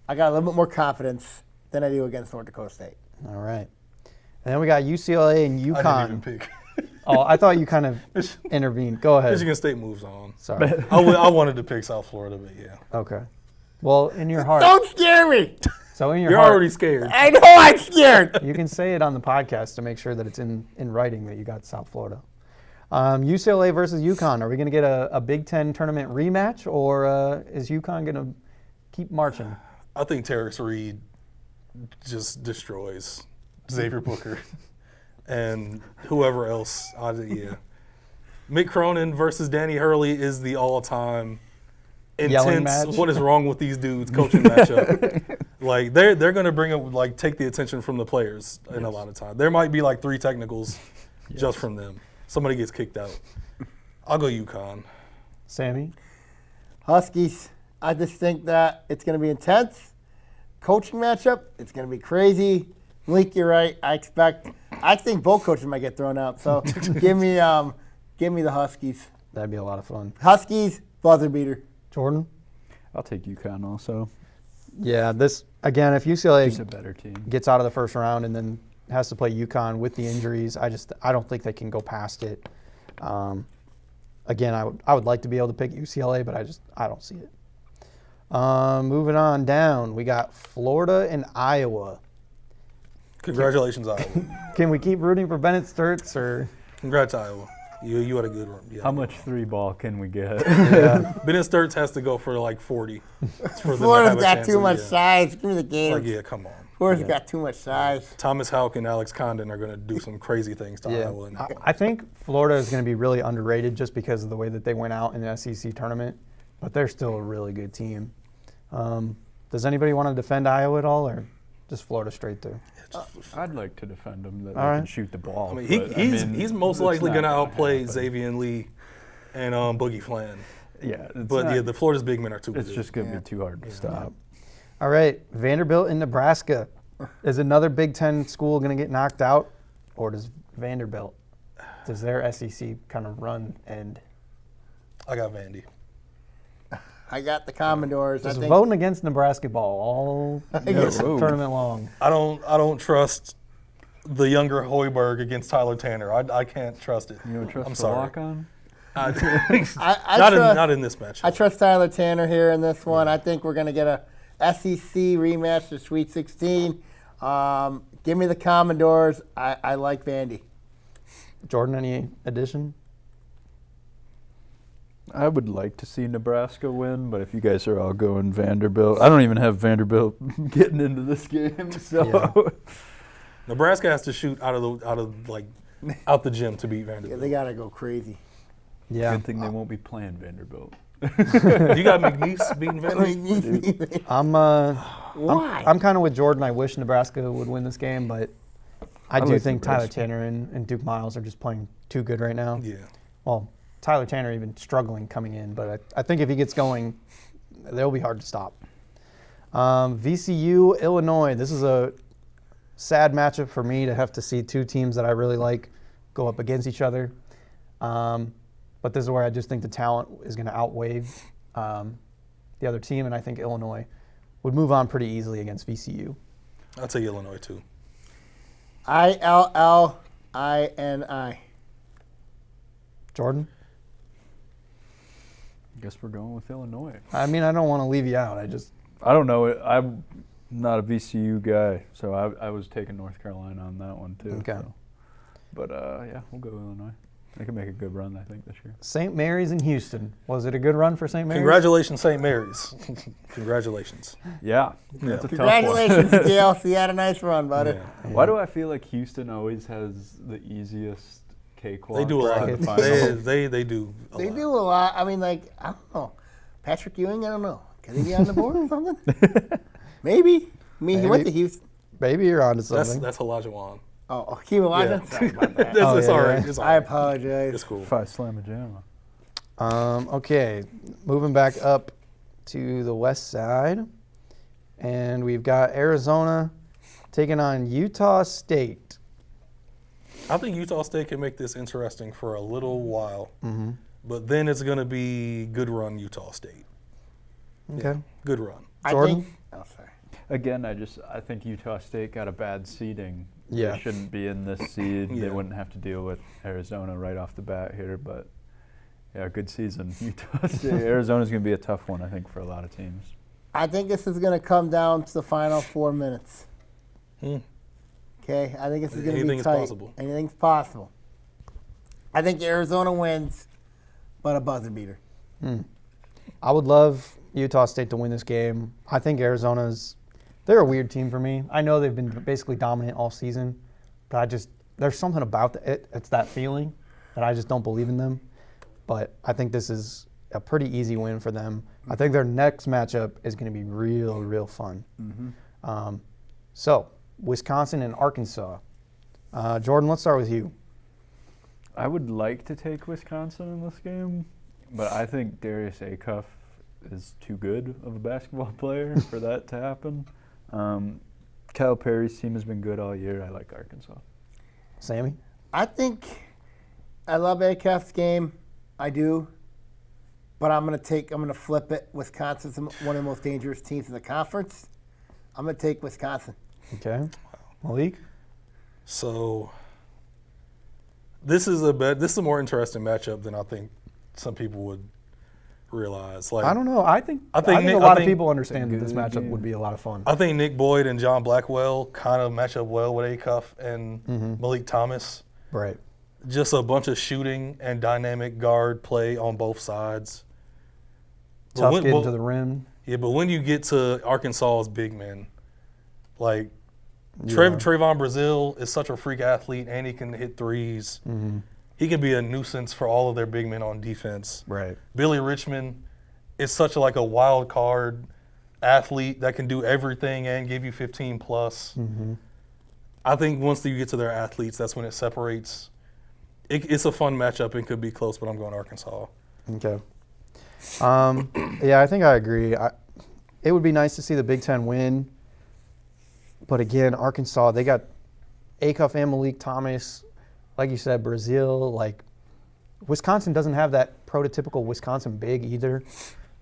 Speaker 2: I got a little bit more confidence than I do against North Dakota State.
Speaker 5: All right. And then we got UCLA and UConn.
Speaker 4: I didn't even pick.
Speaker 5: Oh, I thought you kind of intervened. Go ahead.
Speaker 4: Michigan State moves on.
Speaker 5: Sorry.
Speaker 4: I wanted to pick South Florida, but yeah.
Speaker 5: Okay. Well, in your heart.
Speaker 2: Don't scare me.
Speaker 5: So in your
Speaker 4: You're
Speaker 5: heart,
Speaker 4: already scared.
Speaker 2: I know I'm scared.
Speaker 5: you can say it on the podcast to make sure that it's in writing that you got South Florida. UCLA versus UConn. Are we going to get a Big Ten tournament rematch, or is UConn going to keep marching?
Speaker 4: I think Terrence Reed just destroys Xavier Booker and whoever else. Yeah. Mick Cronin versus Danny Hurley is the all-time
Speaker 5: Yelling
Speaker 4: intense.
Speaker 5: match?
Speaker 4: What is wrong with these dudes coaching matchup? Like they're going to bring up take the attention from the players in a lot of time. There might be 3 technicals just from them. Somebody gets kicked out. I'll go UConn.
Speaker 5: Sammy?
Speaker 2: Huskies. I just think that it's going to be intense. Coaching matchup, it's going to be crazy. Malik, you're right. I think both coaches might get thrown out. So give me the Huskies.
Speaker 5: That'd be a lot of fun.
Speaker 2: Huskies, buzzer beater.
Speaker 5: Jordan?
Speaker 3: I'll take UConn also.
Speaker 5: Yeah, this, again, if UCLA
Speaker 3: Just a better team.
Speaker 5: gets out of the first round and then has to play UConn with the injuries, I don't think they can go past it. Again, I would like to be able to pick UCLA, but I don't see it. Moving on down, we got Florida and Iowa.
Speaker 4: Congratulations, Iowa.
Speaker 5: Can we keep rooting for Bennett Sturts or?
Speaker 4: Congrats, Iowa. You had a good run. Yeah.
Speaker 3: How much 3 ball can we get?
Speaker 4: Bennett Sturts has to go for 40. It's for them to have
Speaker 2: Florida's
Speaker 4: a
Speaker 2: got
Speaker 4: chance
Speaker 2: too
Speaker 4: of-
Speaker 2: much
Speaker 4: yeah.
Speaker 2: size. Give me the game.
Speaker 4: Yeah, come on.
Speaker 2: Florida's got too much size.
Speaker 4: Thomas Houck and Alex Condon are going to do some crazy things to Iowa. And
Speaker 5: I think Florida is going to be really underrated just because of the way that they went out in the SEC tournament, but they're still a really good team. Does anybody want to defend Iowa at all, or just Florida straight through?
Speaker 3: I'd like to defend them that
Speaker 5: All
Speaker 3: they
Speaker 5: right.
Speaker 3: can shoot the ball.
Speaker 4: I mean,
Speaker 3: but,
Speaker 4: he's most
Speaker 3: it's
Speaker 4: likely
Speaker 3: not
Speaker 4: going to
Speaker 3: gonna
Speaker 4: outplay
Speaker 3: happen.
Speaker 4: Xavier and Lee and Boogie Flan.
Speaker 3: Yeah,
Speaker 4: But yeah, the Florida's big men are too good.
Speaker 3: it's just going to be too hard to stop.
Speaker 5: All right, Vanderbilt and Nebraska. Is another Big Ten school going to get knocked out, or does their SEC kind of run end?
Speaker 4: I got Vandy.
Speaker 2: I got the Commodores.
Speaker 5: Just
Speaker 2: I think
Speaker 5: voting against Nebraska ball all tournament long.
Speaker 4: I don't trust the younger Hoiberg against Tyler Tanner. I can't trust it.
Speaker 3: You don't trust
Speaker 4: I'm
Speaker 3: the
Speaker 4: sorry.
Speaker 3: walk-on?
Speaker 2: I
Speaker 4: Not in this match.
Speaker 2: I trust Tyler Tanner here in this one. I think we're going to get a SEC rematch to Sweet 16. Give me the Commodores. I like Vandy.
Speaker 5: Jordan, any addition?
Speaker 3: I would like to see Nebraska win, but if you guys are all going Vanderbilt, I don't even have Vanderbilt getting into this game. So
Speaker 4: Nebraska has to shoot out the gym to beat
Speaker 2: Yeah,
Speaker 4: Vanderbilt.
Speaker 2: they got to go crazy.
Speaker 5: Yeah.
Speaker 3: good thing they won't be playing Vanderbilt.
Speaker 4: You got McNeese beating Vanderbilt.
Speaker 2: Why?
Speaker 5: I'm kind of with Jordan. I wish Nebraska would win this game, but I do
Speaker 3: like
Speaker 5: think Tyler
Speaker 3: Nebraska.
Speaker 5: Tanner and Duke Miles are just playing too good right now.
Speaker 4: Yeah.
Speaker 5: Well, Tyler Tanner even struggling coming in, but I think if he gets going, they'll be hard to stop. VCU, Illinois. This is a sad matchup for me to have to see 2 teams that I really like go up against each other. But this is where I just think the talent is going to outweigh the other team, and I think Illinois would move on pretty easily against VCU.
Speaker 4: I'll take Illinois too.
Speaker 2: ILLINI.
Speaker 5: Jordan?
Speaker 3: I guess we're going with Illinois.
Speaker 5: I mean, I don't want to leave you out.
Speaker 3: I don't know. I'm not a VCU guy, so I was taking North Carolina on that one too.
Speaker 5: Okay.
Speaker 3: So. but yeah, we'll go Illinois. They can make a good run, I think, this year.
Speaker 5: St. Mary's in Houston. Was it a good run for St. Mary's?
Speaker 4: Congratulations, St. Mary's. Congratulations.
Speaker 3: Yeah, that's a
Speaker 2: Congratulations,
Speaker 3: tough one.
Speaker 2: DLC. You had a nice run, buddy.
Speaker 4: Yeah.
Speaker 3: Why do I feel like Houston always has the easiest cakewalk?
Speaker 4: They do a lot.
Speaker 3: bracket final?
Speaker 4: They do.
Speaker 2: They do a lot. I mean, like, I don't know. Patrick Ewing, I don't know. Can he be on the board or something? Maybe. I mean, he went to Houston.
Speaker 5: Maybe you're onto something.
Speaker 4: That's Elijah Wan.
Speaker 2: Oh, Keem Elijah?
Speaker 4: Yeah.
Speaker 2: Sorry about that.
Speaker 4: It's all right.
Speaker 5: yeah.
Speaker 4: It's all
Speaker 2: I
Speaker 4: right.
Speaker 2: apologize.
Speaker 4: It's cool.
Speaker 3: If I slam a jam.
Speaker 5: Okay, moving back up to the west side. And we've got Arizona taking on Utah State.
Speaker 4: I think Utah State can make this interesting for a little while, but then it's going to be good run Utah State.
Speaker 5: Okay.
Speaker 4: Good run.
Speaker 5: Jordan?
Speaker 2: Oh, sorry.
Speaker 3: Again, I think Utah State got a bad seeding.
Speaker 5: Yeah.
Speaker 3: They shouldn't be in this seed. They
Speaker 4: Yeah.
Speaker 3: wouldn't have to deal with Arizona right off the bat here, but yeah, good season. Utah State. Arizona's going to be a tough one, I think, for a lot of teams.
Speaker 2: I think this is going to come down to the final 4 minutes.
Speaker 4: Hmm.
Speaker 2: Okay? I think this is going to be
Speaker 4: Anything is
Speaker 2: tight.
Speaker 4: possible.
Speaker 2: Anything's possible. I think Arizona wins, but a buzzer beater.
Speaker 5: I would love Utah State to win this game. I think they're a weird team for me. I know they've been basically dominant all season, but there's something about it. It's that feeling that I just don't believe in them. But I think this is a pretty easy win for them. I think their next matchup is going to be real, real fun. So, Wisconsin and Arkansas. Jordan, let's start with you.
Speaker 3: I would like to take Wisconsin in this game, but I think Darius Acuff is too good of a basketball player for that to happen. Kyle Perry's team has been good all year. I like Arkansas.
Speaker 5: Sammy?
Speaker 2: I love ACAF's game. I do. But I'm going to flip it. Wisconsin's one of the most dangerous teams in the conference. I'm going to take Wisconsin.
Speaker 5: Okay. Malik?
Speaker 4: So this is a more interesting matchup than I think some people would realize. Like,
Speaker 5: I don't know. I think a
Speaker 4: Nick-
Speaker 5: lot
Speaker 4: I
Speaker 5: of
Speaker 4: think-
Speaker 5: people understand that this
Speaker 3: Good
Speaker 5: matchup
Speaker 3: game.
Speaker 5: would be a lot of fun.
Speaker 4: I think Nick Boyd and John Blackwell kind of match up well with Acuff and Malik Thomas.
Speaker 5: Right.
Speaker 4: Just a bunch of shooting and dynamic guard play on both sides. But
Speaker 5: Tough
Speaker 4: when-
Speaker 5: getting
Speaker 4: but-
Speaker 5: to the rim.
Speaker 4: Yeah, but when you get to Arkansas's big men, like
Speaker 5: Yeah.
Speaker 4: Trayvon Brazile is such a freak athlete and he can hit threes. He can be a nuisance for all of their big men on defense.
Speaker 5: Right.
Speaker 4: Billy Richmond is such a wild card athlete that can do everything and give you 15 plus. I think once you get to their athletes, that's when it separates. It's a fun matchup and could be close, but I'm going Arkansas.
Speaker 5: Okay. Yeah, I think I agree. It would be nice to see the Big Ten win. But again, Arkansas, they got Acuff and Malik Thomas. Like you said, Brazil. Wisconsin doesn't have that prototypical Wisconsin big either.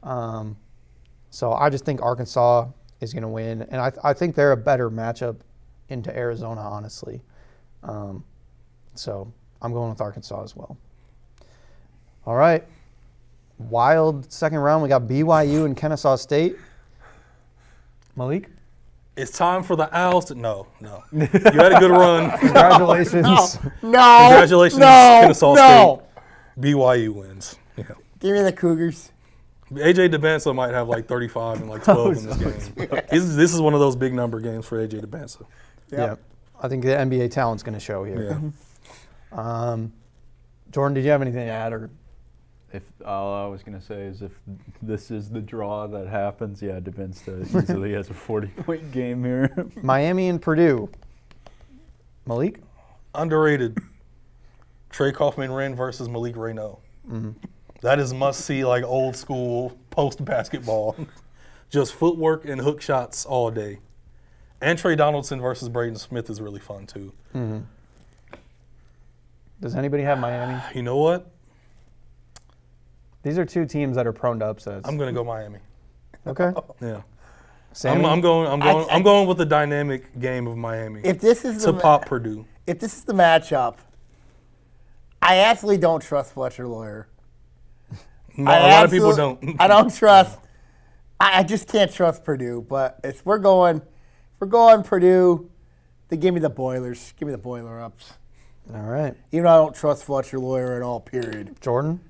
Speaker 5: So I just think Arkansas is going to win. And I think they're a better matchup into Arizona, honestly. So I'm going with Arkansas as well. All right. Wild second round. We got BYU and Kennesaw State. Malik?
Speaker 4: It's time for the Owls to no. You had a good run.
Speaker 5: Congratulations.
Speaker 2: No.
Speaker 4: Congratulations,
Speaker 2: no,
Speaker 4: Kennesaw
Speaker 2: no.
Speaker 4: State. BYU wins. Yeah.
Speaker 2: Give me the Cougars.
Speaker 4: AJ DeBansa might have 35 and 12 in this game. This is one of those big number games for AJ DeBansa.
Speaker 5: Yeah. I think the NBA talent's going to show here.
Speaker 4: Yeah.
Speaker 5: Jordan, did you have anything to add? Or
Speaker 3: If all I was going to say is if this is the draw that happens, yeah, DeVinsta easily has a 40-point game here.
Speaker 5: Miami and Purdue. Malik?
Speaker 4: Underrated. Trey Kaufman-Wren versus Malik Reynaud. That is must-see, old school post-basketball. Just footwork and hook shots all day. And Trey Donaldson versus Braden Smith is really fun, too.
Speaker 5: Does anybody have Miami?
Speaker 4: You know what?
Speaker 5: These are two teams that are prone to upsets.
Speaker 4: I'm going to go Miami.
Speaker 5: Okay.
Speaker 4: Yeah.
Speaker 5: Sammy?
Speaker 4: I'm going with the dynamic game of Miami
Speaker 2: If this is
Speaker 4: to
Speaker 2: the
Speaker 4: pop Purdue.
Speaker 2: if this is the matchup, I absolutely don't trust Fletcher Lawyer.
Speaker 4: A lot of people don't.
Speaker 2: I don't trust. I just can't trust Purdue. But if we're going Purdue, then give me the Boilers. Give me the Boiler Ups.
Speaker 5: All right.
Speaker 2: Even though I don't trust Fletcher Lawyer at all, period.
Speaker 5: Jordan?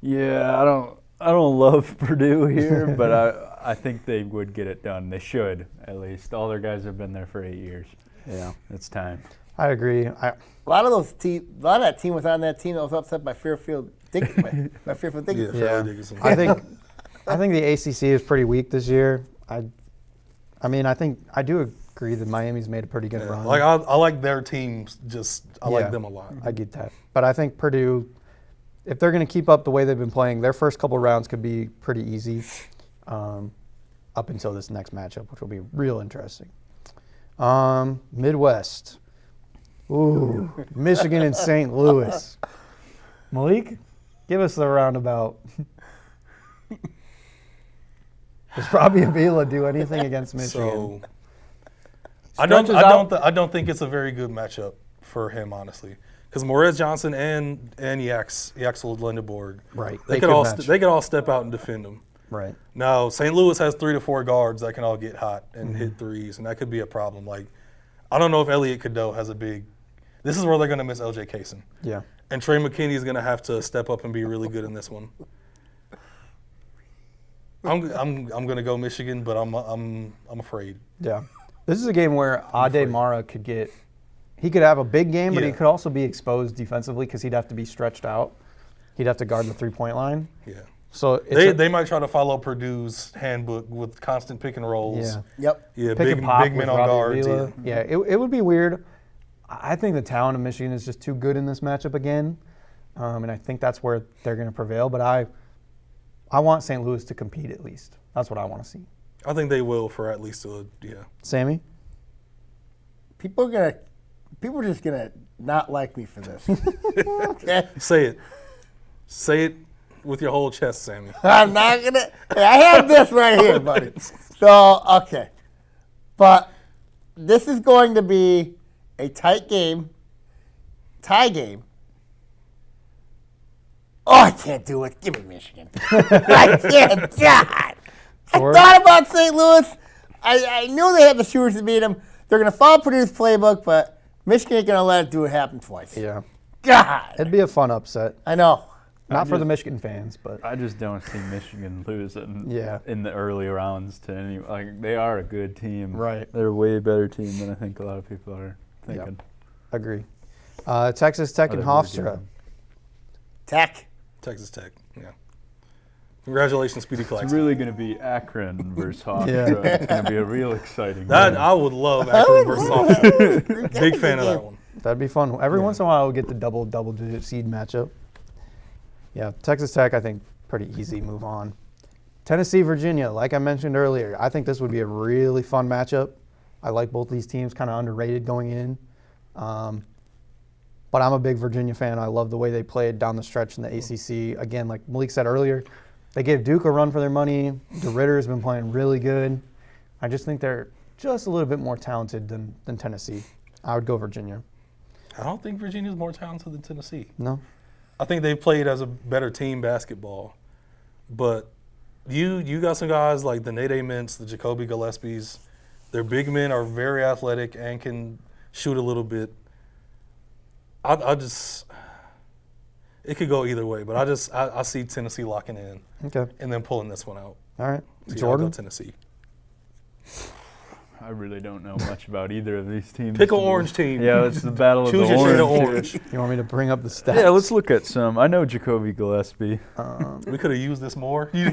Speaker 3: Yeah, I don't love Purdue here, but I think they would get it done. They should, at least. All their guys have been there for 8 years.
Speaker 5: Yeah.
Speaker 3: It's time.
Speaker 5: I agree.
Speaker 2: A lot of that team was on that team that was upset by Fairfield Dickinson. by Fairfield Dickinson.
Speaker 5: Yeah.
Speaker 4: Fairleigh Dickinson.
Speaker 5: I think the ACC is pretty weak this year. I mean, I do agree that Miami's made a pretty good run.
Speaker 4: Like I like their teams. I like them a lot.
Speaker 5: I get that. But I think Purdue, if they're going to keep up the way they've been playing, their first couple rounds could be pretty easy up until this next matchup, which will be real interesting. Midwest. Ooh, Michigan and St. Louis. Malik, give us the roundabout. Does Robbie Avila do anything against Michigan?
Speaker 4: So I don't think it's a very good matchup for him, honestly, because Morez Johnson and Yaxel Lindeborg,
Speaker 5: Right.
Speaker 4: They could all step out and defend him.
Speaker 5: Right.
Speaker 4: Now St. Louis has 3 to 4 guards that can all get hot and hit threes, and that could be a problem. Like I don't know if Elliot Cadeau has a big. This is where they're going to miss LJ Kaysen.
Speaker 5: Yeah.
Speaker 4: And Trey McKinney is going to have to step up and be really good in this one. I'm going to go Michigan, but I'm afraid.
Speaker 5: Yeah. This is a game where Ade Mara could have a big game, but he
Speaker 4: Yeah.
Speaker 5: could also be exposed defensively because he'd have to be stretched out. He'd have to guard the three-point line.
Speaker 4: Yeah.
Speaker 5: So
Speaker 4: They might try to follow Purdue's handbook with constant pick and rolls.
Speaker 5: yeah.
Speaker 2: Yep.
Speaker 4: Yeah,
Speaker 5: Pick
Speaker 4: big
Speaker 5: and pop
Speaker 4: men
Speaker 5: with
Speaker 4: on
Speaker 5: Robbie
Speaker 4: guards.
Speaker 5: Avila. Yeah, it would be weird. I think the talent of Michigan is just too good in this matchup again, and I think that's where they're going to prevail. But I want St. Louis to compete at least. That's what I want to see.
Speaker 4: I think they will for at least
Speaker 5: Sammy?
Speaker 2: People are just gonna not like me for this. Okay?
Speaker 4: Say it with your whole chest, Sammy.
Speaker 2: I'm not gonna. I have this right here, buddy. So okay, but this is going to be a tie game. Oh, I can't do it. Give me Michigan. I can't. God. I
Speaker 5: Or-
Speaker 2: thought about St. Louis. I knew they had the shooters to beat them. They're going to follow Purdue's playbook, but Michigan ain't going to let it do it happen twice.
Speaker 5: Yeah.
Speaker 2: God.
Speaker 5: It'd be a fun upset.
Speaker 2: I know.
Speaker 5: Not for the Michigan fans, but
Speaker 3: I just don't see Michigan losing
Speaker 5: Yeah.
Speaker 3: in the early rounds to any. Like they are a good team.
Speaker 5: Right.
Speaker 3: They're a way better team than I think a lot of people are thinking.
Speaker 5: agree. Texas Tech and
Speaker 3: Other than
Speaker 5: Hofstra.
Speaker 2: Tech.
Speaker 4: Texas Tech. Yeah. Congratulations, Speedy
Speaker 3: It's
Speaker 4: Claxton.
Speaker 3: really going to be Akron versus Hofstra.
Speaker 5: Yeah.
Speaker 3: It's going to be a real exciting
Speaker 4: That
Speaker 3: game.
Speaker 4: I would love Akron versus Hofstra. Big fan of that one.
Speaker 5: That'd be fun. Every once in a while, we'll get the double-digit seed matchup. Yeah, Texas Tech, I think, pretty easy. Move on. Tennessee, Virginia. Like I mentioned earlier, I think this would be a really fun matchup. I like both these teams, kind of underrated going in. But I'm a big Virginia fan. I love the way they played down the stretch in the ACC. Again, like Malik said earlier, they gave Duke a run for their money. DeRitter has been playing really good. I just think they're just a little bit more talented than Tennessee. I would go Virginia.
Speaker 4: I don't think Virginia's more talented than Tennessee.
Speaker 5: No?
Speaker 4: I think they played as a better team basketball. But you got some guys like the Nate Mintz, the Jacoby Gillespies. Their big men are very athletic and can shoot a little bit. It could go either way, but I see Tennessee locking in
Speaker 5: Okay.
Speaker 4: and then pulling this one out.
Speaker 5: All right.
Speaker 4: So
Speaker 5: Jordan?
Speaker 4: I'll go Tennessee.
Speaker 3: I really don't know much about either of these teams.
Speaker 4: Pick an orange team.
Speaker 3: Yeah, it's the battle of
Speaker 4: Choose
Speaker 3: the
Speaker 4: your shade of
Speaker 3: orange.
Speaker 4: orange.
Speaker 5: You want me to bring up the stats?
Speaker 3: Yeah, let's look at some. I know Jacoby Gillespie.
Speaker 4: We could have used this more.
Speaker 2: Yeah,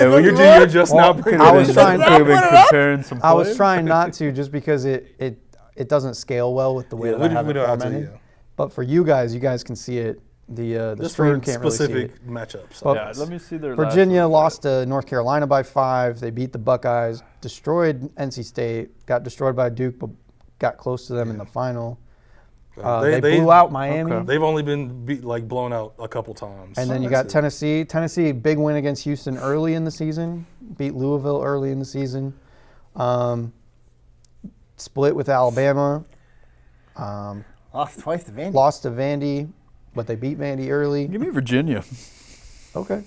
Speaker 4: well, you're just now
Speaker 5: Well,
Speaker 4: bringing
Speaker 5: I
Speaker 4: it
Speaker 5: was
Speaker 4: in.
Speaker 5: trying
Speaker 3: Could have been
Speaker 2: Put it up.
Speaker 3: comparing some
Speaker 5: I was
Speaker 3: players.
Speaker 5: trying not to just because it doesn't scale well with the way
Speaker 4: Yeah,
Speaker 5: that I have
Speaker 4: we
Speaker 5: it
Speaker 4: don't have to,
Speaker 5: formatted.
Speaker 4: yeah.
Speaker 5: But for you guys can see it. The
Speaker 4: Just
Speaker 5: stream
Speaker 4: for
Speaker 5: can't really see it.
Speaker 4: specific matchups.
Speaker 5: Well,
Speaker 3: Yeah, let me see their
Speaker 5: Virginia
Speaker 3: last
Speaker 5: lost to North Carolina by 5. They beat the Buckeyes, destroyed NC State, got destroyed by Duke, but got close to them in the final. They blew out Miami.
Speaker 3: okay.
Speaker 4: They've only been blown out a couple times.
Speaker 5: And then you got Tennessee. Tennessee, big win against Houston early in the season. Beat Louisville early in the season. Split with Alabama.
Speaker 2: Lost twice to Vandy.
Speaker 5: Lost to Vandy, but they beat Vandy early.
Speaker 3: Give me Virginia.
Speaker 5: Okay.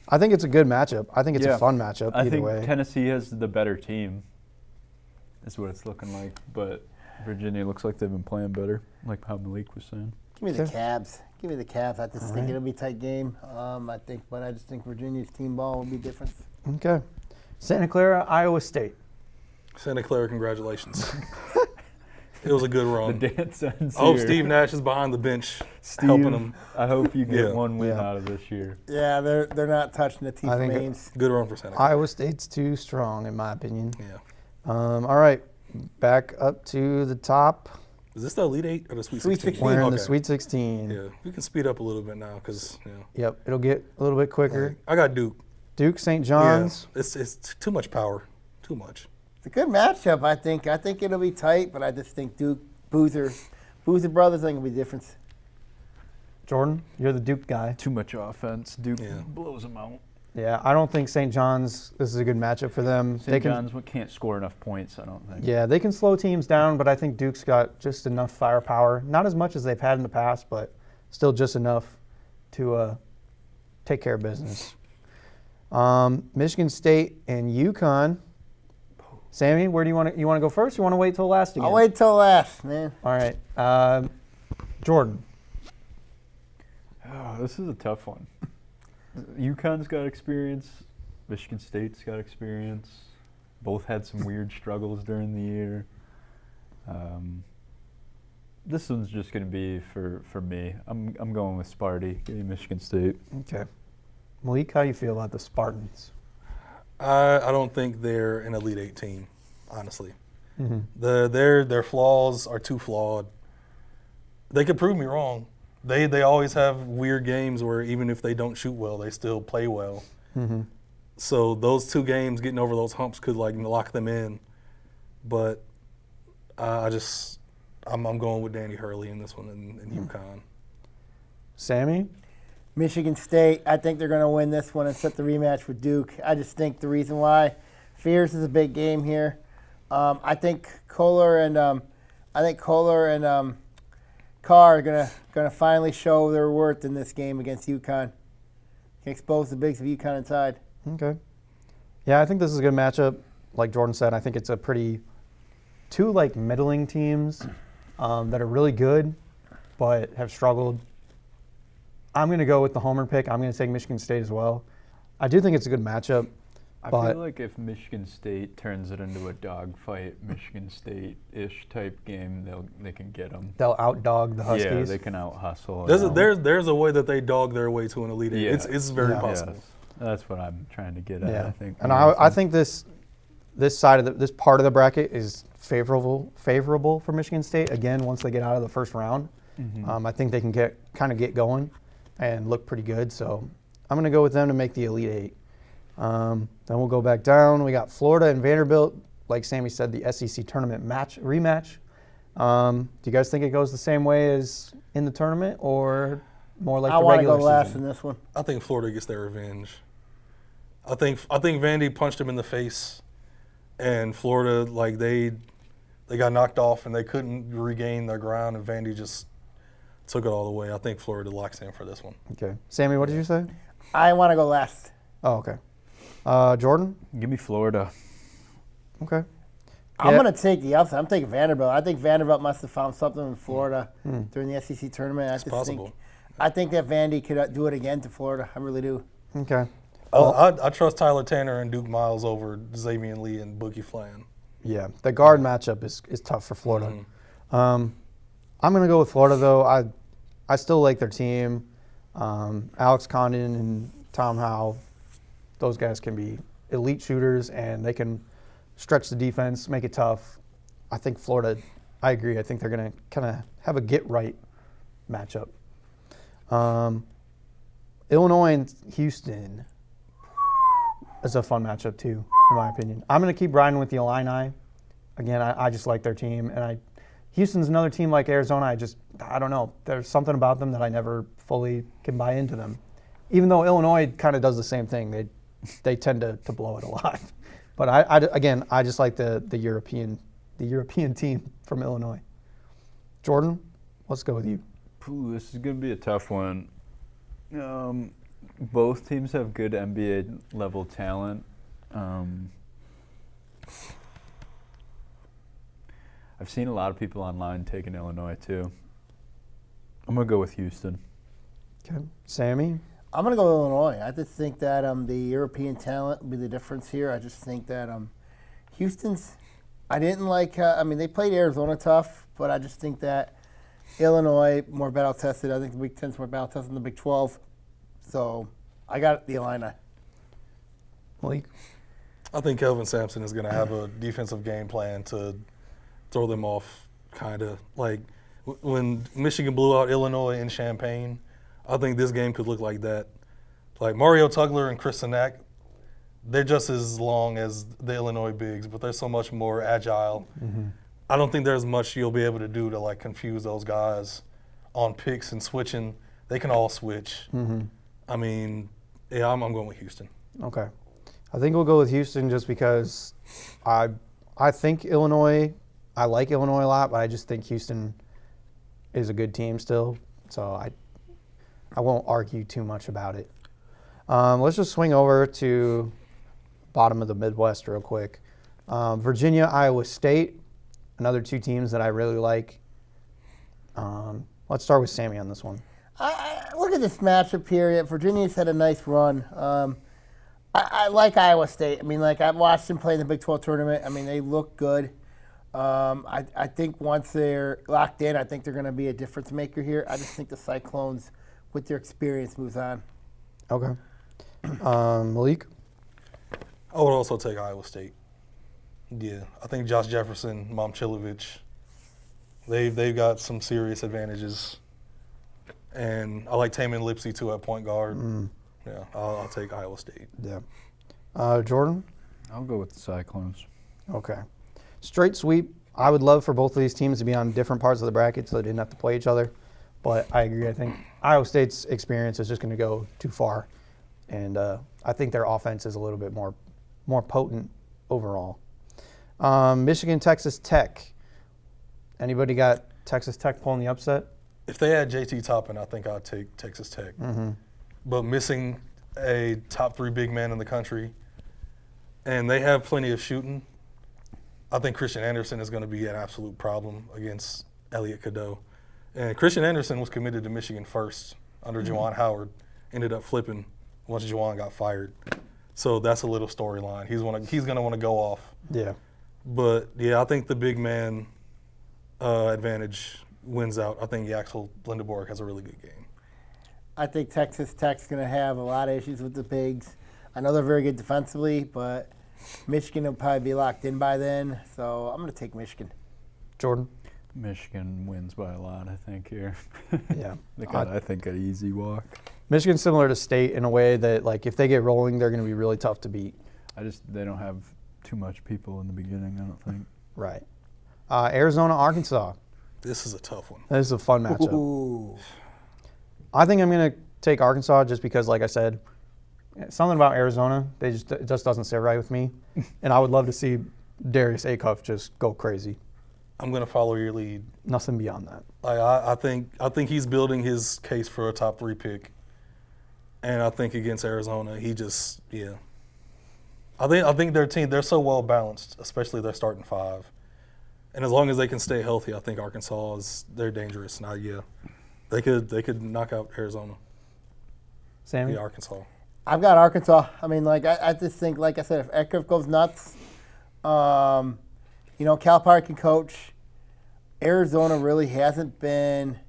Speaker 5: I think it's a good matchup. I think it's a fun matchup
Speaker 3: I
Speaker 5: either
Speaker 3: think
Speaker 5: way.
Speaker 3: Tennessee has the better team. Is what it's looking like, but Virginia looks like they've been playing better, like how Malik was saying.
Speaker 2: Give me the Cavs. Give me the Cavs. I just think it'll be a tight game. I just think Virginia's team ball will be different.
Speaker 5: Okay. Santa Clara, Iowa State.
Speaker 4: Santa Clara, congratulations. It was a good run.
Speaker 3: The dance ends
Speaker 4: I hope
Speaker 3: here.
Speaker 4: Steve Nash is behind the bench
Speaker 3: Steve,
Speaker 4: helping them.
Speaker 3: I hope you get
Speaker 4: Yeah.
Speaker 3: one win
Speaker 5: Yeah.
Speaker 3: out of this year.
Speaker 2: Yeah, they're not touching the team
Speaker 5: I think
Speaker 2: names.
Speaker 4: Good run for Santa Clara.
Speaker 5: Iowa State's too strong, in my opinion.
Speaker 4: Yeah.
Speaker 5: All right. Back up to the top.
Speaker 4: Is this the Elite Eight or the Sweet
Speaker 2: Sweet
Speaker 4: 16?
Speaker 2: 16.
Speaker 5: We're in the
Speaker 4: Okay.
Speaker 5: Sweet 16.
Speaker 4: Yeah, we can speed up a little bit now because
Speaker 5: Yep. It'll get a little bit quicker.
Speaker 4: I got Duke.
Speaker 5: Duke, St. John's.
Speaker 4: Yeah, it's too much power, too much.
Speaker 2: It's a good matchup, I think. I think it'll be tight, but I just think Duke, Boozer brothers, I think it'll be different.
Speaker 5: Jordan, you're the Duke guy.
Speaker 3: Too much offense. Duke
Speaker 4: Yeah.
Speaker 3: blows them out.
Speaker 5: Yeah, I don't think St. John's, this is a good matchup for them.
Speaker 3: St. John's can't score enough points, I don't think.
Speaker 5: Yeah, they can slow teams down, but I think Duke's got just enough firepower. Not as much as they've had in the past, but still just enough to take care of business. Michigan State and UConn. Sammy, where do you want to go first? Or you want to wait till last again?
Speaker 2: I'll wait till last, man.
Speaker 5: All right, Jordan.
Speaker 3: Oh, this is a tough one. UConn's got experience. Michigan State's got experience. Both had some weird struggles during the year. This one's just going to be for me. I'm going with Sparty. Give me Michigan State.
Speaker 5: Okay. Malik, how do you feel about the Spartans?
Speaker 4: I don't think they're an Elite Eight team, honestly.
Speaker 5: Mm-hmm.
Speaker 4: Their flaws are too flawed. They could prove me wrong. They always have weird games where even if they don't shoot well, they still play well.
Speaker 5: Mm-hmm.
Speaker 4: So those two games, getting over those humps could like lock them in. But I'm going with Danny Hurley in this one in UConn.
Speaker 5: Sammy?
Speaker 2: Michigan State, I think they're going to win this one and set the rematch with Duke. I just think the reason why Fears is a big game here. I think Kohler and Carr are gonna finally show their worth in this game against UConn. Can expose the bigs of UConn inside.
Speaker 5: Okay. Yeah, I think this is a good matchup. Like Jordan said, I think it's a two middling teams that are really good but have struggled. I'm going to go with the homer pick. I'm going to take Michigan State as well. I do think it's a good matchup.
Speaker 3: I
Speaker 5: But-
Speaker 3: feel like if Michigan State turns it into a dogfight, Michigan State-ish type game, they can get them.
Speaker 5: They'll outdog the Huskies.
Speaker 3: Yeah, they can out-hustle.
Speaker 4: There's a way that they dog their way to an Elite Eight.
Speaker 3: Yeah.
Speaker 4: It's very
Speaker 5: Yeah.
Speaker 4: possible.
Speaker 3: Yes. That's what I'm trying to get at,
Speaker 5: Yeah.
Speaker 3: I think.
Speaker 5: And I think this side of this part of the bracket is favorable for Michigan State. Again, once they get out of the first round, I think they can get going and look pretty good. So I'm going to go with them to make the Elite Eight. Then we'll go back down. We got Florida and Vanderbilt. Like Sammy said, the SEC tournament rematch. Do you guys think it goes the same way as in the tournament, or more like
Speaker 2: I
Speaker 5: the
Speaker 2: want to
Speaker 5: regular
Speaker 2: go last
Speaker 5: season?
Speaker 2: in this one.
Speaker 4: I think Florida gets their revenge. I think Vandy punched him in the face, and Florida they got knocked off and they couldn't regain their ground, and Vandy just took it all the way. I think Florida locks in for this one.
Speaker 5: Okay. Sammy, what did you say?
Speaker 2: I want to go last.
Speaker 5: Oh, okay. Jordan?
Speaker 3: Give me Florida.
Speaker 5: Okay.
Speaker 2: I'm
Speaker 5: Yeah.
Speaker 2: going to take the upset. I'm taking Vanderbilt. I think Vanderbilt must have found something in Florida during the SEC tournament.
Speaker 4: It's possible.
Speaker 2: I think that Vandy could do it again to Florida. I really do.
Speaker 5: Okay.
Speaker 4: I trust Tyler Tanner and Duke Miles over Xavier Lee and Boogie Flan.
Speaker 5: Yeah, the guard matchup is tough for Florida. I'm going to go with Florida, though. I still like their team. Alex Condon and Tom Howe, those guys can be elite shooters, and they can stretch the defense, make it tough. I think Florida, I agree. I think they're going to kind of have a get-right matchup. Illinois and Houston is a fun matchup, too, in my opinion. I'm going to keep riding with the Illini. Again, I just like their team. And Houston's another team like Arizona. I don't know. There's something about them that I never fully can buy into them. Even though Illinois kind of does the same thing. They tend to blow it a lot. But I just like the European team from Illinois. Jordan, let's go with you.
Speaker 3: Ooh, this is going to be a tough one. Both teams have good NBA level talent. I've seen a lot of people online taking Illinois too. I'm gonna go with Houston.
Speaker 5: Okay. Sammy?
Speaker 2: I'm going to go Illinois. I just think that the European talent will be the difference here. I just think that Houston's, I didn't like, they played Arizona tough, but I just think that Illinois, more battle tested. I think the Big 10's more battle tested than the Big 12. So I got the Illini.
Speaker 5: Malik?
Speaker 4: I think Kelvin Sampson is going to have a defensive game plan to throw them off, kind of. Like when Michigan blew out Illinois in Champaign, I think this game could look like that. Like Mario Tugler and Chris Sinak, they're just as long as the Illinois bigs, but they're so much more agile.
Speaker 5: Mm-hmm.
Speaker 4: I don't think there's much you'll be able to do to like confuse those guys on picks and switching. They can all switch.
Speaker 5: Mm-hmm.
Speaker 4: I mean, yeah, I'm going with Houston.
Speaker 5: Okay. I think we'll go with Houston just because I think Illinois, I like Illinois a lot, but I just think Houston is a good team still. So I won't argue too much about it. Let's just swing over to bottom of the Midwest real quick. Virginia, Iowa State, another two teams that I really like. Let's start with Sammy on this one.
Speaker 2: I look at this matchup here. Virginia's had a nice run. I like Iowa State. I mean, like I've watched them play in the Big 12 tournament. I mean, they look good. I think once they're locked in, I think they're going to be a difference maker here. I just think the Cyclones, with their experience, moves on.
Speaker 5: Okay. Malik?
Speaker 4: I would also take Iowa State. Yeah, I think Josh Jefferson, Momcilovic, they've got some serious advantages. And I like Taman Lipsey, too, at point guard. Yeah, I'll take Iowa State.
Speaker 5: Yeah. Jordan?
Speaker 3: I'll go with the Cyclones.
Speaker 5: Okay. Straight sweep. I would love for both of these teams to be on different parts of the bracket so they didn't have to play each other. But I agree. I think Iowa State's experience is just going to go too far. And I think their offense is a little bit more potent overall. Michigan, Texas Tech. Anybody got Texas Tech pulling the upset?
Speaker 4: If they had JT Toppin, I think I'd take Texas Tech.
Speaker 5: Mm-hmm.
Speaker 4: But missing a top 3 big man in the country, and they have plenty of shooting, I think Christian Anderson is going to be an absolute problem against Elliot Cadeau. And Christian Anderson was committed to Michigan first under Juwan Howard, ended up flipping once Juwan got fired. So that's a little storyline. He's going to want to go off.
Speaker 5: Yeah.
Speaker 4: But, yeah, I think the big man advantage wins out. I think Yaxel Lindeborg has a really good game.
Speaker 2: I think Texas Tech's going to have a lot of issues with the bigs. I know they're very good defensively, but Michigan will probably be locked in by then. So I'm going to take Michigan.
Speaker 5: Jordan?
Speaker 3: Michigan wins by a lot, I think, here.
Speaker 5: Yeah.
Speaker 3: They got, I think, an easy walk.
Speaker 5: Michigan's similar to State in a way that, like, if they get rolling, they're going to be really tough to beat.
Speaker 3: They don't have too much people in the beginning, I don't think.
Speaker 5: Right. Arizona, Arkansas.
Speaker 4: This is a tough one.
Speaker 5: This is a fun matchup.
Speaker 2: Ooh.
Speaker 5: I think I'm going to take Arkansas just because, like I said, something about Arizona, it just doesn't sit right with me. And I would love to see Darius Acuff just go crazy.
Speaker 4: I'm going to follow your lead.
Speaker 5: Nothing beyond that.
Speaker 4: I think he's building his case for a top 3 pick. And I think against Arizona, he just, yeah. I think their team, they're so well balanced, especially their starting 5. And as long as they can stay healthy, I think Arkansas they're dangerous. Now, yeah. They could knock out Arizona.
Speaker 5: Sammy?
Speaker 4: Yeah, Arkansas.
Speaker 2: I've got Arkansas. I mean, like, I just think, like I said, if Acuff goes nuts, Calipari can coach. Arizona really hasn't been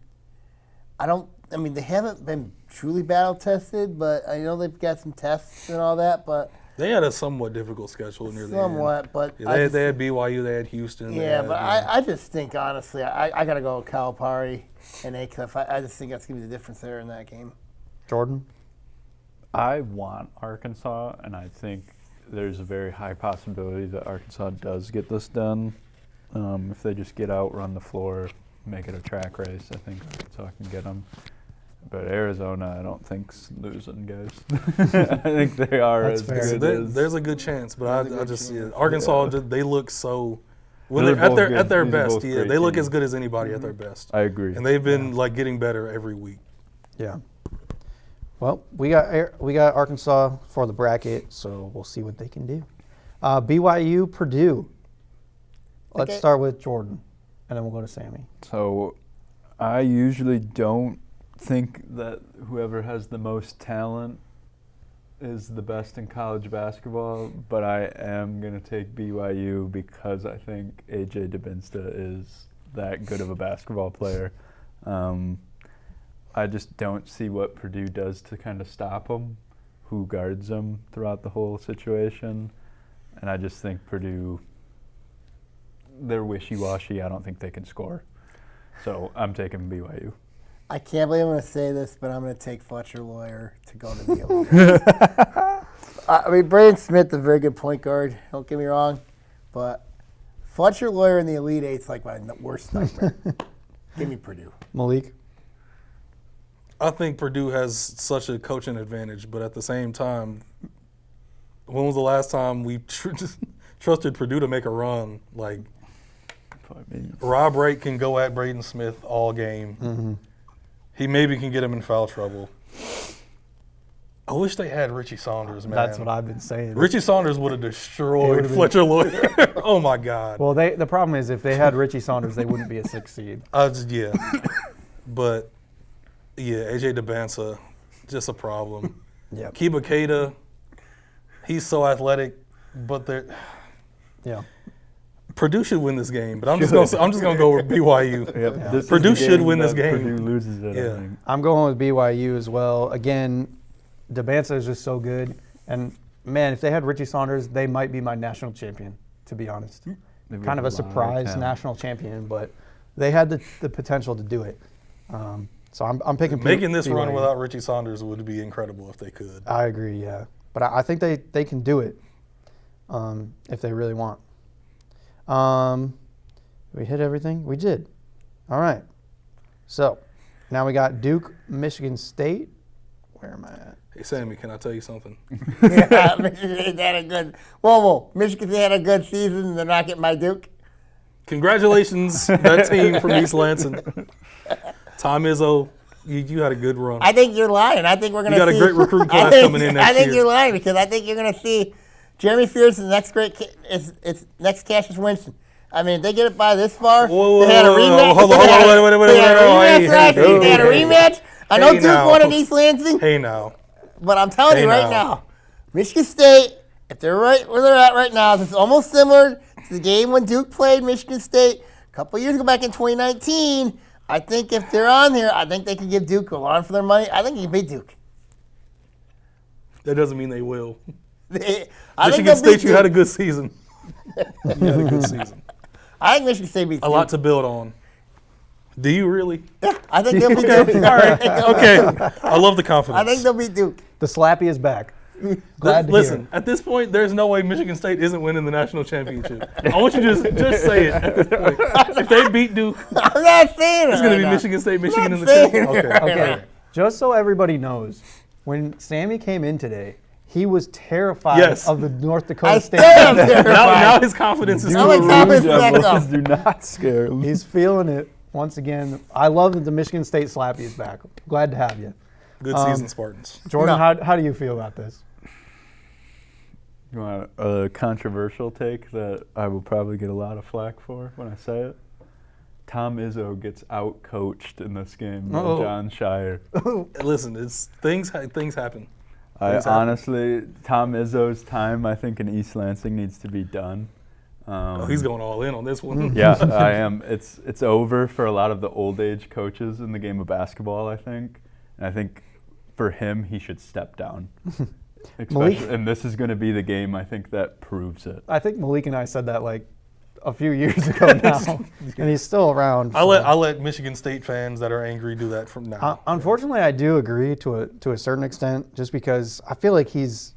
Speaker 2: they haven't been truly battle tested, but I know they've got some tests and all that, but
Speaker 4: They had a somewhat difficult schedule near the end.
Speaker 2: somewhat, but
Speaker 4: Yeah, they had BYU, they had Houston.
Speaker 2: yeah, but I just think, honestly, I got to go with Calipari and Acuff. I just think that's going to be the difference there in that game.
Speaker 5: Jordan?
Speaker 3: I want Arkansas, and I think there's a very high possibility that Arkansas does get this done. If they just get out, run the floor, make it a track race, I think Arkansas can get them. But Arizona, I don't think's losing, guys. I think they are
Speaker 5: That's
Speaker 3: as
Speaker 5: fair.
Speaker 3: good as.
Speaker 4: There's a good chance, but
Speaker 2: There's a
Speaker 4: I
Speaker 2: good
Speaker 4: just
Speaker 2: chance.
Speaker 4: Arkansas, they look so when
Speaker 3: They're
Speaker 4: they're
Speaker 3: both
Speaker 4: at their
Speaker 3: good. These are
Speaker 4: best.
Speaker 3: both
Speaker 4: Yeah,
Speaker 3: great
Speaker 4: they look
Speaker 3: teams.
Speaker 4: as good as anybody at their best.
Speaker 3: I agree.
Speaker 4: And they've been getting better every week.
Speaker 5: Yeah. Well, we got Arkansas for the bracket, so we'll see what they can do. BYU, Purdue. Let's
Speaker 2: Okay.
Speaker 5: start with Jordan. and then we'll go to Sammy.
Speaker 3: So I usually don't think that whoever has the most talent is the best in college basketball, but I am going to take BYU because I think AJ DeBinsta is that good of a basketball player. I just don't see what Purdue does to kind of stop him, who guards him throughout the whole situation. And I just think Purdue, they're wishy-washy. I don't think they can score. So I'm taking BYU.
Speaker 2: I can't believe I'm going to say this, but I'm going to take Fletcher Lawyer to go to the Elite. I mean, Braden Smith, a very good point guard. Don't get me wrong, but Fletcher Lawyer in the Elite Eight's like my worst nightmare. Give me Purdue.
Speaker 5: Malik?
Speaker 4: I think Purdue has such a coaching advantage, but at the same time, when was the last time we trusted Purdue to make a run? Like, Rob Wright can go at Braden Smith all game.
Speaker 5: Mm-hmm.
Speaker 4: He maybe can get him in foul trouble. I wish they had Richie Saunders, man.
Speaker 5: That's what I've been saying.
Speaker 4: Richie Saunders would have destroyed Fletcher Lawyer. Oh, my God.
Speaker 5: Well, the problem is if they had Richie Saunders, they wouldn't be a 6 seed.
Speaker 4: Yeah. But, yeah, AJ DeBansa, just a problem.
Speaker 5: Yep.
Speaker 4: Keba Keita, he's so athletic, but
Speaker 5: Yeah.
Speaker 4: Purdue should win this game. But I'm just gonna go with BYU.
Speaker 3: Yep. This
Speaker 4: Purdue
Speaker 3: is the
Speaker 4: should
Speaker 3: game
Speaker 4: win this
Speaker 3: that
Speaker 4: game.
Speaker 3: Purdue loses it,
Speaker 4: Yeah.
Speaker 3: I think.
Speaker 5: I'm going with BYU as well. Again, DeBansa is just so good. And, man, if they had Richie Saunders, they might be my national champion, to be honest.
Speaker 3: They've
Speaker 5: Kind
Speaker 3: got
Speaker 5: of a
Speaker 3: lot
Speaker 5: surprise
Speaker 3: talent.
Speaker 5: national champion, but they had the potential to do it. So I'm picking
Speaker 4: Making this
Speaker 5: BYU.
Speaker 4: run without Richie Saunders would be incredible if they could.
Speaker 5: I agree, yeah. But I think they can do it if they really want. We hit everything? We did. All right. So now we got Duke, Michigan State. Where am I at?
Speaker 4: Hey, Sammy, can I tell you something?
Speaker 2: Yeah, Michigan State had a good. Whoa. Michigan State had a good season. And they're not getting my Duke.
Speaker 4: Congratulations, that team from East Lansing. Tom Izzo, you had a good run.
Speaker 2: I think you're lying. I think we're going to see.
Speaker 4: You got a great recruiting class coming in next
Speaker 2: I think
Speaker 4: year.
Speaker 2: you're lying because I think you're going to see Jeremy Fears is the next great. It's next Cassius Winston. I mean, if they get it by this far.
Speaker 4: Whoa,
Speaker 2: they had a rematch.
Speaker 4: hold on, wait.
Speaker 2: They had a rematch last week. They had a rematch. I know
Speaker 4: Hey,
Speaker 2: Duke
Speaker 4: now.
Speaker 2: won at East Lansing,
Speaker 4: Hey, now.
Speaker 2: but I'm telling
Speaker 4: Hey,
Speaker 2: you right
Speaker 4: now.
Speaker 2: now, Michigan State, if they're right where they're at right now, this is almost similar to the game when Duke played Michigan State a couple years ago back in 2019. I think if they're on here, I think they can give Duke a run for their money. I think you can beat Duke.
Speaker 4: That doesn't mean they will.
Speaker 2: I think
Speaker 4: Michigan
Speaker 2: they'll beat
Speaker 4: State, you
Speaker 2: Duke.
Speaker 4: had a good season. You had a good season.
Speaker 2: I think Michigan State beats
Speaker 4: A
Speaker 2: Duke.
Speaker 4: lot to build on. Do you really?
Speaker 2: Yeah, I think they'll beat Duke.
Speaker 4: All right. Okay. I love the confidence.
Speaker 2: I think they'll beat Duke.
Speaker 5: The Slappy is back. Glad to
Speaker 4: Listen,
Speaker 5: hear
Speaker 4: at this point, there's no way Michigan State isn't winning the national championship. I want you to just say it at this point. If they beat Duke,
Speaker 2: I'm not saying it.
Speaker 4: it's going to be
Speaker 2: right now.
Speaker 4: Michigan State, Michigan in the
Speaker 2: saying
Speaker 4: championship.
Speaker 2: it.
Speaker 4: Okay.
Speaker 5: Okay, just so everybody knows, when Sammy came in today, he was terrified
Speaker 4: Yes.
Speaker 5: of the North Dakota
Speaker 2: I
Speaker 5: State.
Speaker 2: still am terrified.
Speaker 4: Now his confidence is
Speaker 2: Now
Speaker 4: through
Speaker 2: my
Speaker 4: the
Speaker 2: confidence
Speaker 4: roof.
Speaker 2: is back up.
Speaker 3: Do not scare them.
Speaker 5: He's feeling it once again. I love that the Michigan State Slappy is back. Glad to have you.
Speaker 4: Good season, Spartans.
Speaker 5: Jordan,
Speaker 2: No.
Speaker 5: how do you feel about this?
Speaker 3: You want a controversial take that I will probably get a lot of flack for when I say it? Tom Izzo gets out-coached in this game by
Speaker 5: Uh-oh.
Speaker 3: John Shire.
Speaker 4: Listen, it's things happen. Things happen.
Speaker 3: Honestly, Tom Izzo's time, I think, in East Lansing needs to be done.
Speaker 4: He's going all in on this one.
Speaker 3: Yeah, I am. It's over for a lot of the old age coaches in the game of basketball, I think. And I think for him, he should step down. Especially, and this is going to be the game, I think, that proves it.
Speaker 5: I think Malik and I said that like a few years ago now, and he's still around.
Speaker 4: I'll let Michigan State fans that are angry do that from now.
Speaker 5: Unfortunately, I do agree to a certain extent, just because I feel like he's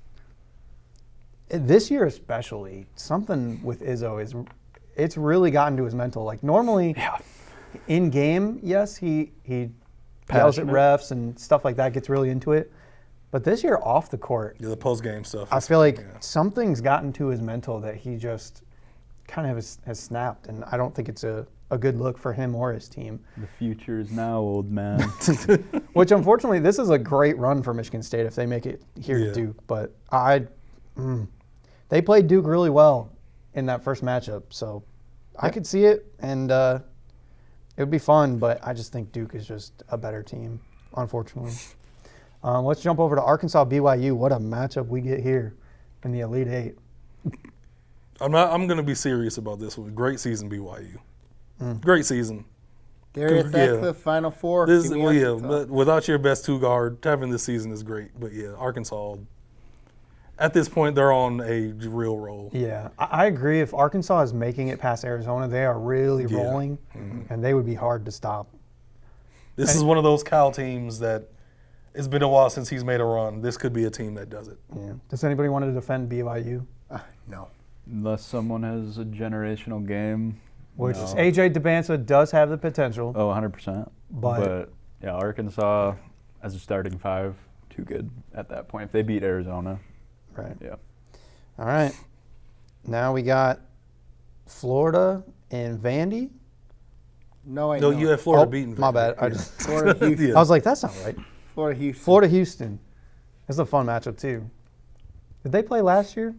Speaker 5: this year especially something with Izzo it's really gotten to his mental. Like normally, in game, yes, he yells at
Speaker 3: Passionate.
Speaker 5: refs and stuff like that, gets really into it. But this year off the court,
Speaker 4: Yeah, the post game stuff.
Speaker 5: I
Speaker 4: is-
Speaker 5: feel like
Speaker 4: yeah.
Speaker 5: something's gotten to his mental that he just kind of has snapped, and I don't think it's a good look for him or his team.
Speaker 3: The future is now, old man.
Speaker 5: Which, unfortunately, this is a great run for Michigan State if they make it here
Speaker 4: Yeah.
Speaker 5: to Duke. But they played Duke really well in that first matchup, so I could see it. And It would be fun, but I just think Duke is just a better team, unfortunately. Let's jump over to Arkansas BYU. What a matchup we get here in the Elite Eight.
Speaker 4: I'm going to be serious about this one. Great season, BYU. Great season.
Speaker 2: Darius
Speaker 4: Yeah.
Speaker 2: Radcliffe, Final Four.
Speaker 4: This,
Speaker 2: Give me
Speaker 4: yeah,
Speaker 2: Arkansas.
Speaker 4: but without your best two guard, having this season is great. But yeah, Arkansas, at this point, they're on a real roll.
Speaker 5: Yeah, I agree. If Arkansas is making it past Arizona, they are really
Speaker 4: Yeah.
Speaker 5: rolling, and they would be hard to stop.
Speaker 4: This is one of those Cal teams that it's been a while since he's made a run. This could be a team that does it.
Speaker 5: Yeah. Does anybody want to defend BYU?
Speaker 2: No.
Speaker 3: Unless someone has a generational game.
Speaker 5: Which
Speaker 3: no.
Speaker 5: AJ DeBanza does have the potential.
Speaker 3: Oh, 100%.
Speaker 5: But
Speaker 3: yeah, Arkansas as a starting five, too good at that point. If they beat Arizona,
Speaker 5: Right.
Speaker 3: yeah.
Speaker 5: All right. Now we got Florida and Vandy.
Speaker 2: No, I
Speaker 4: No,
Speaker 2: know.
Speaker 4: you have Florida
Speaker 5: Oh,
Speaker 4: beating.
Speaker 5: my
Speaker 4: Vandy.
Speaker 5: bad. I just
Speaker 2: Florida, Houston.
Speaker 5: I was like, that's not right.
Speaker 2: Florida, Houston.
Speaker 5: Florida Houston. That's a fun matchup too. Did they play last year?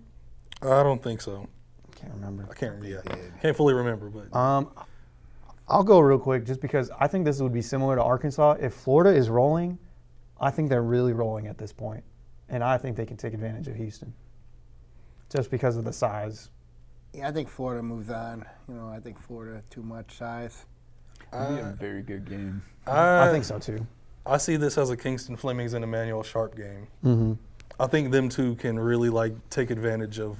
Speaker 4: I don't think so.
Speaker 5: Can't remember.
Speaker 4: I can't. Yeah, can't fully remember, but
Speaker 5: I'll go real quick just because I think this would be similar to Arkansas. If Florida is rolling, I think they're really rolling at this point, and I think they can take advantage of Houston just because of the size.
Speaker 2: Yeah, I think Florida moves on. I think Florida too much size.
Speaker 3: It'd be a very good game.
Speaker 5: I think so too.
Speaker 4: I see this as a Kingston Flemings and Emmanuel Sharp game.
Speaker 5: Mm-hmm.
Speaker 4: I think them two can really take advantage of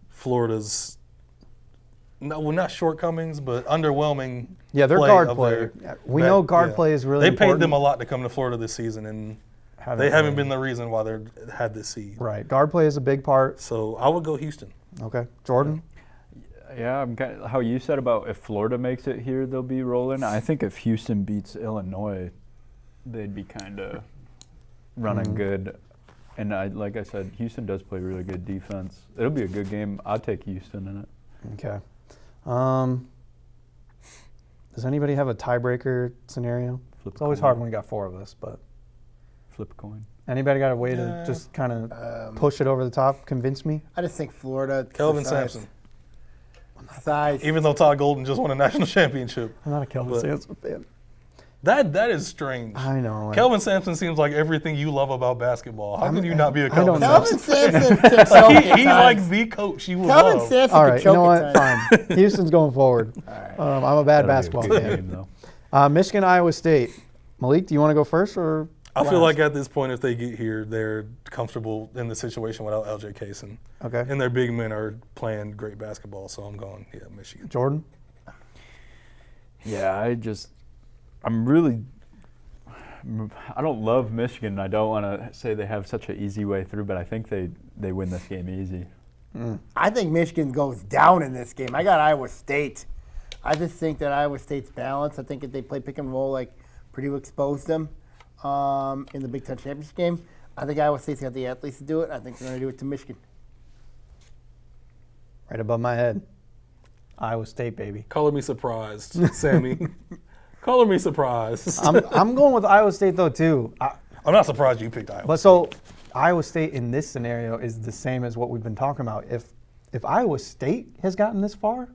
Speaker 4: Florida's not shortcomings, but underwhelming.
Speaker 5: Yeah, their
Speaker 4: play
Speaker 5: guard
Speaker 4: of
Speaker 5: play.
Speaker 4: their
Speaker 5: We
Speaker 4: back-
Speaker 5: know guard
Speaker 4: yeah.
Speaker 5: play is really
Speaker 4: They
Speaker 5: important.
Speaker 4: paid them a lot to come to Florida this season, and they haven't been the reason why they had this seed.
Speaker 5: Right. Guard play is a big part.
Speaker 4: So I would go Houston.
Speaker 5: Okay. Jordan?
Speaker 3: Yeah, I'm kind of, how you said about if Florida makes it here, they'll be rolling. I think if Houston beats Illinois, they'd be kind of running good. And like I said, Houston does play really good defense. It'll be a good game. I'll take Houston in it.
Speaker 5: Okay. Does anybody have a tiebreaker scenario?
Speaker 3: Flip
Speaker 5: It's always
Speaker 3: a coin.
Speaker 5: hard when we got four of us, but
Speaker 3: Flip a coin.
Speaker 5: anybody got a way to
Speaker 2: Yeah.
Speaker 5: just kind of push it over the top, convince me?
Speaker 2: I just think Florida.
Speaker 4: Kelvin
Speaker 2: size.
Speaker 4: Sampson.
Speaker 2: Size.
Speaker 4: Even though Todd Golden just won a national championship.
Speaker 5: I'm not a Kelvin
Speaker 4: But-
Speaker 5: Sampson fan.
Speaker 4: That is strange.
Speaker 5: I know.
Speaker 4: Kelvin Sampson seems like everything you love about basketball. How can you not be a
Speaker 5: I
Speaker 4: Kelvin
Speaker 5: don't know.
Speaker 2: Kelvin
Speaker 4: Sampson?
Speaker 2: Sampson can choke
Speaker 4: He,
Speaker 2: at
Speaker 4: he's
Speaker 2: times.
Speaker 4: like the coach you would
Speaker 2: Kelvin
Speaker 4: love.
Speaker 2: Sampson
Speaker 5: All
Speaker 2: can
Speaker 5: right, you
Speaker 2: choke
Speaker 5: know
Speaker 2: at
Speaker 5: what?
Speaker 2: times.
Speaker 5: Fine. Houston's going forward. I'm a bad
Speaker 3: That'll
Speaker 5: basketball
Speaker 3: be a good
Speaker 5: fan.
Speaker 3: game, though.
Speaker 5: Michigan, Iowa State. Malik, do you want to go first or?
Speaker 4: I feel
Speaker 5: last?
Speaker 4: like at this point, if they get here, they're comfortable in the situation without LJ Kaysen.
Speaker 5: Okay.
Speaker 4: And their big men are playing great basketball, so I'm going, Michigan.
Speaker 5: Jordan?
Speaker 3: Yeah, I don't love Michigan. I don't want to say they have such an easy way through, but I think they win this game easy.
Speaker 2: I think Michigan goes down in this game. I got Iowa State. I just think that Iowa State's balanced. I think if they play pick and roll like Purdue exposed them in the Big Ten Championship game, I think Iowa State's got the athletes to do it. I think they're going to do it to Michigan.
Speaker 5: Right above my head. Iowa State, baby.
Speaker 4: Color me surprised, Sammy. Color me surprised.
Speaker 5: I'm going with Iowa State though too.
Speaker 4: I'm not surprised you picked Iowa.
Speaker 5: But so Iowa State in this scenario is the same as what we've been talking about. If Iowa State has gotten this far,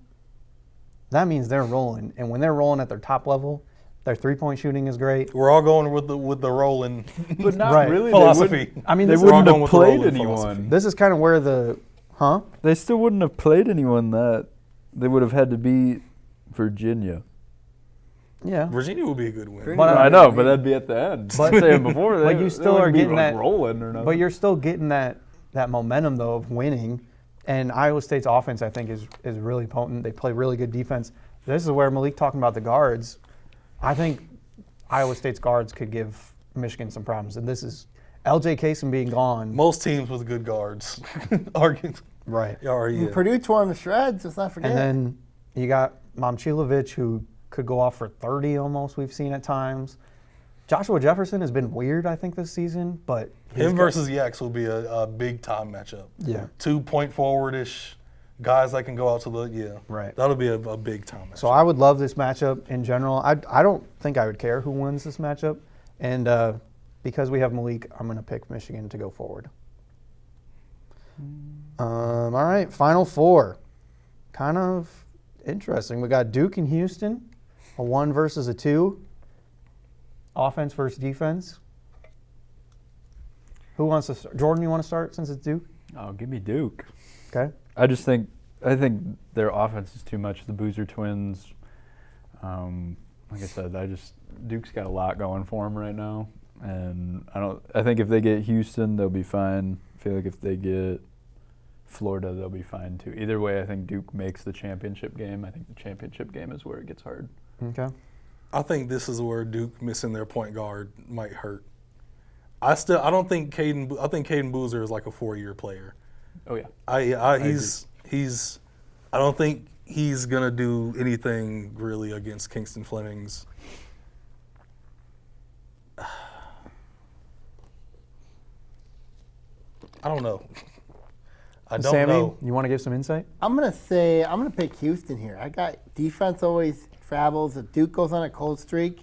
Speaker 5: that means they're rolling. And when they're rolling at their top level, their three-point shooting is great.
Speaker 4: We're all going with the rolling
Speaker 3: But not
Speaker 5: Right.
Speaker 3: really.
Speaker 4: philosophy.
Speaker 5: I mean,
Speaker 3: They
Speaker 5: this,
Speaker 4: We're all
Speaker 3: wouldn't
Speaker 4: going
Speaker 3: have
Speaker 4: with the
Speaker 3: played
Speaker 4: rolling
Speaker 3: anyone.
Speaker 4: philosophy.
Speaker 5: this is kind of where the,
Speaker 3: They still wouldn't have played anyone that they would have had to beat Virginia.
Speaker 5: Yeah.
Speaker 4: Virginia would be a good win.
Speaker 5: But,
Speaker 3: I know, but that'd be at the end.
Speaker 5: But-
Speaker 3: I'm saying before,
Speaker 5: but
Speaker 3: they,
Speaker 5: you
Speaker 3: they
Speaker 5: still
Speaker 3: wouldn't
Speaker 5: are
Speaker 3: be,
Speaker 5: getting
Speaker 3: like,
Speaker 5: that-
Speaker 3: rolling or nothing.
Speaker 5: But you're still getting that momentum though of winning. And Iowa State's offense, I think, is really potent. They play really good defense. This is where Malik talking about the guards. I think Iowa State's guards could give Michigan some problems. And this is LJ Kaysen being gone.
Speaker 4: Most teams with good guards
Speaker 5: Right.
Speaker 4: are yeah.
Speaker 2: Purdue tore them to shreds. Let's not forget.
Speaker 5: And then you got Momcilovic, who could go off for 30 almost, we've seen at times. Joshua Jefferson has been weird, I think, this season. But he's
Speaker 4: Him
Speaker 5: got-
Speaker 4: versus Yaks will be a big time matchup.
Speaker 5: Yeah.
Speaker 4: 2-point forward-ish guys that can go out to the
Speaker 5: Right.
Speaker 4: That'll be a big time matchup.
Speaker 5: So I would love this matchup in general. I don't think I would care who wins this matchup. And because we have Malik, I'm going to pick Michigan to go forward. All right, Final Four. Kind of interesting. We got Duke and Houston. A 1 versus a 2. Offense versus defense. Who wants to start? Jordan, you want to start since it's Duke?
Speaker 3: Oh, give me Duke.
Speaker 5: Okay.
Speaker 3: I think their offense is too much. The Boozer twins. Like I said, Duke's got a lot going for them right now, and I think if they get Houston, they'll be fine. I feel like if they get Florida, they'll be fine too. Either way, I think Duke makes the championship game. I think the championship game is where it gets hard.
Speaker 5: Okay.
Speaker 4: I think this is where Duke missing their point guard might hurt. I think Caden Boozer is like a 4-year player.
Speaker 3: Oh yeah.
Speaker 4: I don't think he's gonna do anything really against Kingston Fleming's. I don't know. I don't
Speaker 5: Sammy,
Speaker 4: know.
Speaker 5: you want to give some insight?
Speaker 2: I'm gonna pick Houston here. I got defense always travels. If Duke goes on a cold streak,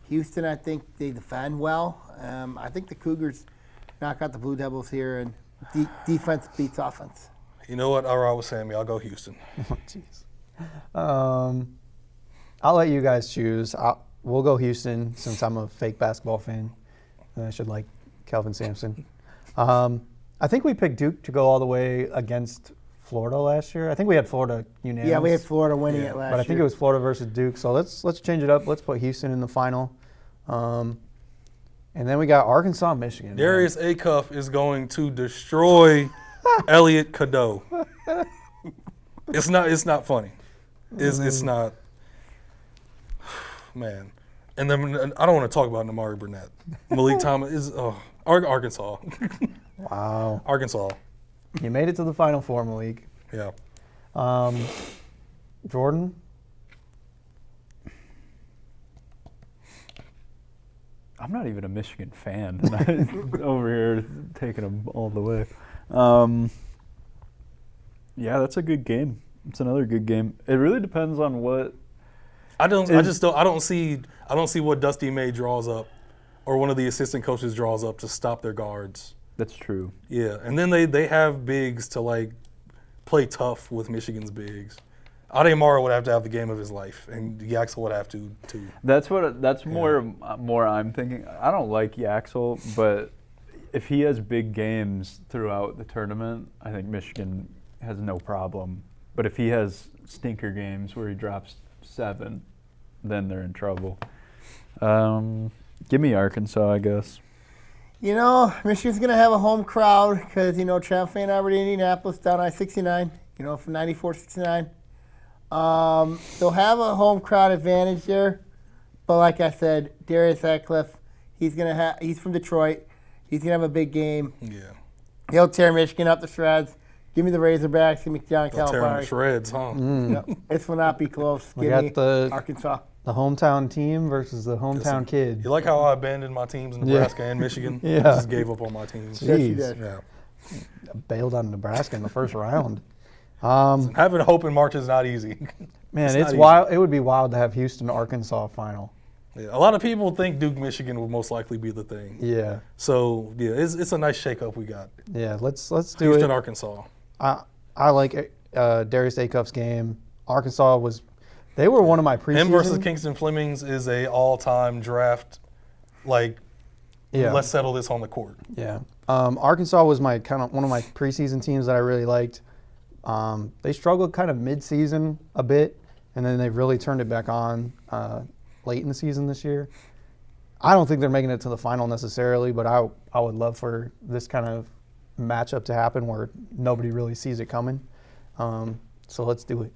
Speaker 2: Houston, I think they defend well. I think the Cougars knock out the Blue Devils here, and defense beats offense.
Speaker 4: You know what? I'll ride with Sammy. I'll go Houston.
Speaker 5: Oh, jeez. I'll let you guys choose. We'll go Houston since I'm a fake basketball fan. And I should like Kelvin Sampson. I think we picked Duke to go all the way against Florida last year. I think we had Florida unanimous.
Speaker 2: Yeah, we had Florida winning it last year.
Speaker 5: But I think it was Florida versus Duke. So let's change it up. Let's put Houston in the final. And then we got Arkansas, Michigan.
Speaker 4: Darius Acuff is going to destroy Elliot Cadeau. It's not funny. It's not. Man. And then I don't want to talk about Namari Burnett. Malik Thomas is Arkansas.
Speaker 5: Wow.
Speaker 4: Arkansas.
Speaker 5: You made it to the Final Four, Malik.
Speaker 4: Yeah.
Speaker 5: Jordan?
Speaker 3: I'm not even a Michigan fan. And I'm over here taking them all the way. Yeah, that's a good game. It's another good game. It really depends on what.
Speaker 4: I don't see what Dusty May draws up, or one of the assistant coaches draws up to stop their guards.
Speaker 3: That's true.
Speaker 4: Yeah, and then they have bigs to like play tough with Michigan's bigs. Ademar would have to have the game of his life, and Yaxel would have to too.
Speaker 3: That's more I'm thinking. I don't like Yaxel, but if he has big games throughout the tournament, I think Michigan has no problem. But if he has stinker games where he drops 7, then they're in trouble. Give me Arkansas, I guess.
Speaker 2: You know, Michigan's going to have a home crowd because, Champaign, Auburn, Indianapolis down I-69, from 94-69. They'll have a home crowd advantage there. But like I said, Darius Acuff, he's from Detroit. He's going to have a big game.
Speaker 4: Yeah.
Speaker 2: He'll tear Michigan up to shreds. Give me the Razorbacks. Give me John
Speaker 4: They'll tear them to
Speaker 2: Calipari.
Speaker 4: shreds, huh?
Speaker 2: Yep. This will not be close.
Speaker 5: We
Speaker 2: Give
Speaker 5: got
Speaker 2: me
Speaker 5: the
Speaker 2: Arkansas.
Speaker 5: hometown team versus the hometown kid.
Speaker 4: You like how I abandoned my teams in Nebraska and Michigan?
Speaker 5: Yeah.
Speaker 4: I just gave up on my teams.
Speaker 2: Yes, you
Speaker 5: Jeez.
Speaker 2: did.
Speaker 4: Yeah.
Speaker 5: Bailed on Nebraska in the first round.
Speaker 4: Having hope in March is not easy.
Speaker 5: Man,
Speaker 4: It's
Speaker 5: it's
Speaker 4: not
Speaker 5: wild. It would be wild to have Houston, Arkansas final.
Speaker 4: Yeah, a lot of people think Duke, Michigan would most likely be the thing.
Speaker 5: Yeah,
Speaker 4: So yeah, it's a nice shakeup we got.
Speaker 5: yeah. Let's do
Speaker 4: Houston,
Speaker 5: it.
Speaker 4: Arkansas.
Speaker 5: I like Darius Acuff's game. Arkansas they were one of my preseason.
Speaker 4: Him versus Kingston Flemings is a all-time draft.
Speaker 5: Yeah.
Speaker 4: Let's settle this on the court.
Speaker 5: Yeah. Arkansas was one of my preseason teams that I really liked. They struggled kind of mid-season a bit, and then they've really turned it back on late in the season this year. I don't think they're making it to the final necessarily, but I would love for this kind of matchup to happen where nobody really sees it coming. So let's do it.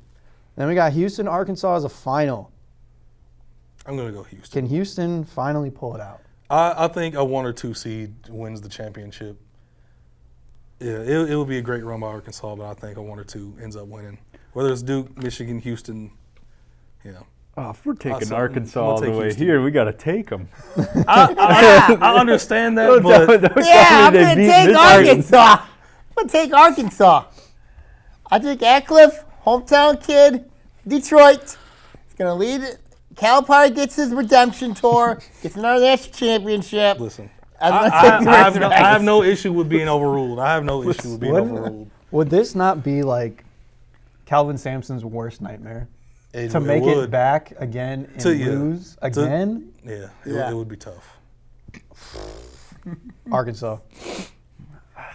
Speaker 5: Then we got Houston, Arkansas as a final.
Speaker 4: I'm going to go Houston.
Speaker 5: Can Houston finally pull it out?
Speaker 4: I think a 1 or 2 seed wins the championship. Yeah, it would be a great run by Arkansas, but I think a 1 or 2 ends up winning. Whether it's Duke, Michigan, Houston,
Speaker 3: Oh, if we're taking
Speaker 4: Awesome.
Speaker 3: Arkansas
Speaker 4: We'll
Speaker 3: all the
Speaker 4: take
Speaker 3: way
Speaker 4: Houston.
Speaker 3: here, we got to take them.
Speaker 4: I understand that, but
Speaker 2: Yeah, I'm going to take Arkansas. I'm going to take Arkansas. I think Acuff, hometown kid, Detroit. He's going to lead it. Calipari gets his redemption tour, gets another national championship.
Speaker 4: listen,
Speaker 2: I'm gonna
Speaker 4: I
Speaker 2: take the
Speaker 4: have
Speaker 2: Razorbacks.
Speaker 4: no issue with being overruled. I have no issue with being overruled.
Speaker 5: Would this not be like Calvin Sampson's worst nightmare? to make
Speaker 4: would.
Speaker 5: it back again and
Speaker 4: To- yeah.
Speaker 5: lose
Speaker 4: To-
Speaker 5: again?
Speaker 4: Yeah,
Speaker 2: Yeah.
Speaker 4: it would be tough.
Speaker 5: Arkansas.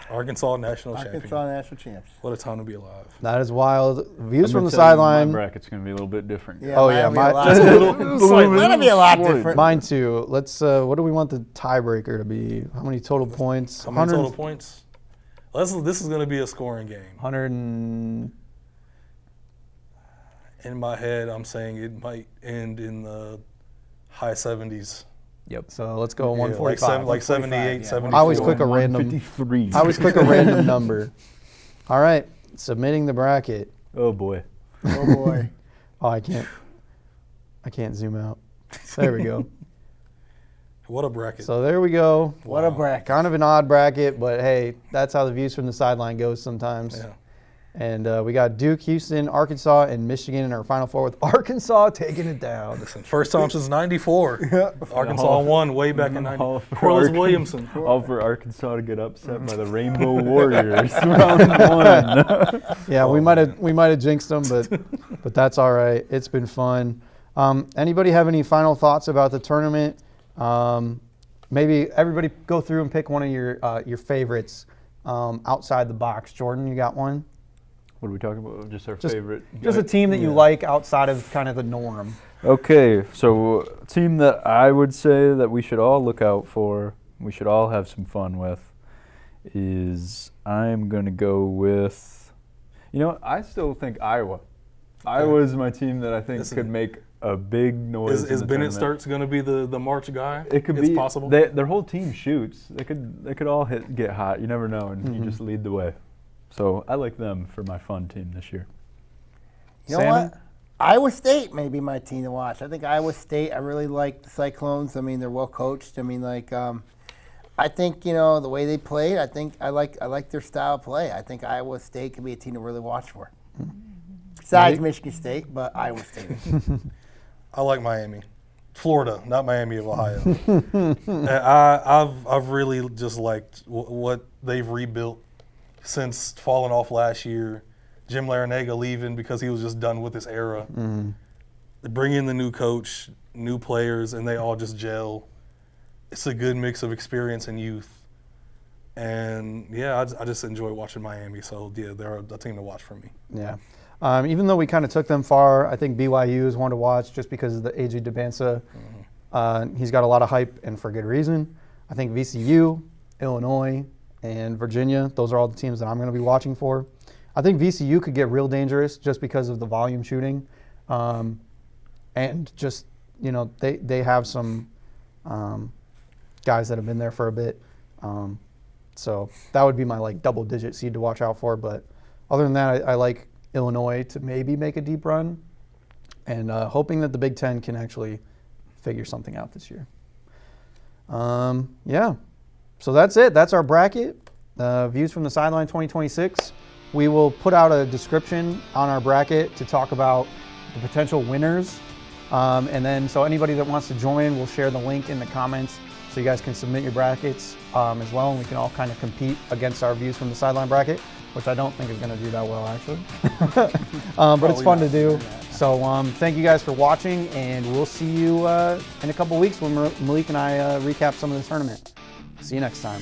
Speaker 4: Arkansas national champion.
Speaker 2: Arkansas national champs.
Speaker 4: What a time to be alive.
Speaker 5: That is wild. Views
Speaker 3: I'm
Speaker 5: from
Speaker 3: gonna
Speaker 5: the
Speaker 3: tell you,
Speaker 5: sideline.
Speaker 3: My bracket's going to be a little bit different.
Speaker 2: Yeah,
Speaker 5: Oh,
Speaker 2: mine
Speaker 5: yeah,
Speaker 2: will be
Speaker 5: my-
Speaker 2: a lot
Speaker 5: just a
Speaker 2: different. That'll be a lot different.
Speaker 5: Mine too. Let's. What do we want the tiebreaker to be? How many total points?
Speaker 4: How many total points? This is going to be a scoring game.
Speaker 5: 100.
Speaker 4: In my head, I'm saying it might end in the high 70s.
Speaker 3: Yep.
Speaker 5: So let's go
Speaker 4: Yeah,
Speaker 5: 145.
Speaker 4: like 78,
Speaker 2: 145,
Speaker 4: 74.
Speaker 5: I always click a random.
Speaker 3: 153.
Speaker 5: I always click a random number. All right, submitting the bracket.
Speaker 3: Oh, boy.
Speaker 2: Oh boy.
Speaker 5: Oh, I can't zoom out. There we go.
Speaker 4: What a bracket.
Speaker 5: So there we go.
Speaker 2: What a bracket.
Speaker 5: Kind of an odd bracket, but hey, that's how the views from the sideline goes sometimes.
Speaker 4: Yeah.
Speaker 5: And we got Duke, Houston, Arkansas, and Michigan in our Final Four with Arkansas taking it down.
Speaker 4: Listen, first time since 94. Arkansas won way back in 90. Corliss Williamson.
Speaker 3: All for Arkansas to get upset by the Rainbow Warriors round one.
Speaker 5: Yeah, we might have jinxed them, but that's all right. It's been fun. Anybody have any final thoughts about the tournament? Maybe everybody go through and pick one of your favorites outside the box. Jordan, you got one?
Speaker 3: What are we talking about? Just our
Speaker 5: Just-
Speaker 3: favorite?
Speaker 5: Just a team that you like outside of kind of the norm.
Speaker 3: Okay, so a team that I would say that we should all look out for, we should all have some fun with, is I'm going to go with, I still think Iowa. Iowa's my team that I think
Speaker 4: Listen,
Speaker 3: could make a big noise.
Speaker 4: Is
Speaker 3: in the
Speaker 4: Bennett
Speaker 3: tournament.
Speaker 4: Starks going to be the March guy?
Speaker 3: It could
Speaker 4: it's
Speaker 3: be
Speaker 4: possible.
Speaker 3: Their whole team shoots. They could all get hot. You never know, and you just lead the way. So I like them for my fun team this year.
Speaker 2: You know
Speaker 5: Sammy?
Speaker 2: what? Iowa State may be my team to watch. I think Iowa State, I really like the Cyclones. I mean, they're well coached. I mean, I think, the way they played, I like their style of play. I think Iowa State could be a team to really watch for. Besides Michigan State, but Iowa State.
Speaker 4: I like Miami. Florida, not Miami of Ohio. And I've really just liked what they've rebuilt since falling off last year. Jim Larinaga leaving because he was just done with this era. They bring in the new coach, new players, and they all just gel. It's a good mix of experience and youth. And, yeah, I just enjoy watching Miami. So, yeah, they're a team to watch for me.
Speaker 5: Yeah. Even though we kind of took them far, I think BYU is one to watch just because of the AJ DeBansa. He's got a lot of hype, and for good reason. I think VCU, Illinois, and Virginia, those are all the teams that I'm going to be watching for. I think VCU could get real dangerous just because of the volume shooting. And just, they have some guys that have been there for a bit. So that would be my double-digit seed to watch out for. But other than that, I like Illinois to maybe make a deep run, and hoping that the Big Ten can actually figure something out this year. Yeah, so that's it. That's our bracket. Views from the Sideline 2026. We will put out a description on our bracket to talk about the potential winners. And then so anybody that wants to join, we'll share the link in the comments so you guys can submit your brackets as well, and we can all kind of compete against our Views from the Sideline bracket, which I don't think is going to do that well, actually. But it's fun to do. So thank you guys for watching, and we'll see you in a couple weeks when Malik and I recap some of the tournament. See you next time.